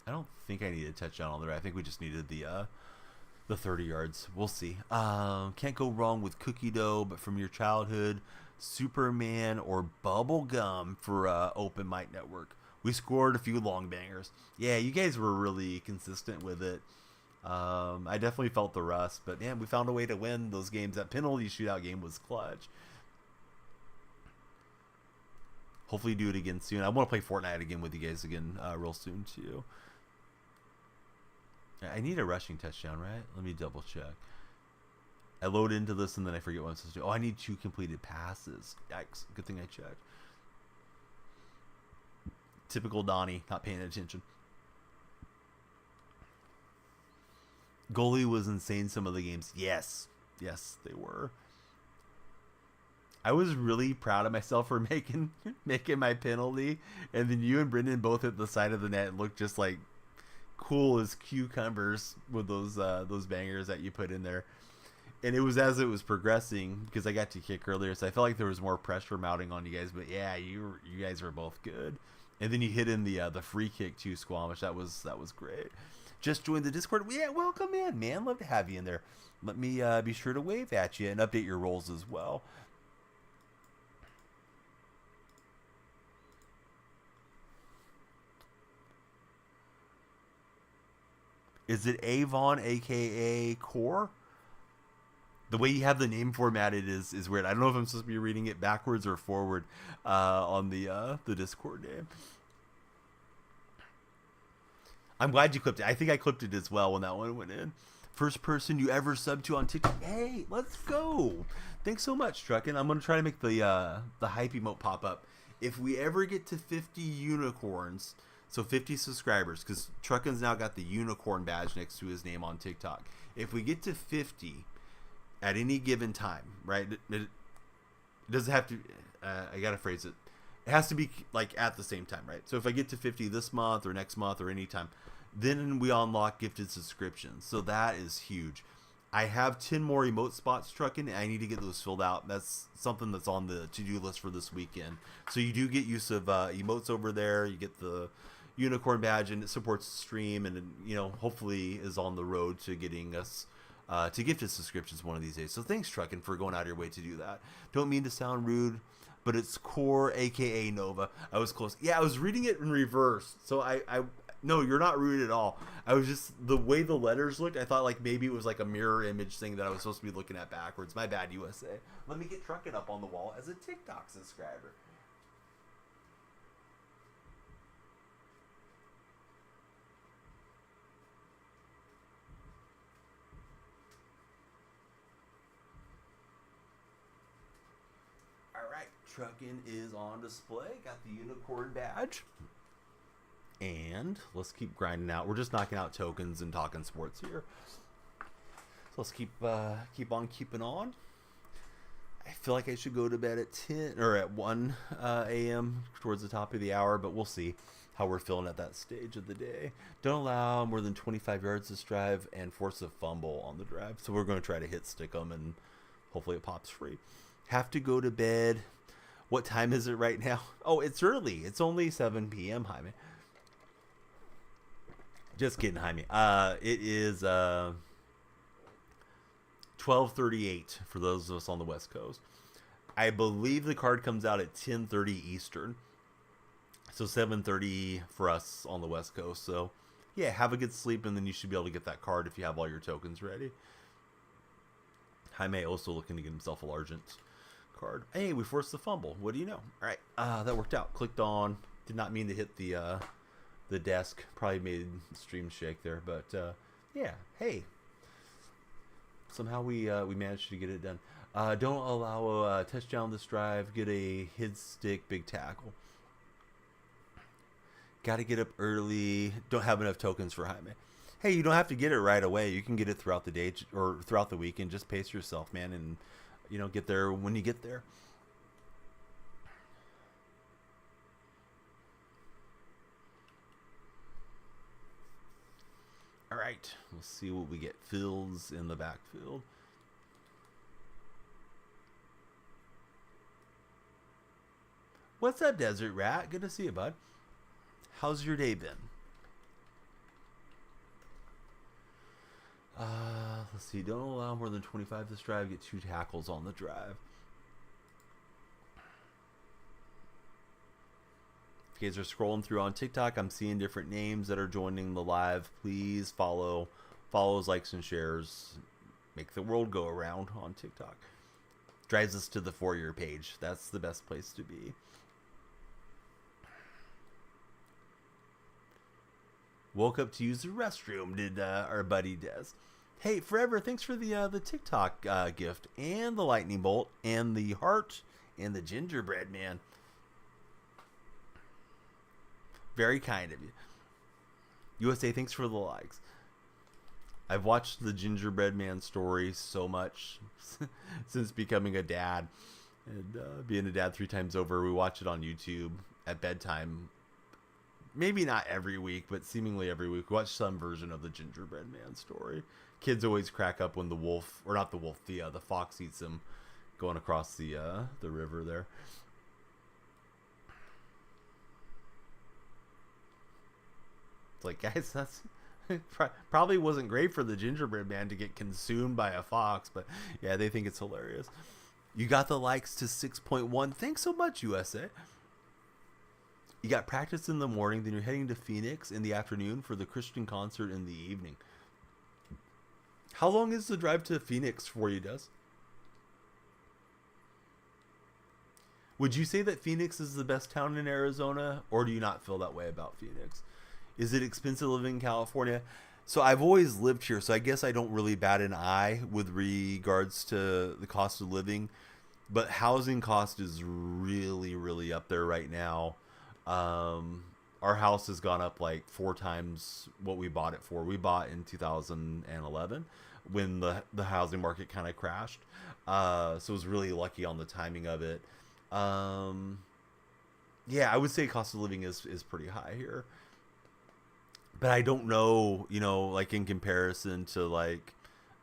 I don't think I needed a touchdown on there. I think we just needed the 30 yards. We'll see. Can't go wrong with cookie dough, but from your childhood, Superman or Bubblegum for Open Mic Network. We scored a few long bangers. Yeah, you guys were really consistent with it. I definitely felt the rust, but man, we found a way to win those games. That penalty shootout game was clutch. Hopefully do it again soon. I want to play Fortnite again with you guys again real soon too. I need a rushing touchdown, right? Let me double check. I load into this and then I forget what I'm supposed to do. Oh, I need 2 completed passes. Yikes. Good thing I checked. Typical Donnie, not paying attention. Goalie was insane some of the games. Yes, they were. I was really proud of myself for making my penalty, and then you and Brendan both hit the side of the net and looked just like cool as cucumbers with those bangers that you put in there. And it was as it was progressing because I got to kick earlier, so I felt like there was more pressure mounting on you guys. But yeah, you guys were both good. And then you hit in the free kick too, Squamish. That was great. Just joined the Discord. Yeah, welcome in, man. Love to have you in there. Let me be sure to wave at you and update your roles as well. Is it Avon, aka Core? The way you have the name formatted is weird. I don't know if I'm supposed to be reading it backwards or forward on the Discord name. I'm glad you clipped it. I think I clipped it as well when that one went in. First person you ever subbed to on TikTok. Hey, let's go. Thanks so much, Truckin. I'm going to try to make the hype emote pop up. If we ever get to 50 unicorns, so 50 subscribers, because Truckin's now got the unicorn badge next to his name on TikTok. If we get to 50 at any given time, right? It doesn't have to, I got to phrase it. It has to be like at the same time, right? So if I get to 50 this month or next month or anytime, then we unlock gifted subscriptions. So that is huge. I have 10 more emote spots, Truckin', and I need to get those filled out. That's something that's on the to-do list for this weekend. So you do get use of emotes over there. You get the unicorn badge, and it supports the stream, and hopefully is on the road to getting us to gifted subscriptions one of these days. So thanks, Truckin', for going out of your way to do that. Don't mean to sound rude, but it's Core, aka Nova. I was close. Yeah, I was reading it in reverse. So no, you're not rude at all. I was just, the way the letters looked, I thought like maybe it was like a mirror image thing that I was supposed to be looking at backwards. My bad, USA. Let me get Truckin' up on the wall as a TikTok subscriber. Alright, Truckin' is on display. Got the unicorn badge. And let's keep grinding out. We're just knocking out tokens and talking sports here. So let's keep on keeping on. I feel like I should go to bed at 10 or at 1 a.m. towards the top of the hour, but we'll see how we're feeling at that stage of the day. Don't allow more than 25 yards this drive and force a fumble on the drive. So we're going to try to hit stick 'em and hopefully it pops free. Have to go to bed. What time is it right now? Oh, it's early. It's only 7 p.m., Jaime. Just kidding, Jaime. It is 12:38 for those of us on the West Coast. I believe the card comes out at 10:30 Eastern. So 7:30 for us on the West Coast. So, yeah, have a good sleep, and then you should be able to get that card if you have all your tokens ready. Jaime also looking to get himself a Largent card. Hey, we forced the fumble. What do you know? All right, that worked out. Clicked on. Did not mean to hit the desk. Probably made the stream shake there, but yeah. Hey, somehow we managed to get it done. Don't allow a touchdown this drive. Get a hit stick, big tackle. Got to get up early. Don't have enough tokens for Jaime. Hey, you don't have to get it right away. You can get it throughout the day or throughout the weekend. Just pace yourself, man, and get there when you get there. All right, we'll see what we get. Fields in the backfield. What's up, Desert Rat? Good to see you, bud. How's your day been? Let's see. Don't allow more than 25 this drive. Get 2 tackles on the drive. If you guys are scrolling through on TikTok, I'm seeing different names that are joining the live. Please follow. Follows, likes, and shares. Make the world go around on TikTok. Drives us to the For Your page. That's the best place to be. Woke up to use the restroom, did our buddy Des. Hey, Forever, thanks for the TikTok gift and the lightning bolt and the heart and the gingerbread man. Very kind of you. USA, thanks for the likes. I've watched the gingerbread man story so much since becoming a dad. And being a dad 3 times over, we watch it on YouTube at bedtime. Maybe not every week, but seemingly every week. We watch some version of the gingerbread man story. Kids always crack up when the wolf, or not the wolf, the fox eats him going across the river there. It's like, guys, that's probably wasn't great for the gingerbread man to get consumed by a fox, but yeah, they think it's hilarious. You got the likes to 6.1. Thanks so much, USA. You got practice in the morning, then you're heading to Phoenix in the afternoon for the Christian concert in the evening. How long is the drive to Phoenix for you, Des? Would you say that Phoenix is the best town in Arizona, or do you not feel that way about Phoenix? Is it expensive living in California? So I've always lived here, so I guess I don't really bat an eye with regards to the cost of living, but housing cost is really, really up there right now. Our house has gone up like 4 times what we bought it for. We bought in 2011 when the housing market kind of crashed. So it was really lucky on the timing of it. Yeah, I would say cost of living is pretty high here. But I don't know, like in comparison to like,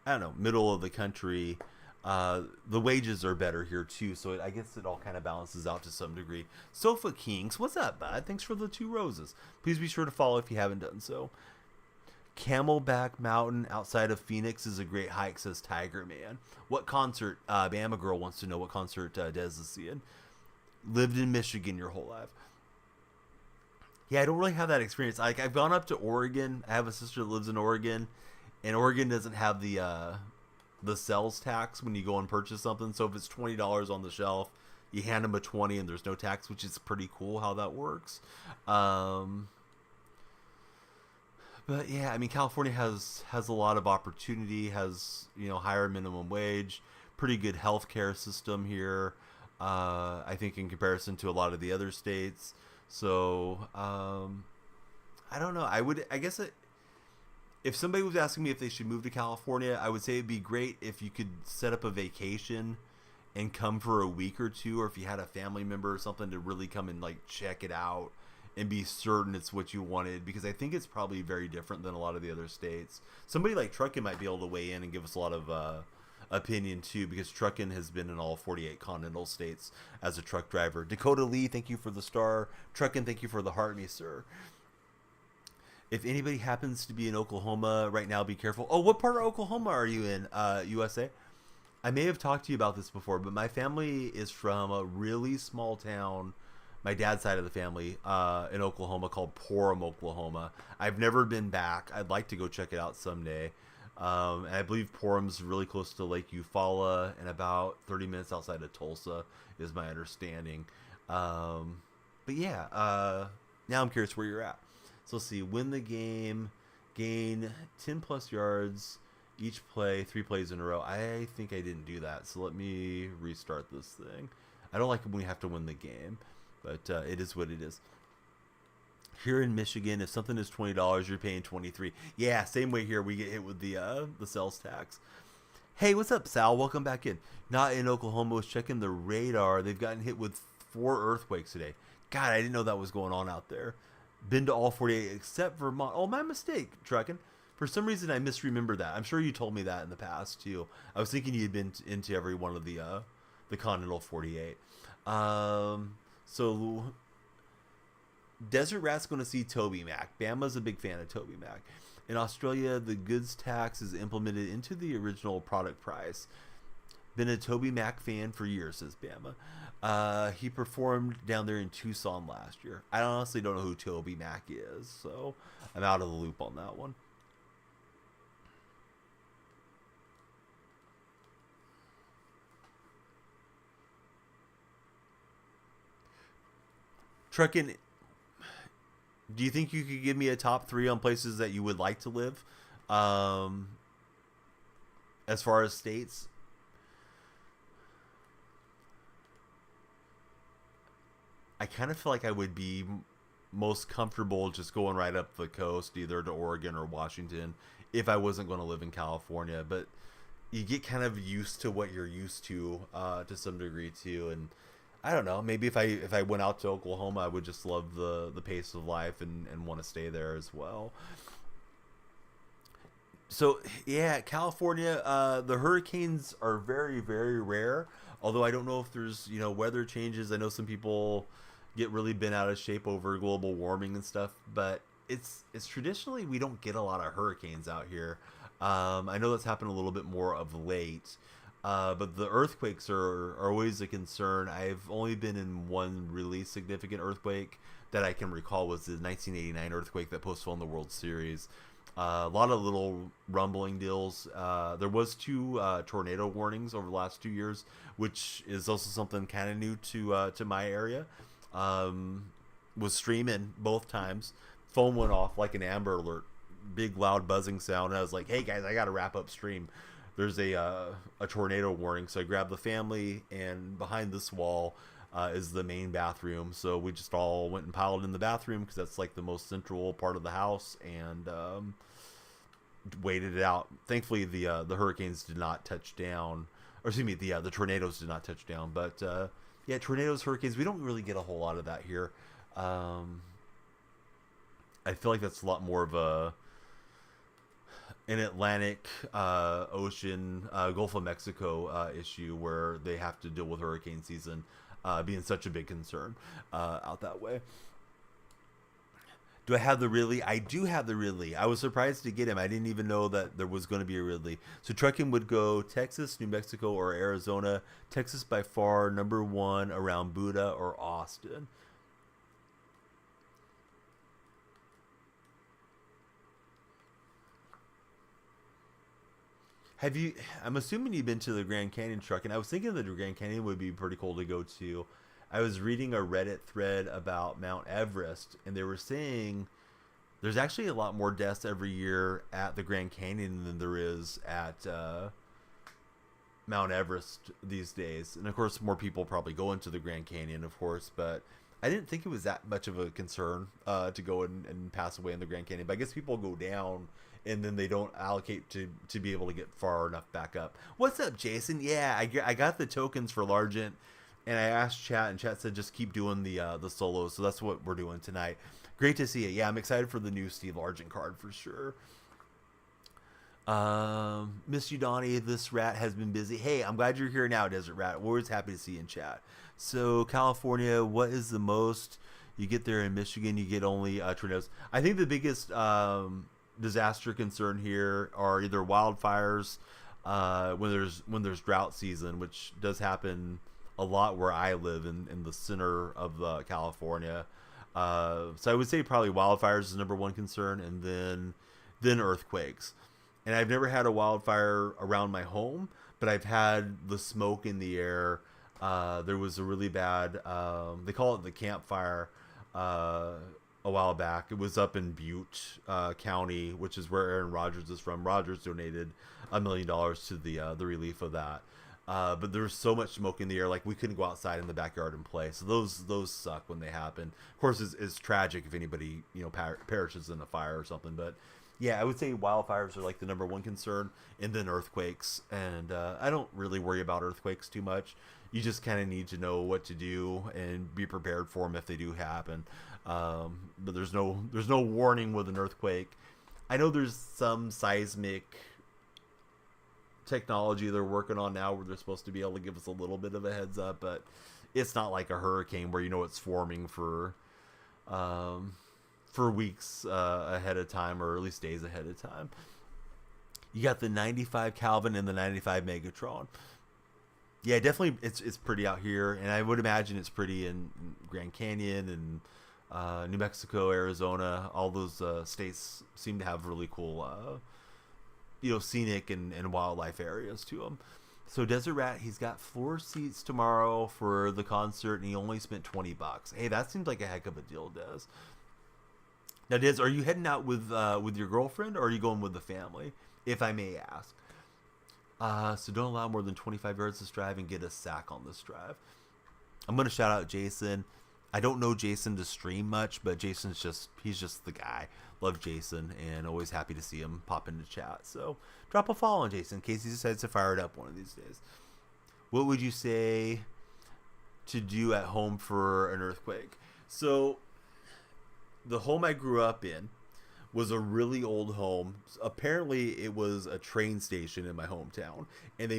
I don't know, middle of the country, the wages are better here too. So I guess it all kind of balances out to some degree. Sofa Kings, what's up, bud? Thanks for the 2 roses. Please be sure to follow if you haven't done so. Camelback Mountain outside of Phoenix is a great hike, says Tiger Man. What concert? Bama Girl wants to know what concert Des is seeing. Lived in Michigan your whole life. Yeah, I don't really have that experience. Like, I've gone up to Oregon. I have a sister that lives in Oregon, and Oregon doesn't have the sales tax when you go and purchase something. So if it's $20 on the shelf, you hand them a 20 and there's no tax, which is pretty cool how that works. But yeah, I mean, California has a lot of opportunity, has, higher minimum wage, pretty good healthcare system here. I think in comparison to a lot of the other states. So, I don't know. If somebody was asking me if they should move to California, I would say it'd be great if you could set up a vacation and come for a week or two, or if you had a family member or something to really come and like check it out and be certain it's what you wanted, because I think it's probably very different than a lot of the other states. Somebody like Truckin might be able to weigh in and give us a lot of opinion too, because Truckin has been in all 48 continental states as a truck driver. Dakota Lee, thank you for the star. Truckin, thank you for the heart, me sir. If anybody happens to be in Oklahoma right now, be careful. Oh, what part of Oklahoma are you in, USA? I may have talked to you about this before, but my family is from a really small town, my dad's side of the family, in Oklahoma, called Porham, Oklahoma. I've never been back. I'd like to go check it out someday. And I believe Porham's really close to Lake Eufaula and about 30 minutes outside of Tulsa, is my understanding. But yeah, now I'm curious where you're at. So let's see. Win the game, gain 10 plus yards each play, 3 plays in a row. I think I didn't do that, so let me restart this thing. I don't like it when we have to win the game, but it is what it is. Here in Michigan, if something is $20, you're paying $23. Yeah, same way here. We get hit with the sales tax. Hey, what's up, Sal? Welcome back in. Not in Oklahoma. Was checking the radar. They've gotten hit with 4 earthquakes today. God, I didn't know that was going on out there. Been to all 48 except Vermont. Oh, my mistake, Truckin'. For some reason, I misremembered that. I'm sure you told me that in the past, too. I was thinking you had been into every one of the continental 48. So, Desert Rat's going to see Toby Mac. Bama's a big fan of Toby Mac. In Australia, the goods tax is implemented into the original product price. Been a Toby Mac fan for years, says Bama. He performed down there in Tucson last year. I honestly don't know who Toby Mac is, so I'm out of the loop on that one. Truckin', do you think you could give me a top 3 on places that you would like to live? As far as states? I kind of feel like I would be most comfortable just going right up the coast, either to Oregon or Washington, if I wasn't going to live in California. But you get kind of used to what you're used to some degree too. And I don't know, maybe if I went out to Oklahoma, I would just love the pace of life and want to stay there as well. So yeah, California, the hurricanes are very, very rare. Although I don't know if there's, weather changes. I know some people get really bent out of shape over global warming and stuff, but it's traditionally we don't get a lot of hurricanes out here. I know that's happened a little bit more of late. But the earthquakes are always a concern. I've only been in one really significant earthquake that I can recall, was the 1989 earthquake that postponed the World Series. A lot of little rumbling deals. There was 2 tornado warnings over the last 2 years, which is also something kind of new to my area. Was streaming both times. Phone went off like an Amber Alert. Big loud buzzing sound. And I was like, hey guys, I got to wrap up stream. There's a tornado warning. So I grabbed the family, and behind this wall is the main bathroom. So we just all went and piled in the bathroom because that's like the most central part of the house, and waited it out. Thankfully, the hurricanes did not touch down, or excuse me, the tornadoes did not touch down. But yeah, tornadoes, hurricanes, we don't really get a whole lot of that here. I feel like that's a lot more of an Atlantic Ocean, Gulf of Mexico issue, where they have to deal with hurricane season being such a big concern out that way. Do I have the Ridley? I do have the Ridley. I was surprised to get him. I didn't even know that there was going to be a Ridley. So Trucking would go Texas, New Mexico, or Arizona. Texas by far number 1, around Buda or Austin. Have you? I'm assuming you've been to the Grand Canyon, Truck, and I was thinking that the Grand Canyon would be pretty cool to go to. I was reading a Reddit thread about Mount Everest, and they were saying there's actually a lot more deaths every year at the Grand Canyon than there is at Mount Everest these days. And of course, more people probably go into the Grand Canyon, of course, but I didn't think it was that much of a concern to go and pass away in the Grand Canyon. But I guess people go down and then they don't allocate to be able to get far enough back up. What's up, Jason? Yeah, I got the tokens for Largent, and I asked chat, and chat said just keep doing the solos. So that's what we're doing tonight. Great to see it. Yeah, I'm excited for the new Steve Largent card for sure. Miss you, Donnie. This rat has been busy. Hey, I'm glad you're here now, Desert Rat. We're always happy to see you in chat. So, California, what is the most you get there in Michigan? You get only tornadoes. I think the biggest disaster concern here are either wildfires when there's drought season, which does happen a lot where I live in the center of California. So I would say probably wildfires is the number one concern, and then earthquakes. And I've never had a wildfire around my home, but I've had the smoke in the air. There was a really bad, they call it the campfire, a while back. It was up in Butte County, which is where Aaron Rodgers is from. Rodgers donated $1 million to the relief of that. But there was so much smoke in the air, like we couldn't go outside in the backyard and play. So those suck when they happen. Of course, it's tragic if anybody perishes in a fire or something, but yeah, I would say wildfires are like the number one concern, and then earthquakes. And I don't really worry about earthquakes too much. You just kind of need to know what to do and be prepared for them if they do happen. But there's no warning with an earthquake. I know there's some seismic technology they're working on now where they're supposed to be able to give us a little bit of a heads up, but it's not like a hurricane where it's forming for weeks ahead of time, or at least days ahead of time. You got the 95 Calvin and the 95 Megatron. Yeah, definitely it's pretty out here, and I would imagine it's pretty in Grand Canyon and New Mexico, Arizona. All those states seem to have really cool scenic and wildlife areas to them. So Desert Rat, he's got floor seats tomorrow for the concert, and he only spent $20. Hey, that seems like a heck of a deal, Des. Now, Des, are you heading out with your girlfriend, or are you going with the family, if I may ask? So don't allow more than 25 yards this drive and get a sack on this drive. I'm going to shout out Jason. I don't know Jason to stream much, but he's just the guy. Love Jason, and always happy to see him pop into chat. So drop a follow on Jason in case he decides to fire it up one of these days. What would you say to do at home for an earthquake? So the home I grew up in was a really old home. Apparently it was a train station in my hometown, and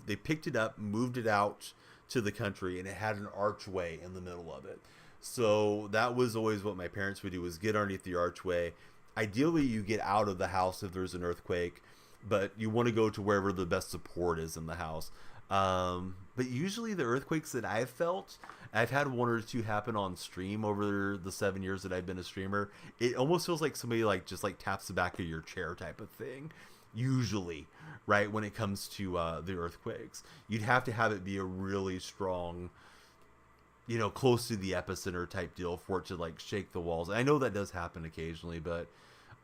they picked it up, moved it out to the country, and it had an archway in the middle of it. So that was always what my parents would do, was get underneath the archway. Ideally you get out of the house if there's an earthquake, but you want to go to wherever the best support is in the house. But usually the earthquakes that I've felt, I've had one or two happen on stream over the 7 years that I've been a streamer. It almost feels like somebody just taps the back of your chair type of thing. Usually, right, when it comes to the earthquakes, you'd have to have it be a really strong, close to the epicenter type deal for it to shake the walls. I know that does happen occasionally, but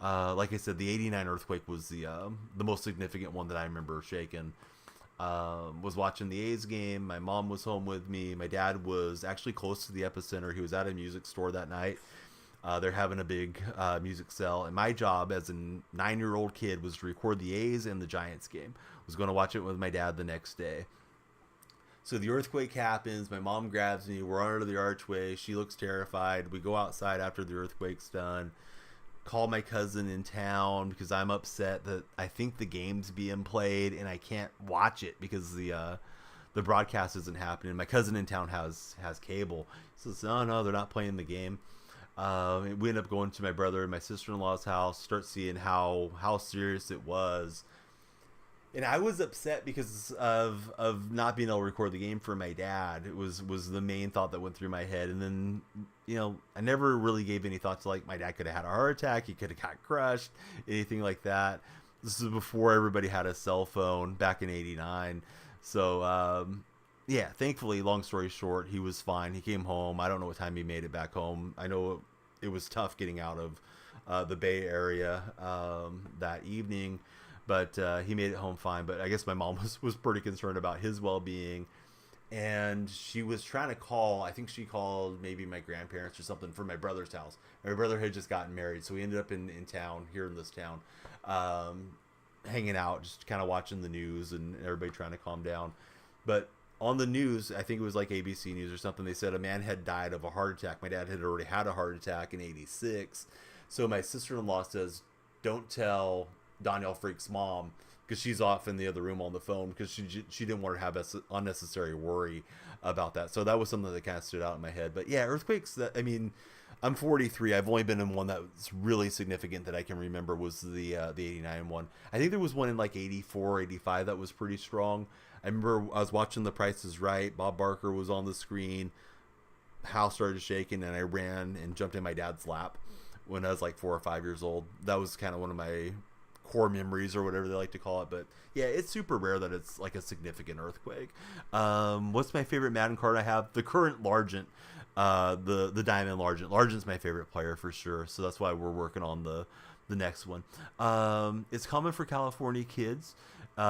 like I said, the '89 earthquake was the most significant one that I remember shaking. Was watching the A's game. My mom was home with me. My dad was actually close to the epicenter. He was at a music store that night. They're having a big music sale, and my job as a 9-year-old kid was to record the A's and the Giants game. Was going to watch it with my dad the next day. So the earthquake happens. My mom grabs me. We're under the archway. She looks terrified. We go outside after the earthquake's done. Call my cousin in town because I'm upset that I think the game's being played and I can't watch it because the broadcast isn't happening. My cousin in town has cable. He says, no, they're not playing the game. We end up going to my brother and my sister-in-law's house, start seeing how serious it was. And I was upset because of not being able to record the game for my dad. It was the main thought that went through my head. And then, I never really gave any thought to my dad could have had a heart attack. He could have got crushed, anything like that. This is before everybody had a cell phone back in '89. So, yeah, thankfully, long story short, he was fine. He came home. I don't know what time he made it back home. I know it was tough getting out of the Bay Area that evening. But he made it home fine. But I guess my mom was pretty concerned about his well-being. and she was trying to call. I think she called maybe my grandparents or something for my brother's house. My brother had just gotten married, so we ended up in town, here in this town, um, hanging out, just kind of watching the news and everybody trying to calm down. But on the news, I think it was like ABC News or something, they said a man had died of a heart attack. My dad had already had a heart attack in '86. So my sister-in-law says, don't tell Danielle Freak's mom, because she's off in the other room on the phone, because she didn't want to have unnecessary worry about that. So that was something that kind of stood out in my head. But yeah, earthquakes, that, I mean, I'm 43. I've only been in one that's really significant that I can remember was the '89 one. I think there was one in like '84, '85 that was pretty strong. I remember I was watching The Price is Right. Bob Barker was on the screen. House started shaking, and I ran and jumped in my dad's lap when I was like 4 or 5 years old. That was kind of one of my core memories, or whatever they like to call it. But yeah, it's super rare that it's like a significant earthquake. What's my favorite Madden card I have? The current Largent, the Diamond Largent. Largent's my favorite player for sure, so that's why we're working on the next one. It's common for California kids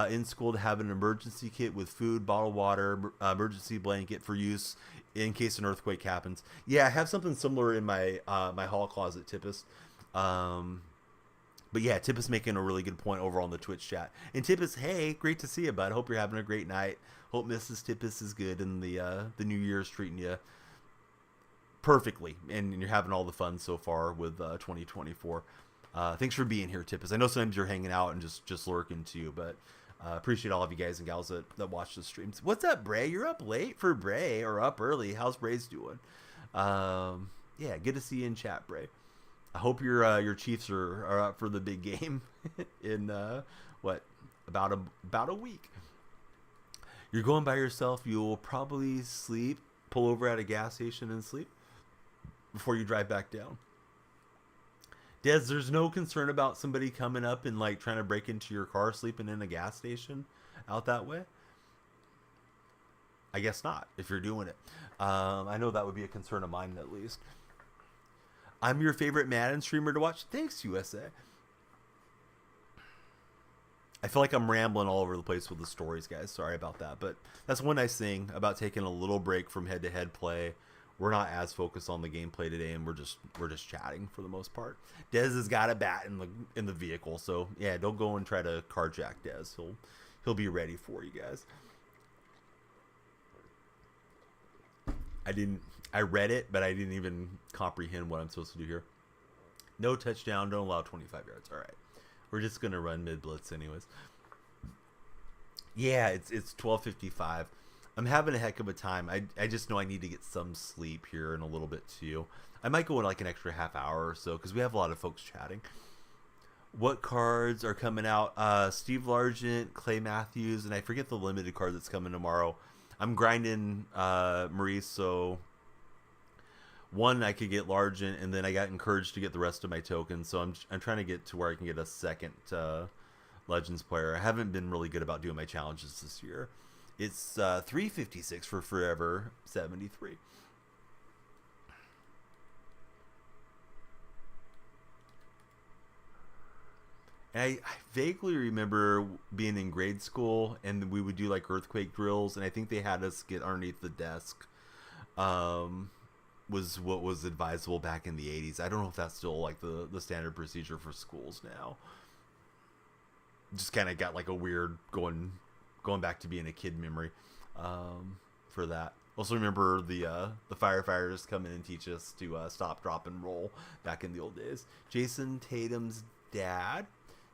in school to have an emergency kit with food, bottled water, emergency blanket for use in case an earthquake happens. Yeah, I have something similar in my my hall closet, Tippus. But yeah, Tippus making a really good point over on the Twitch chat. And Tippus, hey, great to see you, bud. Hope you're having a great night. Hope Mrs. Tippus is good, and the New Year's treating you perfectly, and you're having all the fun so far with 2024. Thanks for being here, Tippus. I know sometimes you're hanging out and just lurking too, but appreciate all of you guys and gals that watch the streams. What's up, Bray? You're up late for Bray, or up early. How's Bray's doing? Yeah, good to see you in chat, Bray. I hope your Chiefs are up for the big game in what, about a week. You're going by yourself. You'll probably sleep, pull over at a gas station and sleep before you drive back down. Des, there's no concern about somebody coming up and like trying to break into your car sleeping in a gas station out that way? I guess not, if you're doing it. I know that would be a concern of mine, at least. I'm your favorite Madden streamer to watch. Thanks, USA. I feel like I'm rambling all over the place with the stories, guys. Sorry about that. But that's one nice thing about taking a little break from head-to-head play. We're not as focused on the gameplay today, and we're just chatting for the most part. Dez has got a bat in the vehicle, so yeah, don't go and try to carjack Dez. He'll be ready for you guys. I read it, but I didn't even comprehend what I'm supposed to do here. No touchdown, don't allow 25 yards. All right. We're just going to run mid-blitz anyways. Yeah, it's 12:55. I'm having a heck of a time. I just know I need to get some sleep here in a little bit too. I might go in like an extra half hour or so because we have a lot of folks chatting. What cards are coming out? Steve Largent, Clay Matthews, and I forget the limited card that's coming tomorrow. I'm grinding Maurice, so one, I could get Largent, and then I got encouraged to get the rest of my tokens. So I'm trying to get to where I can get a second Legends player. I haven't been really good about doing my challenges this year. It's 356 for Forever 73. And I vaguely remember being in grade school, and we would do like earthquake drills, and I think they had us get underneath the desk. Was what was advisable back in the 80s. I don't know if that's still like the standard procedure for schools now. Just kind of got like a weird going back to being a kid memory for that. Also remember the firefighters come in and teach us to stop, drop, and roll back in the old days. Jason Tatum's dad,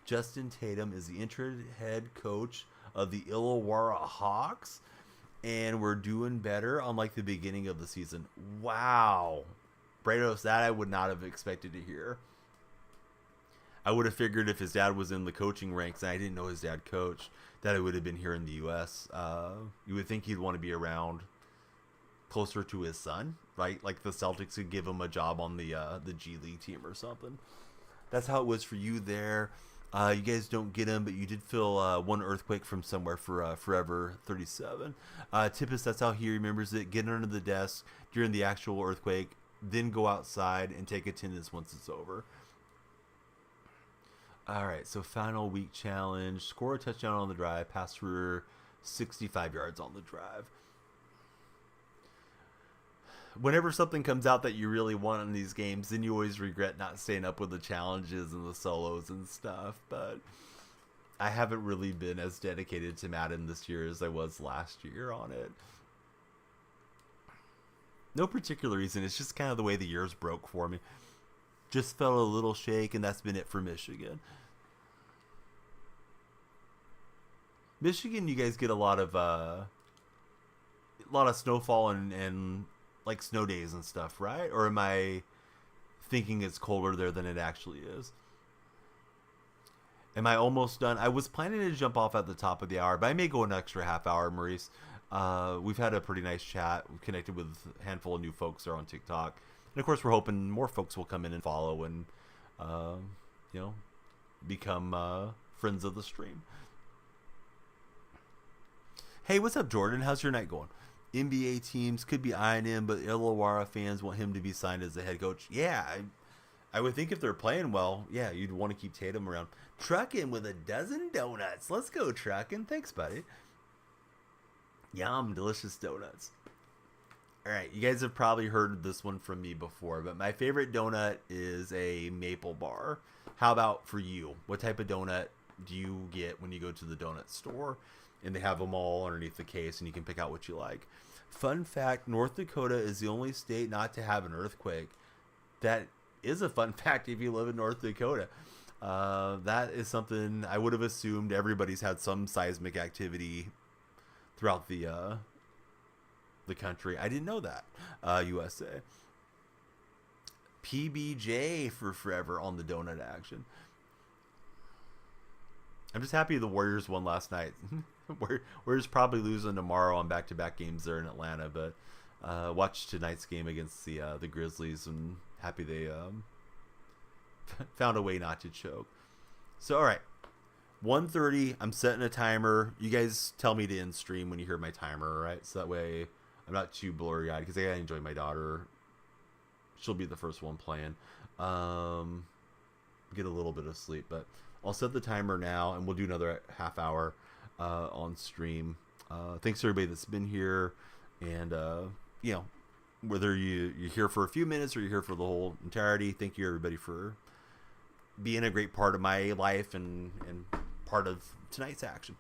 Justin Tatum, is the interim head coach of the Illawarra Hawks. And we're doing better on like the beginning of the season. Wow. Brados, that I would not have expected to hear. I would have figured if his dad was in the coaching ranks, and I didn't know his dad coached, that it would have been here in the U.S. You would think he'd want to be around closer to his son, right? Like the Celtics could give him a job on the G League team or something. That's how it was for you there. You guys don't get him, but you did feel one earthquake from somewhere for Forever 37. Tippus, that's how he remembers it. Get under the desk during the actual earthquake, then go outside and take attendance once it's over. All right, so final week challenge. Score a touchdown on the drive. Pass for 65 yards on the drive. whenever something comes out that you really want in these games, then you always regret not staying up with the challenges and the solos and stuff. But I haven't really been as dedicated to Madden this year as I was last year on it. No particular reason. It's just kind of the way the years broke for me. Just felt a little shake, and that's been it for Michigan. Michigan, you guys get a lot of snowfall and like snow days and stuff, right? Or am I thinking it's colder there than it actually is? Am I almost done? I was planning to jump off at the top of the hour, but I may go an extra half hour, Maurice. We've had a pretty nice chat. We've connected with a handful of new folks there on TikTok. And of course, we're hoping more folks will come in and follow and, you know, become friends of the stream. Hey, what's up, Jordan? How's your night going? NBA teams could be eyeing him, but Illawarra fans want him to be signed as the head coach. Yeah, I would think if they're playing well, yeah, you'd want to keep Tatum around. Truckin' with a dozen donuts. Let's go, Truckin'. Thanks, buddy. Yum, delicious donuts. All right, you guys have probably heard this one from me before, but my favorite donut is a maple bar. How about for you? What type of donut do you get when you go to the donut store? And they have them all underneath the case, and you can pick out what you like. Fun fact, North Dakota is the only state not to have an earthquake. That is a fun fact if you live in North Dakota. That is something I would have assumed everybody's had some seismic activity throughout the country. I didn't know that. USA. PBJ for forever on the donut action. I'm just happy the Warriors won last night. Warriors probably losing tomorrow on back-to-back games there in Atlanta, but watch tonight's game against the Grizzlies and happy they found a way not to choke. So, all right. 1:30, I'm setting a timer. You guys tell me to end stream when you hear my timer, all right? So that way I'm not too blurry-eyed because I gotta enjoy my daughter. She'll be the first one playing. Get a little bit of sleep, but I'll set the timer now, and we'll do another half hour on stream. Thanks to everybody that's been here, and you know, whether you're here for a few minutes or you're here for the whole entirety, thank you everybody for being a great part of my life and part of tonight's action.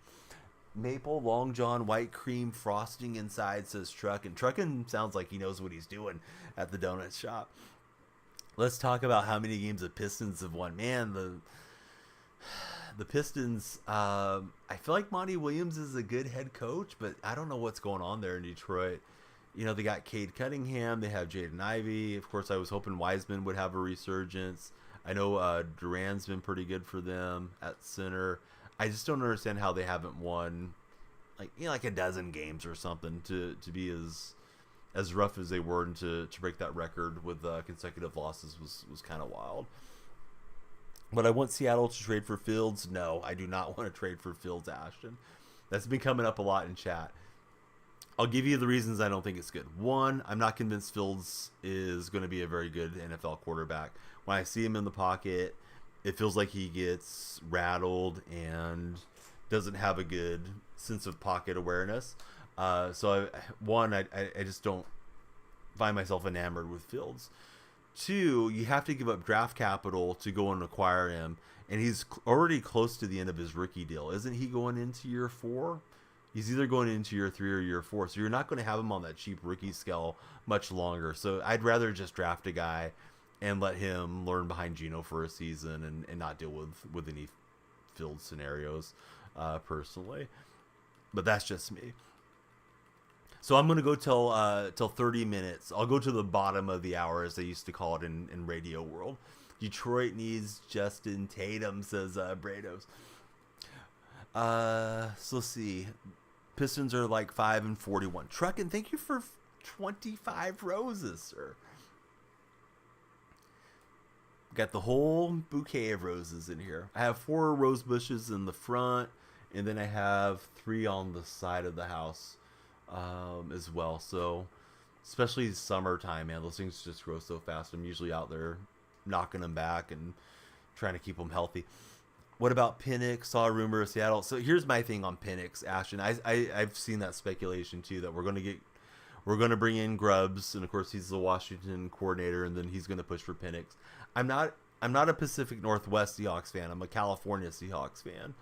Maple, Long John, white cream, frosting inside, says Truckin'. Truckin' sounds like he knows what he's doing at the donut shop. Let's talk about how many games the Pistons have won. Man, the Pistons, I feel like Monty Williams is a good head coach, but I don't know what's going on there in Detroit. You know, they got Cade Cunningham, they have Jaden Ivey. Of course, I was hoping Wiseman would have a resurgence. I know Duran's been pretty good for them at center. I just don't understand how they haven't won like a dozen games or something to be as rough as they were, and to break that record with consecutive losses was kind of wild. But I want Seattle to trade for Fields. No, I do not want to trade for Fields, Ashton. That's been coming up a lot in chat. I'll give you the reasons I don't think it's good. One, I'm not convinced Fields is going to be a very good NFL quarterback. When I see him in the pocket, it feels like he gets rattled and doesn't have a good sense of pocket awareness. I just don't find myself enamored with Fields. Two, you have to give up draft capital to go and acquire him, and he's already close to the end of his rookie deal. Isn't he going into year 4? He's either going into year 3 or year 4, so you're not going to have him on that cheap rookie scale much longer. So I'd rather just draft a guy and let him learn behind Geno for a season and not deal with any Field scenarios personally. But that's just me. So I'm going to go till 30 minutes. I'll go to the bottom of the hour, as they used to call it in radio world. Detroit needs Justin Tatum, says Brados. So let's see. Pistons are like 5-41. Truckin', thank you for 25 roses, sir. Got the whole bouquet of roses in here. I have 4 rose bushes in the front, and then I have 3 on the side of the house as well. So especially summertime, man, those things just grow so fast. I'm usually out there knocking them back and trying to keep them healthy. What about Penix? Saw a rumor of Seattle. So here's my thing on Penix, Ashton. I've seen that speculation too, that we're we're going to bring in Grubbs, and of course he's the Washington coordinator, and then he's going to push for Penix. I'm not a Pacific Northwest Seahawks fan. I'm a California Seahawks fan.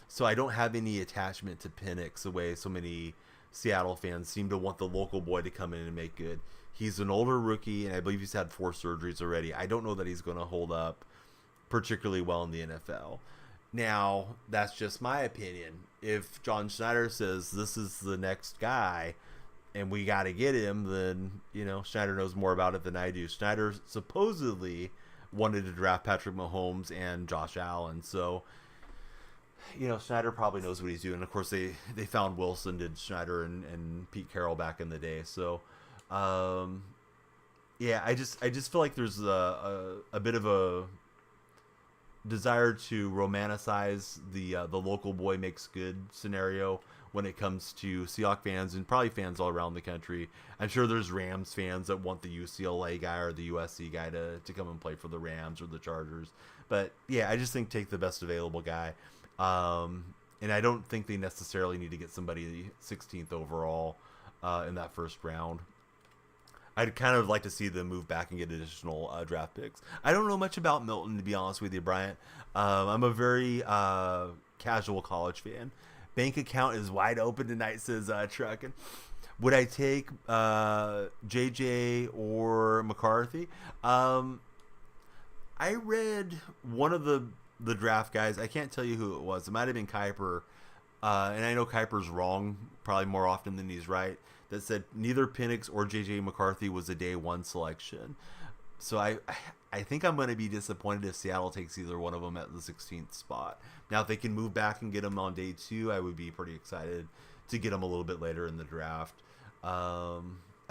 So I don't have any attachment to Penix the way so many Seattle fans seem to want the local boy to come in and make good. He's an older rookie, and I believe he's had 4 surgeries already. I don't know that he's going to hold up particularly well in the NFL. Now, that's just my opinion. If John Schneider says this is the next guy and we got to get him, then, Schneider knows more about it than I do. Schneider supposedly wanted to draft Patrick Mahomes and Josh Allen. So, Schneider probably knows what he's doing. Of course, they found Wilson, did Schneider and Pete Carroll back in the day. So, yeah, I just feel like there's a bit of a desire to romanticize the local boy makes good scenario when it comes to Seahawks fans and probably fans all around the country. I'm sure there's Rams fans that want the UCLA guy or the USC guy to come and play for the Rams or the Chargers. But yeah, I just think take the best available guy. And I don't think they necessarily need to get somebody 16th overall in that first round. I'd kind of like to see them move back and get additional draft picks. I don't know much about Milton, to be honest with you, Bryant. I'm a very casual college fan. Bank account is wide open tonight, says Truckin'. Would I take JJ or McCarthy? I read one of the draft guys. I can't tell you who it was. It might have been Kuiper. And I know Kuiper's wrong probably more often than he's right. That said neither Penix or JJ McCarthy was a day 1 selection. So I think I'm going to be disappointed if Seattle takes either one of them at the 16th spot. Now, if they can move back and get them on day 2, I would be pretty excited to get them a little bit later in the draft. I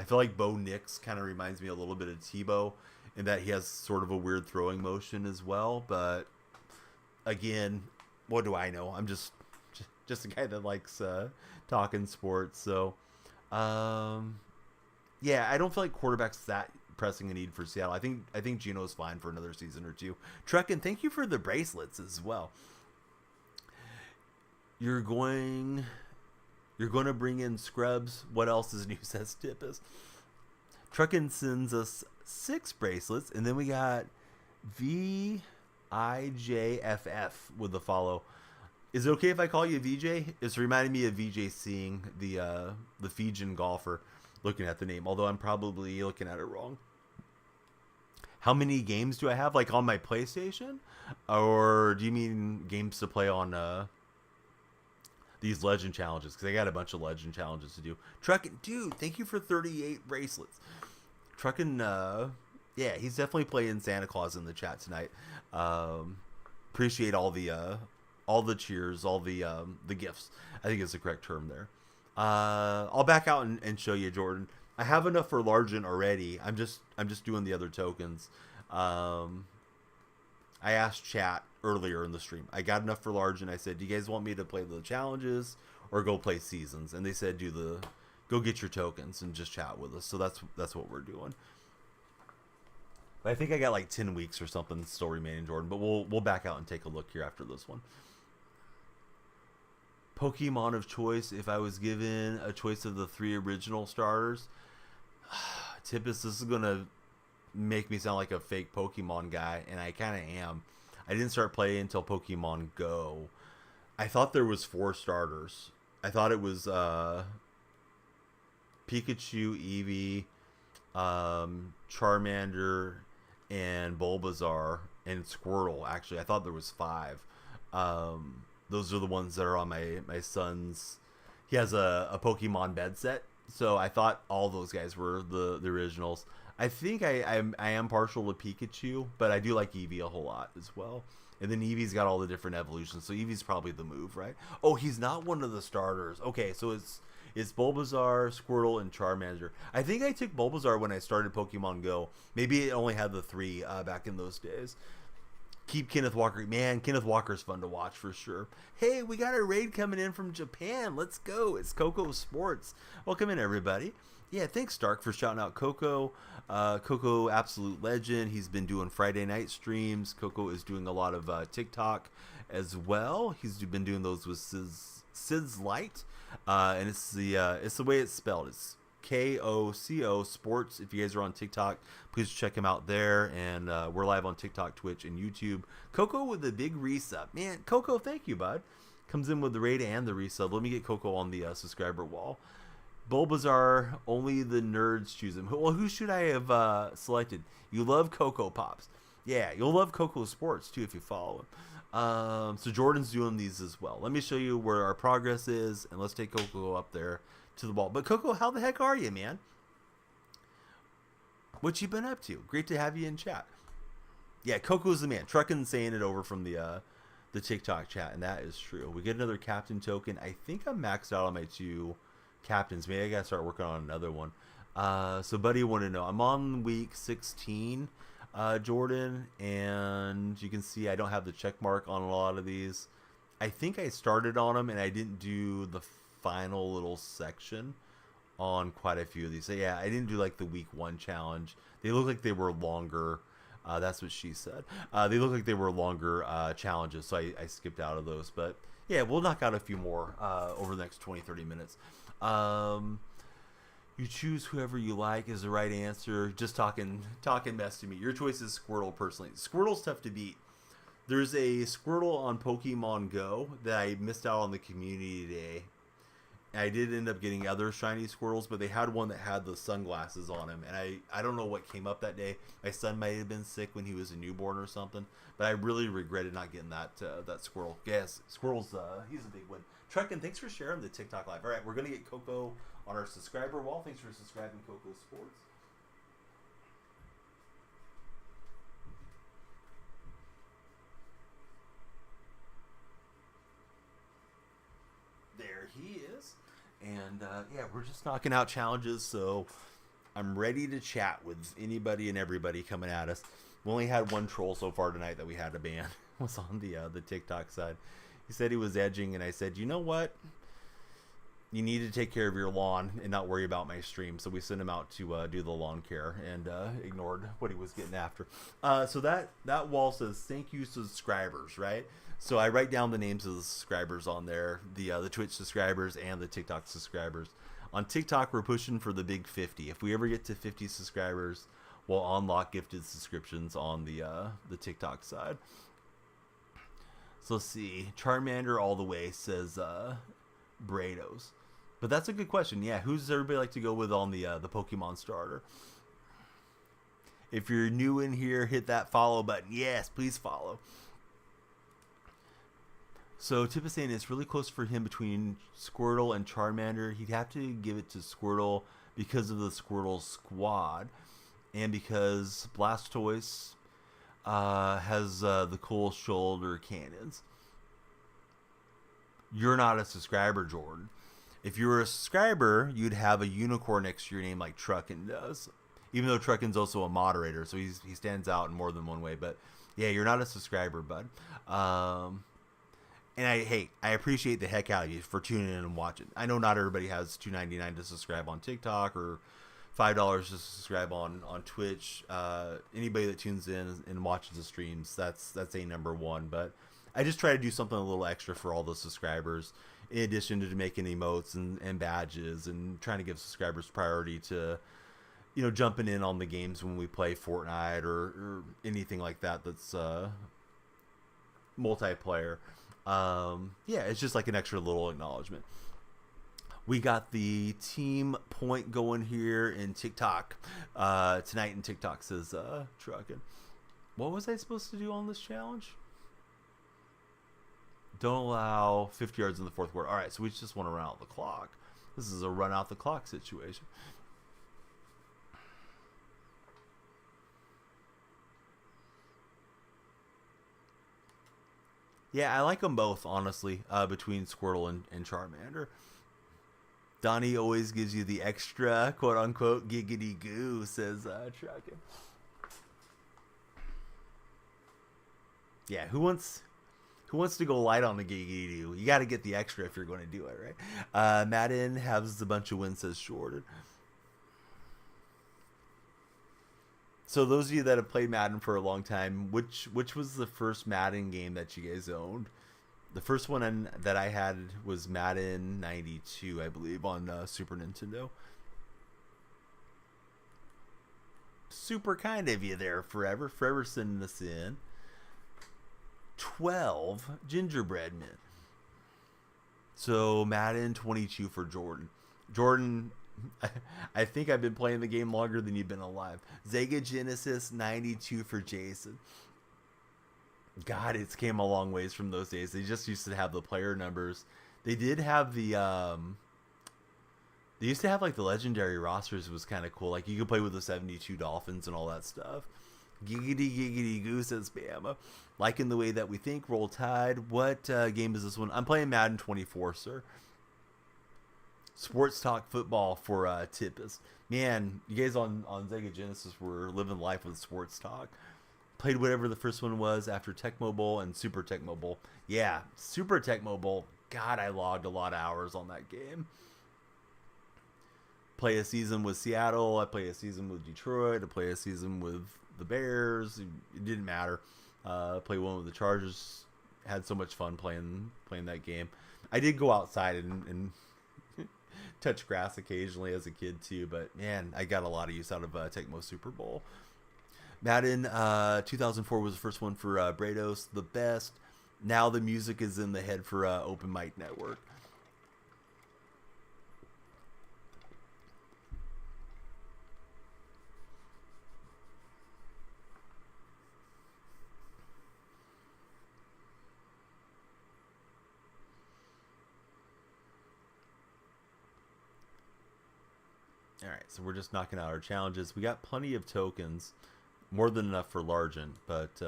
feel like Bo Nix kind of reminds me a little bit of Tebow in that he has sort of a weird throwing motion as well. But again, what do I know? I'm just a guy that likes talking sports. So, yeah, I don't feel like quarterback's that pressing a need for Seattle. I think Gino's fine for another season or 2. Truckin', thank you for the bracelets as well. You're going to bring in Scrubs. What else is new, says Tippus. Truckin' sends us 6 bracelets, and then we got VIJFF with the follow. Is it okay if I call you VJ? It's reminding me of VJ seeing the Fijian golfer, looking at the name, although I'm probably looking at it wrong. How many games do I have, like on my PlayStation? Or do you mean games to play on these Legend challenges? Because I got a bunch of Legend challenges to do. Truckin', dude, thank you for 38 bracelets. Truckin', yeah, he's definitely playing Santa Claus in the chat tonight. Appreciate all the cheers, all the gifts. I think is the correct term there. I'll back out and show you, Jordan. I have enough for Largent already. I'm just doing the other tokens. I asked chat earlier in the stream. I got enough for Largent. I said, do you guys want me to play the challenges or go play seasons? And they said, go get your tokens and just chat with us. So that's what we're doing. But I think I got like 10 weeks or something still remaining, Jordan. But we'll back out and take a look here after this one. Pokemon of choice. If I was given a choice of the 3 original starters, Tippus, this is gonna make me sound like a fake Pokemon guy, and I kind of am. I didn't start playing until Pokemon Go. I thought there was 4 starters. I thought it was Pikachu, Eevee, Charmander, and Bulbasaur, and Squirtle. Actually, I thought there was 5. Those are the ones that are on my son's. He has a Pokemon bed set, so I thought all those guys were the originals. I think I am partial to Pikachu, but I do like Eevee a whole lot as well. And then Eevee's got all the different evolutions, so Eevee's probably the move, right? Oh, he's not one of the starters. Okay, so it's Bulbasaur, Squirtle, and Charmander. I think I took Bulbasaur when I started Pokemon Go. Maybe it only had the 3 back in those days. Keep Kenneth Walker. Man, Kenneth Walker's fun to watch for sure. Hey, we got a raid coming in from Japan. Let's go. It's Coco Sports. Welcome in, everybody. Yeah, thanks, Stark, for shouting out Coco. Coco, absolute legend. He's been doing Friday night streams. Coco is doing a lot of TikTok as well. He's been doing those with Sid's Light. And it's the way it's spelled. It's KOCO Sports. If you guys are on TikTok, please check him out there. And we're live on TikTok, Twitch, and YouTube. Coco with the big resub. Man, Coco, thank you, bud. Comes in with the raid and the resub. Let me get Coco on the subscriber wall. Bulbasaur, only the nerds choose him. Well, who should I have selected? You love Coco Pops. Yeah, you'll love Coco Sports, too, if you follow him. So Jordan's doing these as well. Let me show you where our progress is, and let's take Coco up there to the ball. But Coco, how the heck are you, man? What you been up to? Great to have you in chat. Yeah, Coco's the man. Truckin' saying it over from the TikTok chat, and that is true. We get another captain token. I think I'm maxed out on my 2 captains. Maybe I gotta start working on another one. So Buddy wanted to know. I'm on week 16, Jordan, and you can see I don't have the check mark on a lot of these. I think I started on them and I didn't do the final little section on quite a few of these. So yeah, I didn't do like the week 1 challenge. They look like they were longer. That's what she said. They look like they were longer challenges, so I skipped out of those. But yeah, we'll knock out a few more over the next 20-30 minutes. You choose whoever you like is the right answer. Just talking mess to me. Your choice is Squirtle, personally. Squirtle's tough to beat. There's a Squirtle on Pokemon Go that I missed out on the community day. I did end up getting other shiny Squirtles, but they had one that had the sunglasses on him, and I don't know what came up that day. My son might have been sick when he was a newborn or something, but I really regretted not getting that Squirtle. Yes, Squirtle's he's a big win. Truckin', thanks for sharing the TikTok live. All right, we're gonna get Coco on our subscriber wall. Thanks for subscribing, Coco Sports. There he is. And yeah, we're just knocking out challenges, so I'm ready to chat with anybody and everybody coming at us. We only had one troll so far tonight that we had to ban. Was on the TikTok side. He said he was edging, and I said, you know what? You need to take care of your lawn and not worry about my stream. So we sent him out to do the lawn care and ignored what he was getting after. So that wall says, thank you, subscribers, right? So I write down the names of the subscribers on there, the Twitch subscribers and the TikTok subscribers. On TikTok, we're pushing for the big 50. If we ever get to 50 subscribers, we'll unlock gifted subscriptions on the TikTok side. So let's see. Charmander all the way says Brados. But that's a good question. Yeah, who's everybody like to go with on the Pokemon starter? If you're new in here, hit that follow button. Yes, please follow. So Tip is saying it's really close for him between Squirtle and Charmander. He'd have to give it to Squirtle because of the Squirtle squad, and because Blastoise has the cool shoulder cannons. You're not a subscriber, Jordan. If you were a subscriber, you'd have a unicorn next to your name like Truckin does. Even though Truckin's also a moderator, so he stands out in more than one way. But yeah, you're not a subscriber, bud. And I appreciate the heck out of you for tuning in and watching. I know not everybody has $2.99 to subscribe on TikTok or $5 to subscribe on Twitch. Anybody that tunes in and watches the streams, that's a number one. But I just try to do something a little extra for all the subscribers, in addition to making emotes and badges and trying to give subscribers priority to, jumping in on the games when we play Fortnite or anything like that that's multiplayer. Yeah, it's just like an extra little acknowledgement. We got the team point going here in TikTok tonight in TikTok, says Truckin. What was I supposed to do on this challenge? Don't allow 50 yards in the fourth quarter. All right, so we just want to run out the clock. This is a run out the clock situation. Yeah, I like them both, honestly, between Squirtle and Charmander. Donnie always gives you the extra, quote-unquote, giggity goo, says Truckin. Yeah, who wants to go light on the giggity goo? You got to get the extra if you're going to do it, right? Madden has a bunch of wins, says Jordan. So those of you that have played Madden for a long time, which was the first Madden game that you guys owned? The first one that I had was Madden 92, I believe, on Super Nintendo. Super kind of you there, Forever. Forever sending us in 12 gingerbread men. So Madden 22 for Jordan. Jordan, I think I've been playing the game longer than you've been alive. Sega Genesis 92 for Jason. God, it's came a long ways from those days. They just used to have the player numbers. They did have the they used to have like the legendary rosters. It was kind of cool. Like you could play with the 72 Dolphins and all that stuff. Giggity giggity goose says Bama. Liking the way that we think. Roll Tide. What game is this one? I'm playing Madden 24, sir. Sports Talk Football for Tippus. Man, you guys on Sega Genesis were living life with Sports Talk. Played whatever the first one was after Tech Mobile and Super Tech Mobile. Yeah, Super Tech Mobile. God, I logged a lot of hours on that game. Play a season with Seattle. I play a season with Detroit. I play a season with the Bears. It didn't matter. Play one with the Chargers. Had so much fun playing that game. I did go outside and touch grass occasionally as a kid too, but man, I got a lot of use out of Tecmo Super Bowl. Madden 2004 was the first one for Brados, the best. Now the music is in the head for Open Mic Network. All right, so we're just knocking out our challenges. We got plenty of tokens, more than enough for Largent, but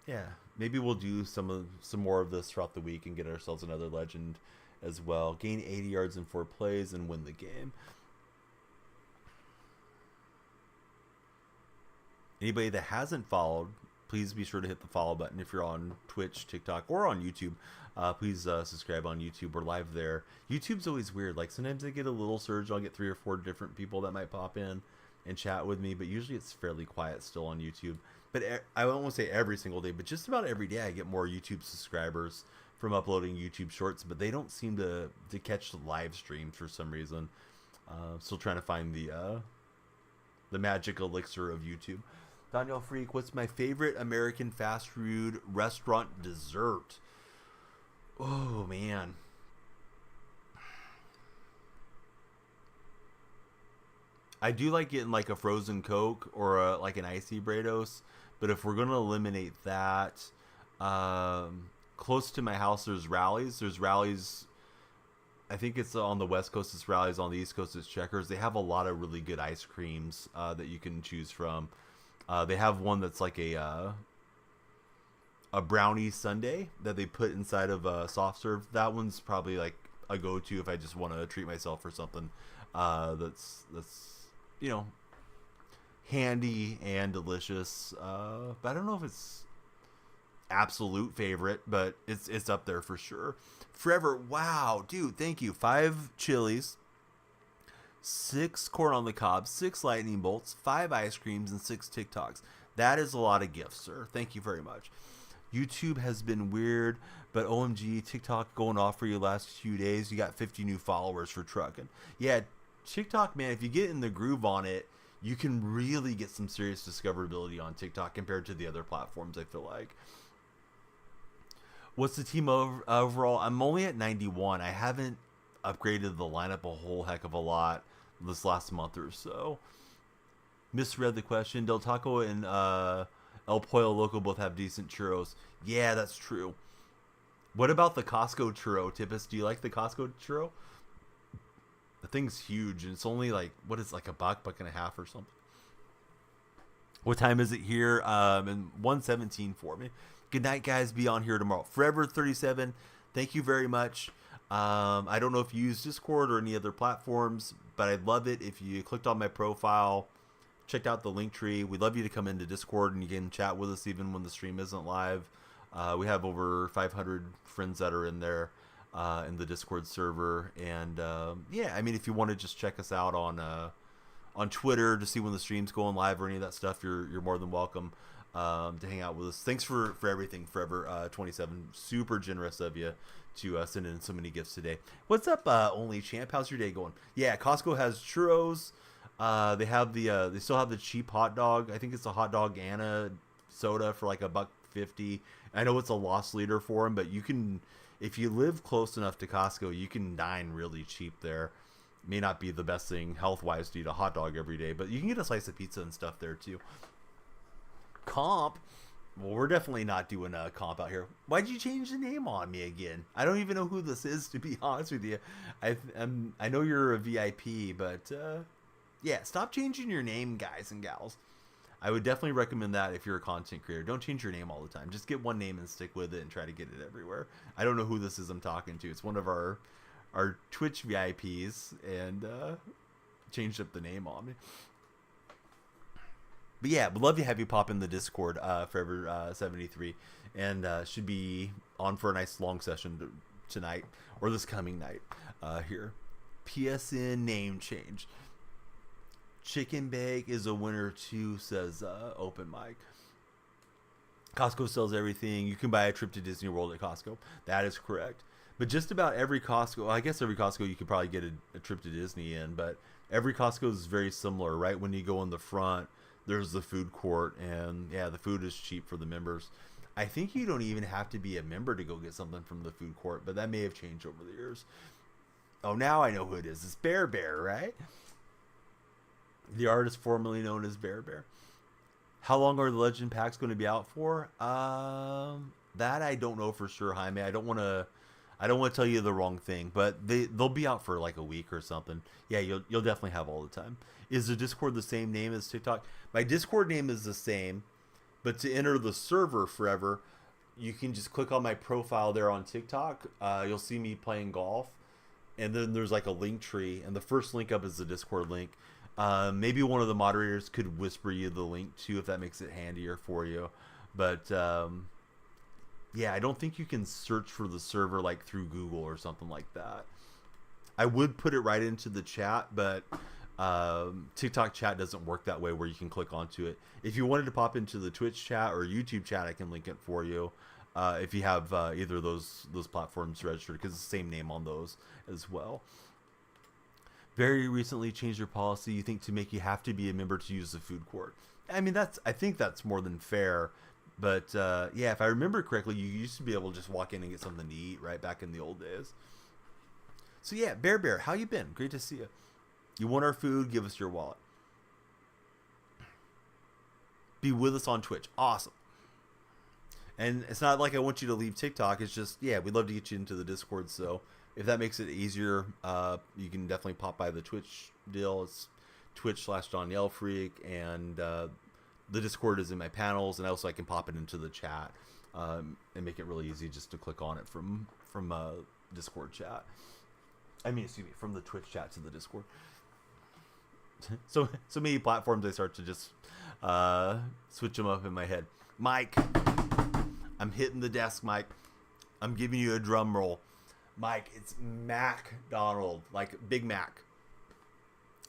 yeah, maybe we'll do some more of this throughout the week and get ourselves another legend as well. Gain 80 yards in 4 plays and win the game. Anybody that hasn't followed, please be sure to hit the follow button. If you're on Twitch, TikTok, or on YouTube, please subscribe on YouTube. We're live there. YouTube's always weird. Like sometimes I get a little surge. I'll get 3 or 4 different people that might pop in and chat with me, but usually it's fairly quiet still on YouTube. But I won't say every single day, but just about every day I get more YouTube subscribers from uploading YouTube shorts, but they don't seem to catch the live stream for some reason. Still trying to find the magic elixir of YouTube. Daniel Freak, what's my favorite American fast food restaurant dessert? Oh, man. I do like getting like a frozen Coke or like an icy Brados, but if we're going to eliminate that, close to my house there's Rallies. There's Rallies, I think it's on the West Coast, it's Rallies, on the East Coast it's Checkers. They have a lot of really good ice creams that you can choose from. They have one that's like a brownie sundae that they put inside of a soft serve. That one's probably like a go-to if I just want to treat myself for something that's you know, handy and delicious. But I don't know if it's absolute favorite, but it's up there for sure. Forever, wow, dude, thank you. 5 chilies, 6 corn on the cob, 6 lightning bolts, 5 ice creams, and 6 TikToks. That is a lot of gifts, sir. Thank you very much. YouTube has been weird, but OMG, TikTok going off for your last few days. You got 50 new followers for trucking. Yeah, TikTok, man, if you get in the groove on it, you can really get some serious discoverability on TikTok compared to the other platforms, I feel like. What's the team overall? I'm only at 91. I haven't upgraded the lineup a whole heck of a lot this last month or so. Misread the question. Del Taco and El Pollo Loco both have decent churros. Yeah, that's true. What about the Costco churro, Tippus? Do you like the Costco churro? The thing's huge, and it's only like, what is it, like $1.50 or something. What time is it here? And 1:17 for me. Good night, guys. Be on here tomorrow. Forever 37. Thank you very much. I don't know if you use Discord or any other platforms, but I'd love it if you clicked on my profile, checked out the link tree. We'd love you to come into Discord and you can chat with us even when the stream isn't live. We have over 500 friends that are in there in the Discord server. And yeah, I mean, if you want to just check us out on Twitter to see when the stream's going live or any of that stuff, you're more than welcome to hang out with us. Thanks for everything, Forever 27. Super generous of you to send in so many gifts today. What's up, Only Champ? How's your day going? Yeah, Costco has churros. They still have the cheap hot dog. I think it's a hot dog and a soda for like $1.50. I know it's a loss leader for them, but you can, if you live close enough to Costco, you can dine really cheap there. May not be the best thing health wise to eat a hot dog every day, but you can get a slice of pizza and stuff there too. Comp. Well, we're definitely not doing a comp out here. Why'd you change the name on me again? I don't even know who this is, to be honest with you. I know you're a VIP, but yeah, stop changing your name, guys and gals. I would definitely recommend that if you're a content creator. Don't change your name all the time. Just get one name and stick with it and try to get it everywhere. I don't know who this is I'm talking to. It's one of our Twitch VIPs, and changed up the name on me. But yeah, would love to have you pop in the Discord, Forever73, and should be on for a nice long session tonight, or this coming night here. PSN name change. Chicken Bake is a winner too, says Open Mic. Costco sells everything. You can buy a trip to Disney World at Costco. That is correct. But just about every Costco, well, I guess every Costco you could probably get a trip to Disney in, but every Costco is very similar, right? When you go in the front, there's the food court, and yeah, the food is cheap for the members. I think you don't even have to be a member to go get something from the food court, but that may have changed over the years. Oh, now I know who it is. It's Bear Bear, right? The artist formerly known as Bear Bear. How long are the Legend packs going to be out for? That I don't know for sure, Jaime. I don't want to tell you the wrong thing, but they'll be out for like a week or something. Yeah, you'll definitely have all the time. Is the Discord the same name as TikTok? My Discord name is the same, but to enter the server Forever, you can just click on my profile there on TikTok. You'll see me playing golf, and then there's like a link tree, and the first link up is the Discord link. Maybe one of the moderators could whisper you the link too, if that makes it handier for you. But yeah, I don't think you can search for the server like through Google or something like that. I would put it right into the chat, but TikTok chat doesn't work that way where you can click onto it. If you wanted to pop into the Twitch chat or YouTube chat, I can link it for you. If you have either of those platforms registered, because it's the same name on those as well. Very recently changed your policy, you think, to make you have to be a member to use the food court. I mean, I think that's more than fair. But yeah, if I remember correctly, you used to be able to just walk in and get something to eat right back in the old days. So yeah, Bear Bear, how you been? Great to see you. You want our food? Give us your wallet. Be with us on Twitch. Awesome. And it's not like I want you to leave TikTok. It's just, yeah, we'd love to get you into the Discord. So if that makes it easier, you can definitely pop by the Twitch deal. It's Twitch/DonYellFreak, and the Discord is in my panels, and also I can pop it into the chat and make it really easy just to click on it from Discord chat. I mean, excuse me, from the Twitch chat to the Discord. So many platforms I start to just switch them up in my head. Mike, I'm hitting the desk, Mike. I'm giving you a drum roll. Mike, it's MacDonald, like Big Mac.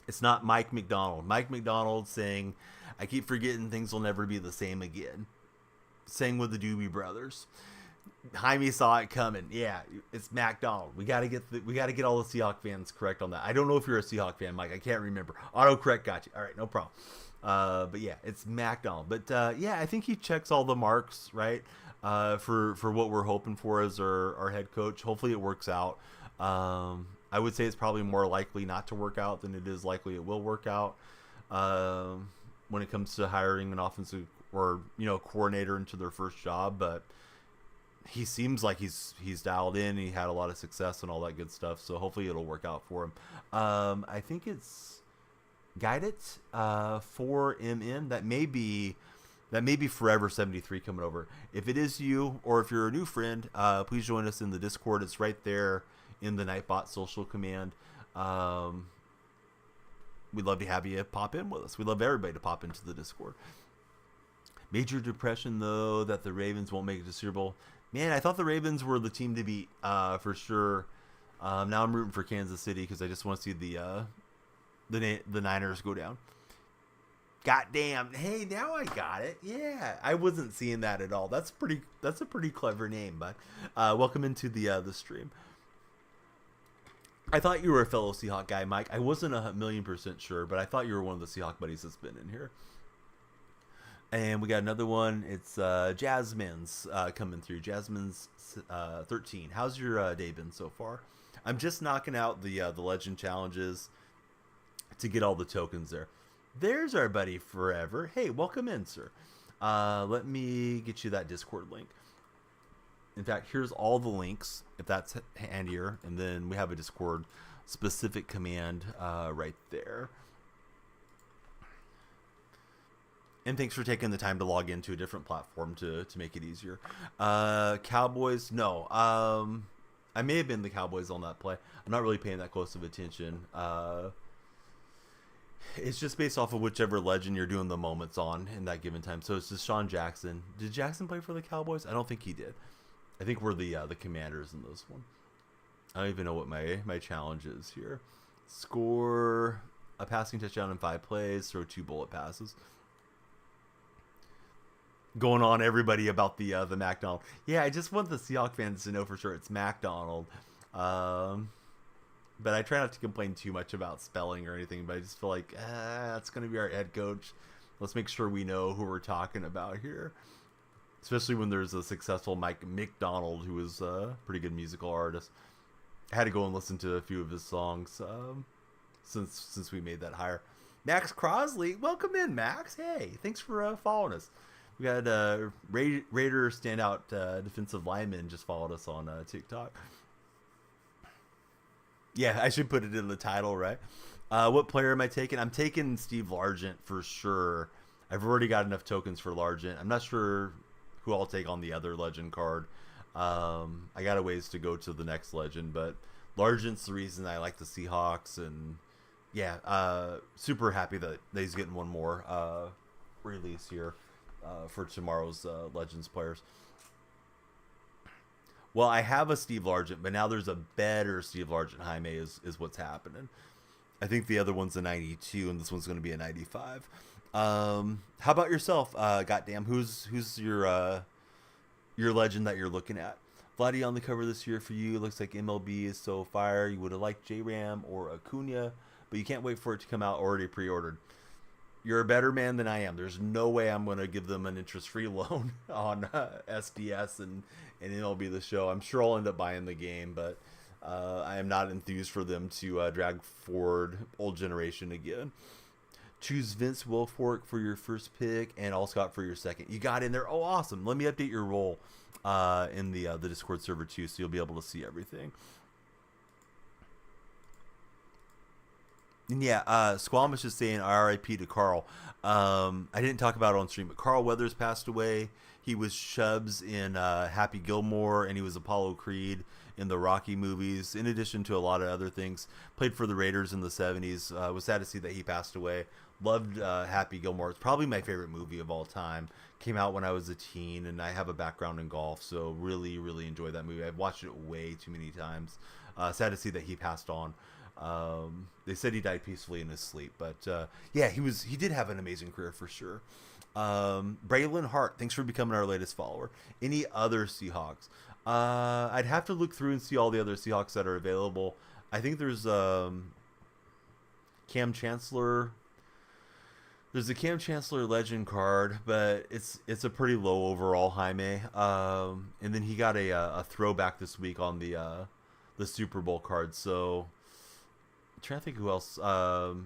It's not Mike McDonald. Mike McDonald saying, I keep forgetting things will never be the same again. Sang with the Doobie Brothers. Jaime saw it coming. Yeah, it's MacDonald. We gotta get all the Seahawk fans correct on that. I don't know if you're a Seahawk fan, Mike. I can't remember. Autocorrect got you. All right, no problem. But yeah, it's MacDonald. But yeah, I think he checks all the marks, right? For what we're hoping for as our head coach. Hopefully it works out. I would say it's probably more likely not to work out than it is likely it will work out. When it comes to hiring an offensive or coordinator into their first job, but he seems like he's dialed in. He had a lot of success and all that good stuff, so hopefully it'll work out for him. I think it's Guide It 4MN. That may be Forever 73 coming over. If it is you, or if you're a new friend, please join us in the Discord. It's right there in the Nightbot social command. We'd love to have you pop in with us. We'd love everybody to pop into the Discord. Major depression, though, that the Ravens won't make it to Super Bowl. Man, I thought the Ravens were the team to beat for sure. Now I'm rooting for Kansas City because I just want to see the Niners go down. Goddamn! Hey, now I got it. Yeah, I wasn't seeing that at all. That's a pretty clever name, but welcome into the stream. I thought you were a fellow Seahawk guy, Mike. I wasn't 1,000,000% sure, but I thought you were one of the Seahawk buddies that's been in here. And we got another one. It's Jasmine's coming through. Jasmine's 13. How's your day been so far? I'm just knocking out the legend challenges to get all the tokens there. There's our buddy Forever. Hey, welcome in, sir. Let me get you that Discord link. In fact, here's all the links, if that's handier. And then we have a Discord specific command right there. And thanks for taking the time to log into a different platform to make it easier. Cowboys, no. I may have been the Cowboys on that play. I'm not really paying that close of attention. It's just based off of whichever legend you're doing the moments on in that given time. So it's just Sean Jackson. Did Jackson play for the Cowboys? I don't think he did. I think we're the Commanders in this one. I don't even know what my challenge is here. Score a passing touchdown in 5 plays. Throw 2 bullet passes. Going on everybody about the McDonald. Yeah, I just want the Seahawk fans to know for sure it's McDonald. But I try not to complain too much about spelling or anything. But I just feel like that's going to be our head coach. Let's make sure we know who we're talking about here. Especially when there's a successful Mike McDonald, who is a pretty good musical artist. I had to go and listen to a few of his songs since we made that hire. Max Crosley, welcome in, Max. Hey, thanks for following us. We got Raider standout defensive lineman just followed us on TikTok. Yeah, I should put it in the title, right? What player am I taking? I'm taking Steve Largent for sure. I've already got enough tokens for Largent. I'm not sure who I'll take on the other legend card. I got a ways to go to the next legend, but Largent's the reason I like the Seahawks, and yeah, super happy that he's getting one more release here for tomorrow's Legends players. Well, I have a Steve Largent, but now there's a better Steve Largent. Jaime is what's happening. I think the other one's a 92, and this one's going to be a 95. How about yourself? Goddamn, who's your legend that you're looking at? Vladdy on the cover this year for you. Looks like MLB is so fire. You would have liked J-Ram or Acuna, but you can't wait for it to come out already pre-ordered. You're a better man than I am. There's no way I'm going to give them an interest-free loan on SDS and MLB The Show. I'm sure I'll end up buying the game, but I am not enthused for them to drag forward old generation again. Choose Vince Wilfork for your first pick and Allscott for your second. You got in there. Oh, awesome. Let me update your role in the Discord server too, so you'll be able to see everything. And yeah, Squamish is saying RIP to Carl. I didn't talk about it on stream, but Carl Weathers passed away. He was Chubbs in Happy Gilmore, and he was Apollo Creed in the Rocky movies, in addition to a lot of other things. Played for the Raiders in the 70s. Was sad to see that he passed away. Loved Happy Gilmore. It's probably my favorite movie of all time. Came out when I was a teen, and I have a background in golf, so really, really enjoyed that movie. I've watched it way too many times. Sad to see that he passed on. They said he died peacefully in his sleep, but yeah, he did have an amazing career for sure. Braylon Hart, thanks for becoming our latest follower. Any other Seahawks? I'd have to look through and see all the other Seahawks that are available. I think there's Cam Chancellor. There's a Cam Chancellor legend card, but it's a pretty low overall, Jaime. And then he got a throwback this week on the Super Bowl card. So I'm trying to think who else.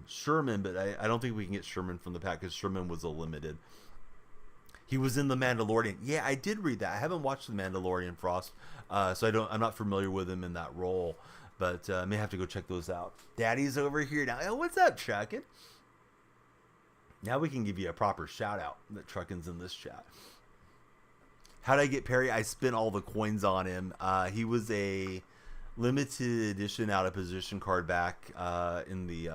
Sherman, but I don't think we can get Sherman from the pack because Sherman was a limited. He was in The Mandalorian. Yeah, I did read that. I haven't watched The Mandalorian, Frost, so I'm not familiar with him in that role. But I may have to go check those out. Daddy's over here now. Oh, what's up, Truckin'? Now we can give you a proper shout out that Truckin's in this chat. How'd I get Perry? I spent all the coins on him. He was a limited edition out of position card back in the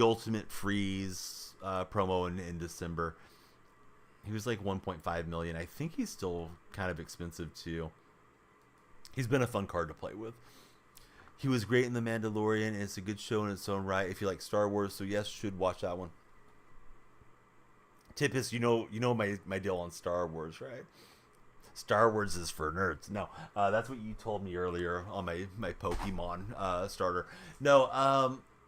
Ultimate Freeze promo in December. He was like 1.5 million. I think he's still kind of expensive too. He's been a fun card to play with. He was great in The Mandalorian, and it's a good show in its own right if you like Star Wars, so yes, should watch that one. Tippus, you know my deal on Star Wars, right? Star Wars is for nerds. No, that's what you told me earlier on my Pokemon starter. No,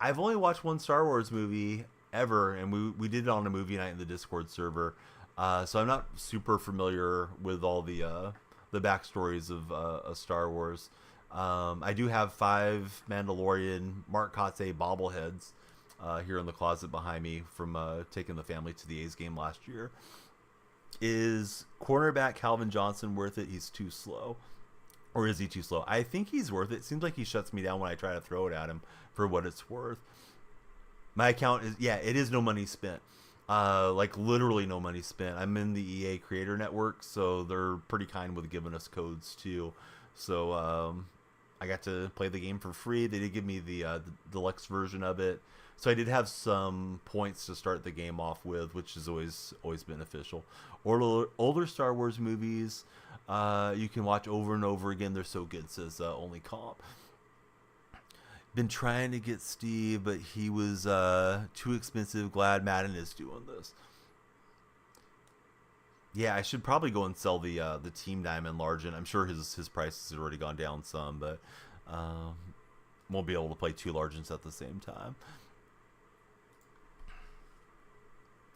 I've only watched one Star Wars movie ever, and we did it on a movie night in the Discord server. So I'm not super familiar with all the backstories of Star Wars. I do have 5 Mandalorian Mark Kotze bobbleheads here in the closet behind me from taking the family to the A's game last year. Is cornerback Calvin Johnson worth it? He's too slow. Or is he too slow? I think he's worth it. Seems like he shuts me down when I try to throw it at him for what it's worth. My account is, yeah, it is no money spent. Like literally no money spent. I'm in the EA Creator Network, so they're pretty kind with giving us codes too. So I got to play the game for free. They did give me the deluxe version of it. So I did have some points to start the game off with, which is always beneficial. Older Star Wars movies, you can watch over and over again. They're so good, says Only Comp. Been trying to get Steve, but he was too expensive. Glad Madden is doing this. Yeah, I should probably go and sell the Team Diamond Largent. I'm sure his price has already gone down some, but won't be able to play 2 Largents at the same time.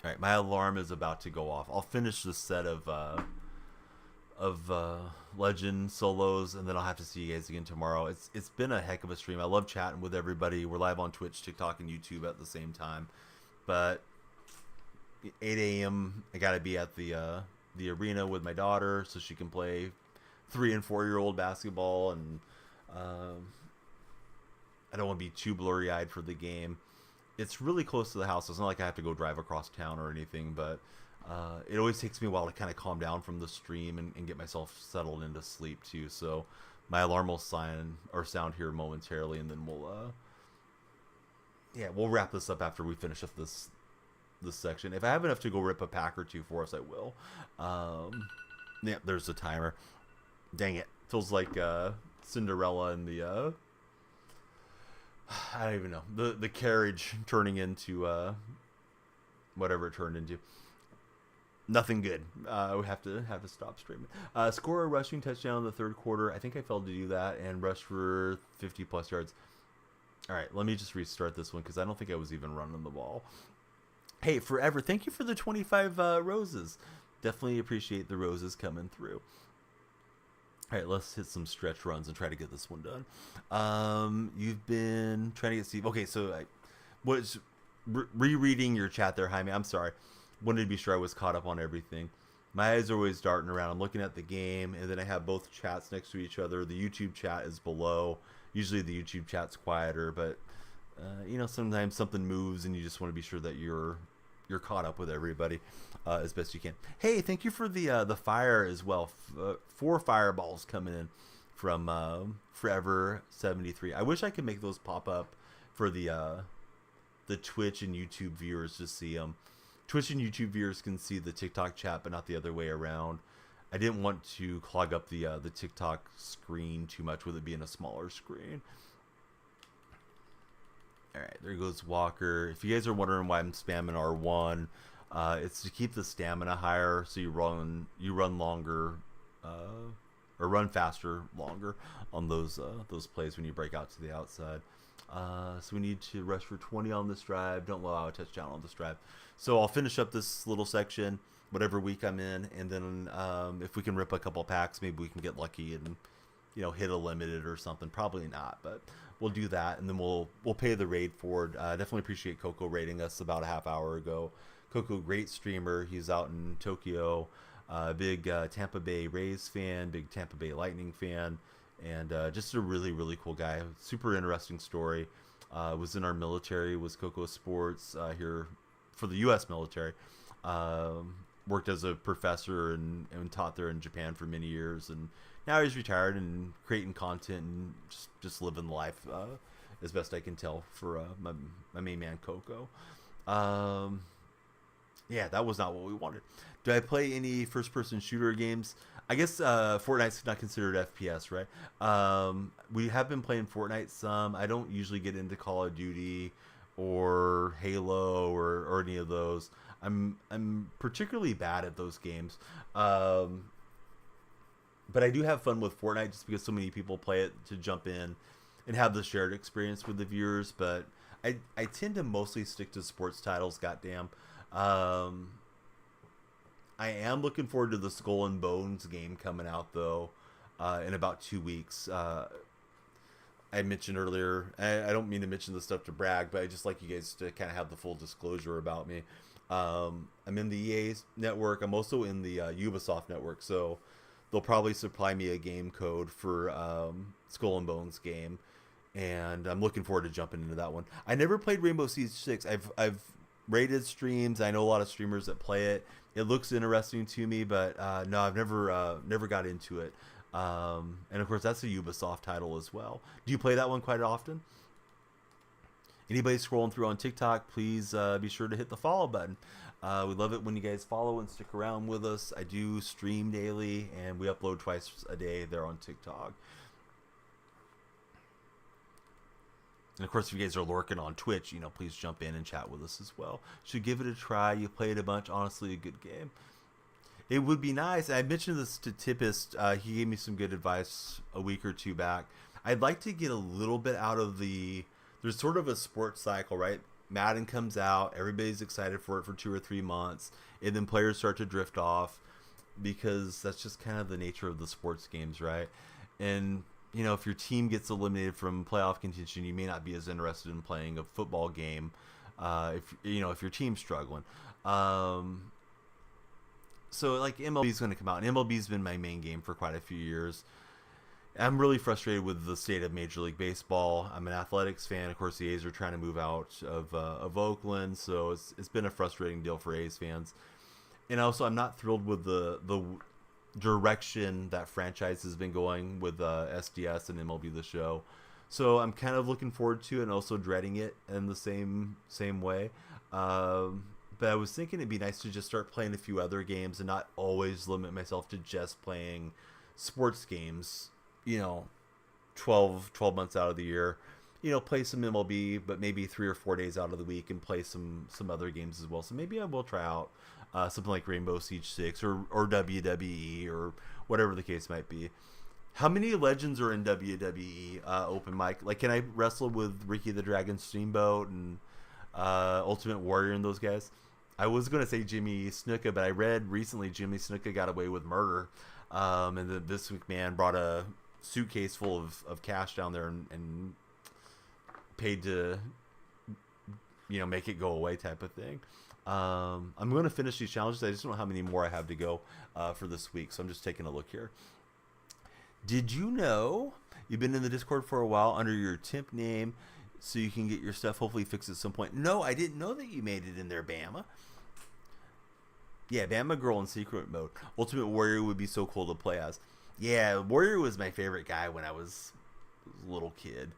All right, my alarm is about to go off. I'll finish this set of Legend solos, and then I'll have to see you guys again tomorrow. It's been a heck of a stream. I love chatting with everybody. We're live on Twitch, TikTok, and YouTube at the same time. But 8 a.m. I gotta be at the arena with my daughter so she can play 3 and 4-year-old basketball, and I don't want to be too blurry-eyed for the game. It's really close to the house. It's not like I have to go drive across town or anything, but it always takes me a while to kind of calm down from the stream and get myself settled into sleep too. So my alarm will sound here momentarily, and then we'll wrap this up after we finish up this section. If I have enough to go rip a pack or 2 for us, I will. Yeah, there's the timer. Dang it. Feels like Cinderella and the I don't even know. The carriage turning into whatever it turned into. Nothing good. We have to stop streaming. Score a rushing touchdown in the 3rd quarter. I think I failed to do that, and rush for 50 plus yards. All right, let me just restart this one because I don't think I was even running the ball. Hey, Forever, thank you for the 25 roses. Definitely appreciate the roses coming through. All right, let's hit some stretch runs and try to get this one done. You've been trying to get Steve. Okay, so I was rereading your chat there, Jaime. I'm sorry. Wanted to be sure I was caught up on everything. My eyes are always darting around. I'm looking at the game, and then I have both chats next to each other. The YouTube chat is below. Usually the YouTube chat's quieter, but sometimes something moves, and you just want to be sure that you're caught up with everybody as best you can. Hey, thank you for the fire as well. 4 fireballs coming in from Forever 73. I wish I could make those pop up for the Twitch and YouTube viewers to see them. Twitch and YouTube viewers can see the TikTok chat, but not the other way around. I didn't want to clog up the TikTok screen too much with it being a smaller screen. All right, there goes Walker. If you guys are wondering why I'm spamming R1, it's to keep the stamina higher, so you run longer, or run faster longer on those plays when you break out to the outside. So we need to rush for 20 on this drive. Don't allow a touchdown on this drive. So I'll finish up this little section, whatever week I'm in, and then if we can rip a couple packs, maybe we can get lucky and hit a limited or something. Probably not, but we'll do that, and then we'll pay the raid forward. Definitely appreciate Coco raiding us about a half hour ago. Coco, great streamer. He's out in Tokyo. Big Tampa Bay Rays fan, big Tampa Bay Lightning fan, and just a really, really cool guy. Super interesting story. Was in our military, was Coco Sports here for the U.S. military. Worked as a professor and taught there in Japan for many years, and now he's retired and creating content and just living life as best I can tell for my main man Coco. Yeah, that was not what we wanted. Do I play any first-person shooter games? I guess Fortnite's not considered FPS, right? We have been playing Fortnite some. I don't usually get into Call of Duty or Halo or any of those. I'm particularly bad at those games. But I do have fun with Fortnite just because so many people play it to jump in and have the shared experience with the viewers. But I tend to mostly stick to sports titles. Goddamn. Um, I am looking forward to the Skull and Bones game coming out though, in about 2 weeks. I mentioned earlier, I don't mean to mention this stuff to brag, but I just like you guys to kind of have the full disclosure about me. I'm in the EA network. I'm also in the Ubisoft network, so they'll probably supply me a game code for Skull and Bones game, and I'm looking forward to jumping into that one. I never played Rainbow Siege 6. I've rated streams. I know a lot of streamers that play it. It looks interesting to me, but no, I've never got into it. And of course, that's a Ubisoft title as well. Do you play that one quite often? Anybody scrolling through on TikTok, please be sure to hit the follow button. We love it when you guys follow and stick around with us. I do stream daily, and we upload twice a day there on TikTok. And of course, if you guys are lurking on Twitch, please jump in and chat with us as well. Should give it a try. You played a bunch. Honestly, a good game. It would be nice. I mentioned this to Tippist. He gave me some good advice a week or two back. I'd like to get a little bit out of the... There's sort of a sports cycle, right? Madden comes out. Everybody's excited for it for 2 or 3 months. And then players start to drift off because that's just kind of the nature of the sports games, right? And, if your team gets eliminated from playoff contention, you may not be as interested in playing a football game if your team's struggling. So like MLB is going to come out, and MLB's been my main game for quite a few years. I'm really frustrated with the state of Major League Baseball. I'm an athletics fan. Of course, the A's are trying to move out of Oakland, so it's been a frustrating deal for A's fans. And also, I'm not thrilled with the direction that franchise has been going with SDS and MLB The Show. So I'm kind of looking forward to it and also dreading it in the same way. But I was thinking it'd be nice to just start playing a few other games and not always limit myself to just playing sports games, 12 months out of the year. Play some MLB, but maybe 3 or 4 days out of the week and play some other games as well. So maybe I will try out something like Rainbow Siege 6 or WWE or whatever the case might be. How many legends are in WWE open mic? Like, can I wrestle with Ricky the Dragon Steamboat and Ultimate Warrior and those guys? I was going to say Jimmy Snuka, but I read recently Jimmy Snuka got away with murder. And the Vince McMahon brought a suitcase full of cash down there and paid to, make it go away type of thing. I'm going to finish these challenges. I just don't know how many more I have to go for this week. So I'm just taking a look here. Did you know you've been in the Discord for a while under your temp name so you can get your stuff hopefully fixed at some point? No, I didn't know that you made it in there, Bama. Yeah, Bama Girl in secret mode. Ultimate Warrior would be so cool to play as. Yeah, Warrior was my favorite guy when I was a little kid.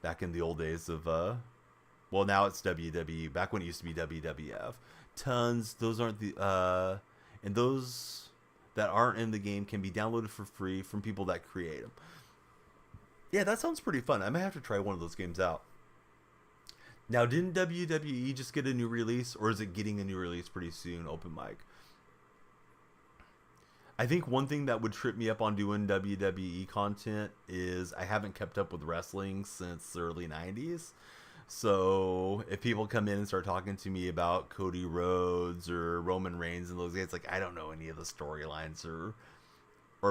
Back in the old days of... well, now it's WWE. Back when it used to be WWF. Tons. Those aren't the... and those that aren't in the game can be downloaded for free from people that create them. Yeah, that sounds pretty fun. I might have to try one of those games out. Now, didn't WWE just get a new release, or is it getting a new release pretty soon, open mic? I think one thing that would trip me up on doing WWE content is I haven't kept up with wrestling since the early 90s. So if people come in and start talking to me about Cody Rhodes or Roman Reigns and those guys, like, I don't know any of the storylines or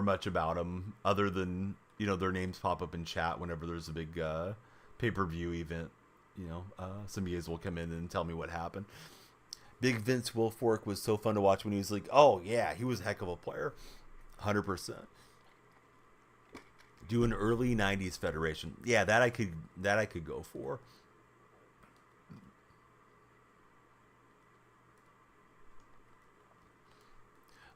much about them other than, their names pop up in chat whenever there's a big pay-per-view event. Some of you guys will come in and tell me what happened. Big Vince Wilfork was so fun to watch when he was like, oh yeah, he was a heck of a player. 100%. Do an early 90s federation. Yeah, that I could go for.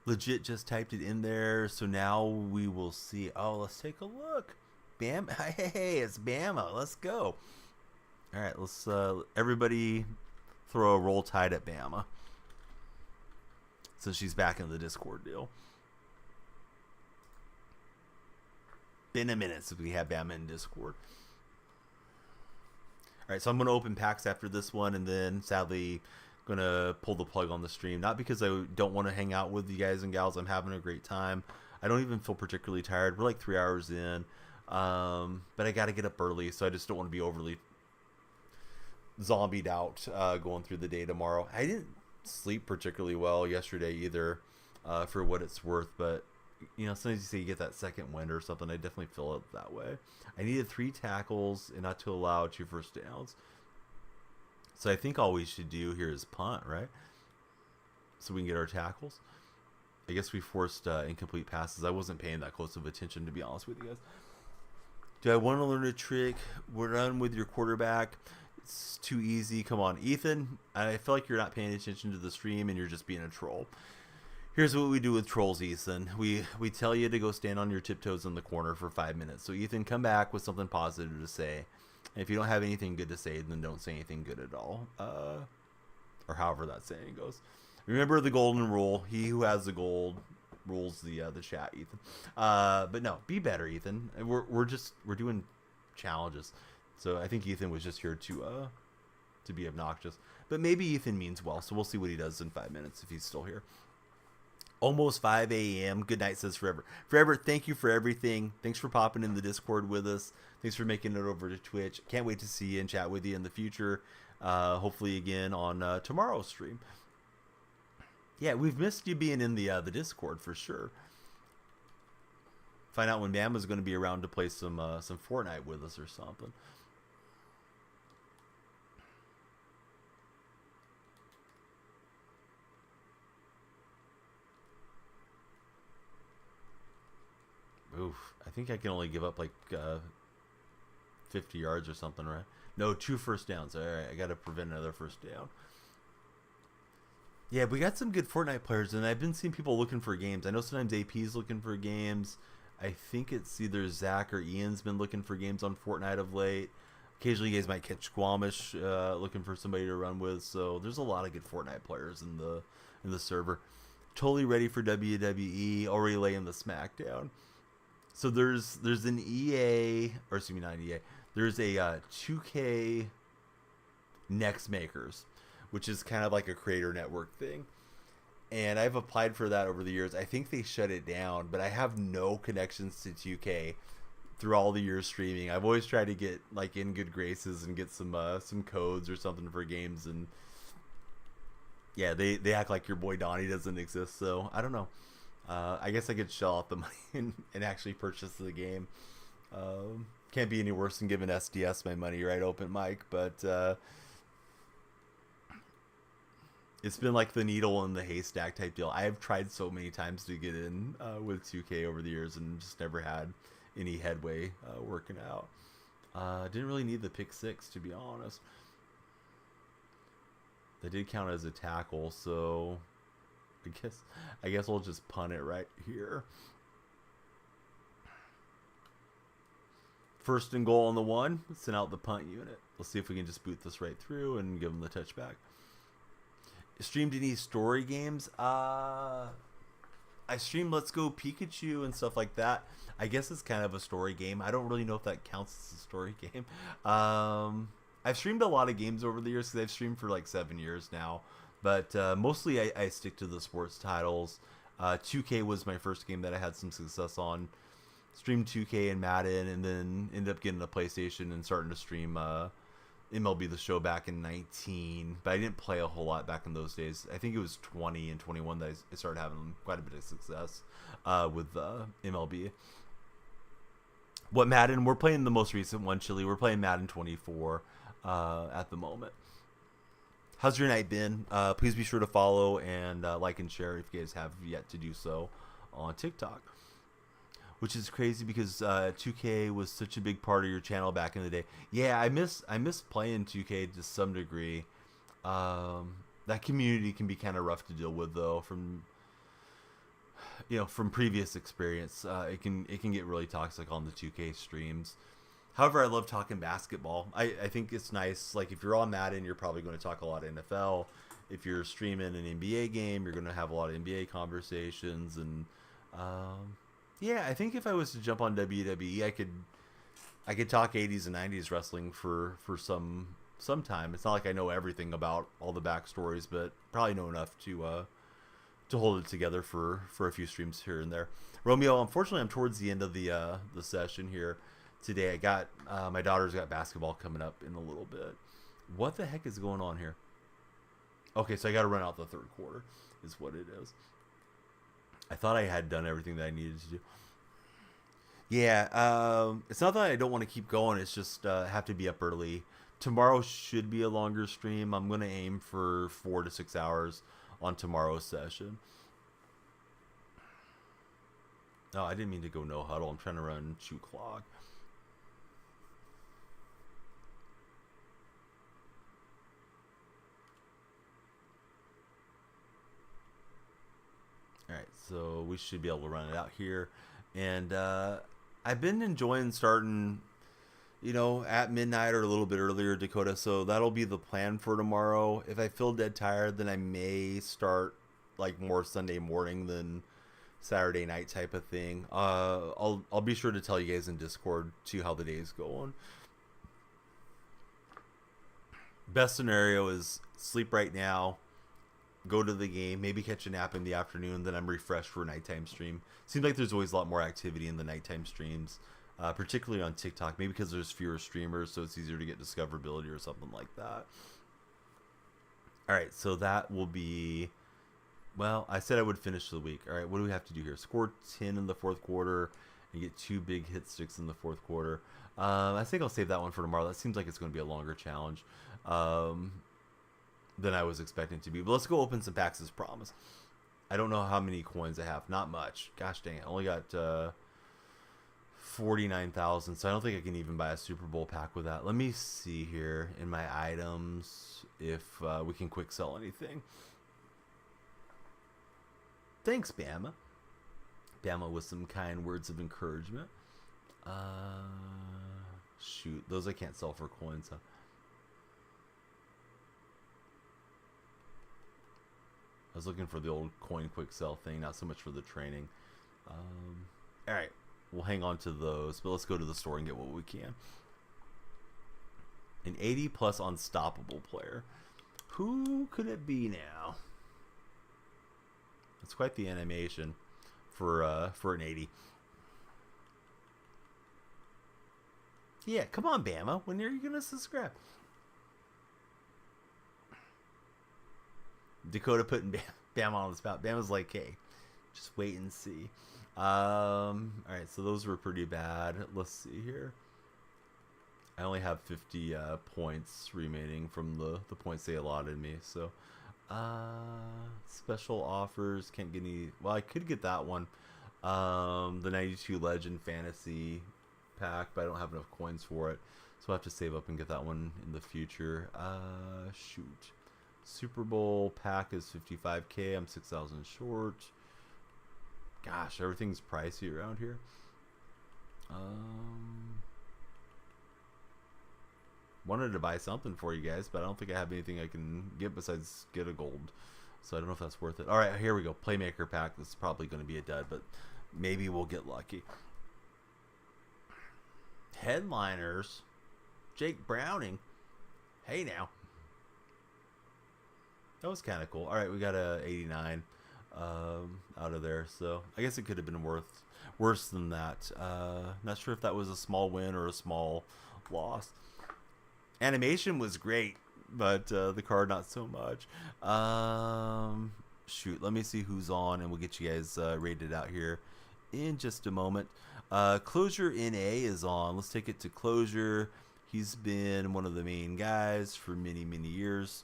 Legit just typed it in there, so now we will see. Oh, let's take a look. Bam! Hey, it's Bama. Let's go. All right, let's everybody throw a roll tide at Bama. So she's back in the Discord deal. Been a minute since we had Bama in Discord. All right, so I'm going to open packs after this one, and then sadly going to pull the plug on the stream. Not because I don't want to hang out with you guys and gals. I'm having a great time. I don't even feel particularly tired. We're like 3 hours in, but I got to get up early, so I just don't want to be overly zombied out going through the day tomorrow. I didn't sleep particularly well yesterday either, for what it's worth, but sometimes you say you get that second wind or something. I definitely feel it that way. I needed 3 tackles and not to allow 2 first downs. So I think all we should do here is punt, right? So we can get our tackles. I guess we forced incomplete passes. I wasn't paying that close of attention, to be honest with you guys. Do I want to learn a trick? We're done with your quarterback. It's too easy. Come on, Ethan. I feel like you're not paying attention to the stream and you're just being a troll. Here's what we do with trolls, Ethan. We tell you to go stand on your tiptoes in the corner for 5 minutes. So, Ethan, come back with something positive to say. And if you don't have anything good to say, then don't say anything good at all. Or however that saying goes. Remember the golden rule. He who has the gold rules the chat, Ethan. But no, be better, Ethan. We're doing challenges. So I think Ethan was just here to be obnoxious. But maybe Ethan means well, so we'll see what he does in 5 minutes if he's still here. Almost 5 a.m. Good night, says Forever. Forever, thank you for everything. Thanks for popping in the Discord with us. Thanks for making it over to Twitch. Can't wait to see you and chat with you in the future. Hopefully again on tomorrow's stream. Yeah, we've missed you being in the Discord for sure. Find out when Bama's going to be around to play some Fortnite with us or something. Oof, I think I can only give up like 50 yards or something, right? No, 2 first downs. All right, I got to prevent another first down. Yeah, we got some good Fortnite players, and I've been seeing people looking for games. I know sometimes AP's looking for games. I think it's either Zach or Ian's been looking for games on Fortnite of late. Occasionally, you guys might catch Squamish looking for somebody to run with. So there's a lot of good Fortnite players in the server. Totally ready for WWE. Already laying the smackdown. So there's an EA, or excuse me, not an EA. There's a 2K Next Makers, which is kind of like a creator network thing. And I've applied for that over the years. I think they shut it down, but I have no connections to 2K through all the years streaming. I've always tried to get like in good graces and get some codes or something for games, and yeah, they act like your boy Donnie doesn't exist. So I don't know. I guess I could shell out the money and actually purchase the game. Can't be any worse than giving SDS my money, right? Open mic, but it's been like the needle in the haystack type deal. I have tried so many times to get in with 2K over the years and just never had any headway working out. Didn't really need the pick 6, to be honest. That did count as a tackle, so I guess we'll just punt it right here. First and goal on the 1. Send out the punt unit. Let's see if we can just boot this right through and give them the touchback. Streamed any story games? I streamed Let's Go Pikachu and stuff like that. I guess it's kind of a story game. I don't really know if that counts as a story game. I've streamed a lot of games over the years because I've streamed for like 7 years now. But mostly I stick to the sports titles. 2K was my first game that I had some success on. Streamed 2K and Madden, and then ended up getting a PlayStation and starting to stream MLB The Show back in 19. But I didn't play a whole lot back in those days. I think it was 20 and 21 that I started having quite a bit of success with MLB. What Madden? We're playing the most recent one, Chili. We're playing Madden 24 at the moment. How's your night been? Please be sure to follow and like and share if you guys have yet to do so on TikTok. Which is crazy because 2K was such a big part of your channel back in the day. Yeah, I miss playing 2K to some degree. That community can be kind of rough to deal with, though. From previous experience, it can get really toxic on the 2K streams. However, I love talking basketball. I think it's nice. Like, if you're on Madden, you're probably going to talk a lot of NFL. If you're streaming an NBA game, you're going to have a lot of NBA conversations. And yeah, I think if I was to jump on WWE, I could talk 80s and 90s wrestling for some time. It's not like I know everything about all the backstories, but probably know enough to to hold it together for a few streams here and there. Romeo, unfortunately, I'm towards the end of the session here today. I got my daughter's got basketball coming up in a little bit. What the heck is going on here? Okay, so I got to run out the third quarter, is what it is. I thought I had done everything that I needed to do. Yeah, it's not that I don't want to keep going. It's just have to be up early. Tomorrow should be a longer stream. I'm gonna aim for 4 to 6 hours on tomorrow's session. No, I didn't mean to go no huddle. I'm trying to run shoot clock. Alright, so we should be able to run it out here. And I've been enjoying starting, you know, at midnight or a little bit earlier, Dakota. So that'll be the plan for tomorrow. If I feel dead tired, then I may start like more Sunday morning than Saturday night type of thing. I'll be sure to tell you guys in Discord too how the day's going. Best scenario is sleep right now, go to the game, maybe catch a nap in the afternoon, then I'm refreshed for a nighttime stream. Seems like there's always a lot more activity in the nighttime streams, particularly on TikTok, maybe because there's fewer streamers, so it's easier to get discoverability or something like that. Alright, so that will be, well, I said I would finish the week. Alright, what do we have to do here? Score 10 in the fourth quarter and get 2 big hit sticks in the fourth quarter. I think I'll save that one for tomorrow. That seems like it's going to be a longer challenge than I was expecting it to be. But let's go open some packs as promised. I don't know how many coins I have. Not much. Gosh dang it. I only got 49,000, so I don't think I can even buy a Super Bowl pack with that. Let me see here in my items if we can quick sell anything. Thanks, Bama. Bama with some kind words of encouragement. Shoot, those I can't sell for coins, huh? I was looking for the old coin quick sell thing, not so much for the training. Alright, we'll hang on to those, but let's go to the store and get what we can. An 80 plus unstoppable player. Who could it be now? It's quite the animation for an 80. Yeah, come on, Bama. When are you gonna subscribe? Dakota putting Bama on the spot. Bama's like, hey, just wait and see. Alright, so those were pretty bad. Let's see here. I only have 50 points remaining from the points they allotted me. So, special offers. Can't get any. Well, I could get that one. The 92 Legend Fantasy pack, but I don't have enough coins for it. So I'll have to save up and get that one in the future. Shoot. Super Bowl pack is 55k. I'm 6,000 short. Gosh, everything's pricey around here. Wanted to buy something for you guys, but I don't think I have anything I can get besides get a gold. So I don't know if that's worth it. All right, here we go. Playmaker pack. This is probably going to be a dud, but maybe we'll get lucky. Headliners. Jake Browning. Hey now. That was kind of cool. All right, we got a 89 out of there. So I guess it could have been worse than that. Not sure if that was a small win or a small loss. Animation was great, but the card not so much. Shoot, let me see who's on, and we'll get you guys rated out here in just a moment. Closure NA is on. Let's take it to Closure. He's been one of the main guys for many years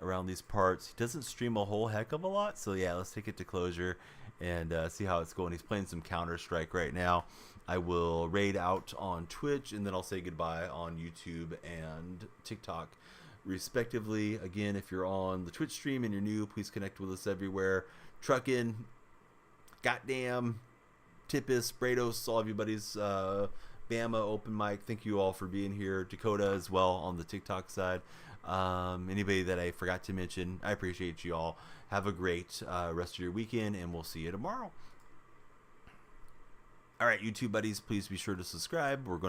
around these parts. He doesn't stream a whole heck of a lot, so yeah, let's take it to Closure and see how it's going. He's playing some Counter-Strike right now. I will raid out on Twitch, and then I'll say goodbye on YouTube and TikTok respectively. Again, if you're on the Twitch stream and you're new, please connect with us everywhere. Truckin', goddamn, Tippis, Brados, all of you buddies, Bama, Open Mic, thank you all for being here. Dakota as well on the TikTok side. Anybody that I forgot to mention, I appreciate you all. Have a great rest of your weekend, and we'll see you tomorrow. All right, YouTube buddies, please be sure to subscribe. We're going to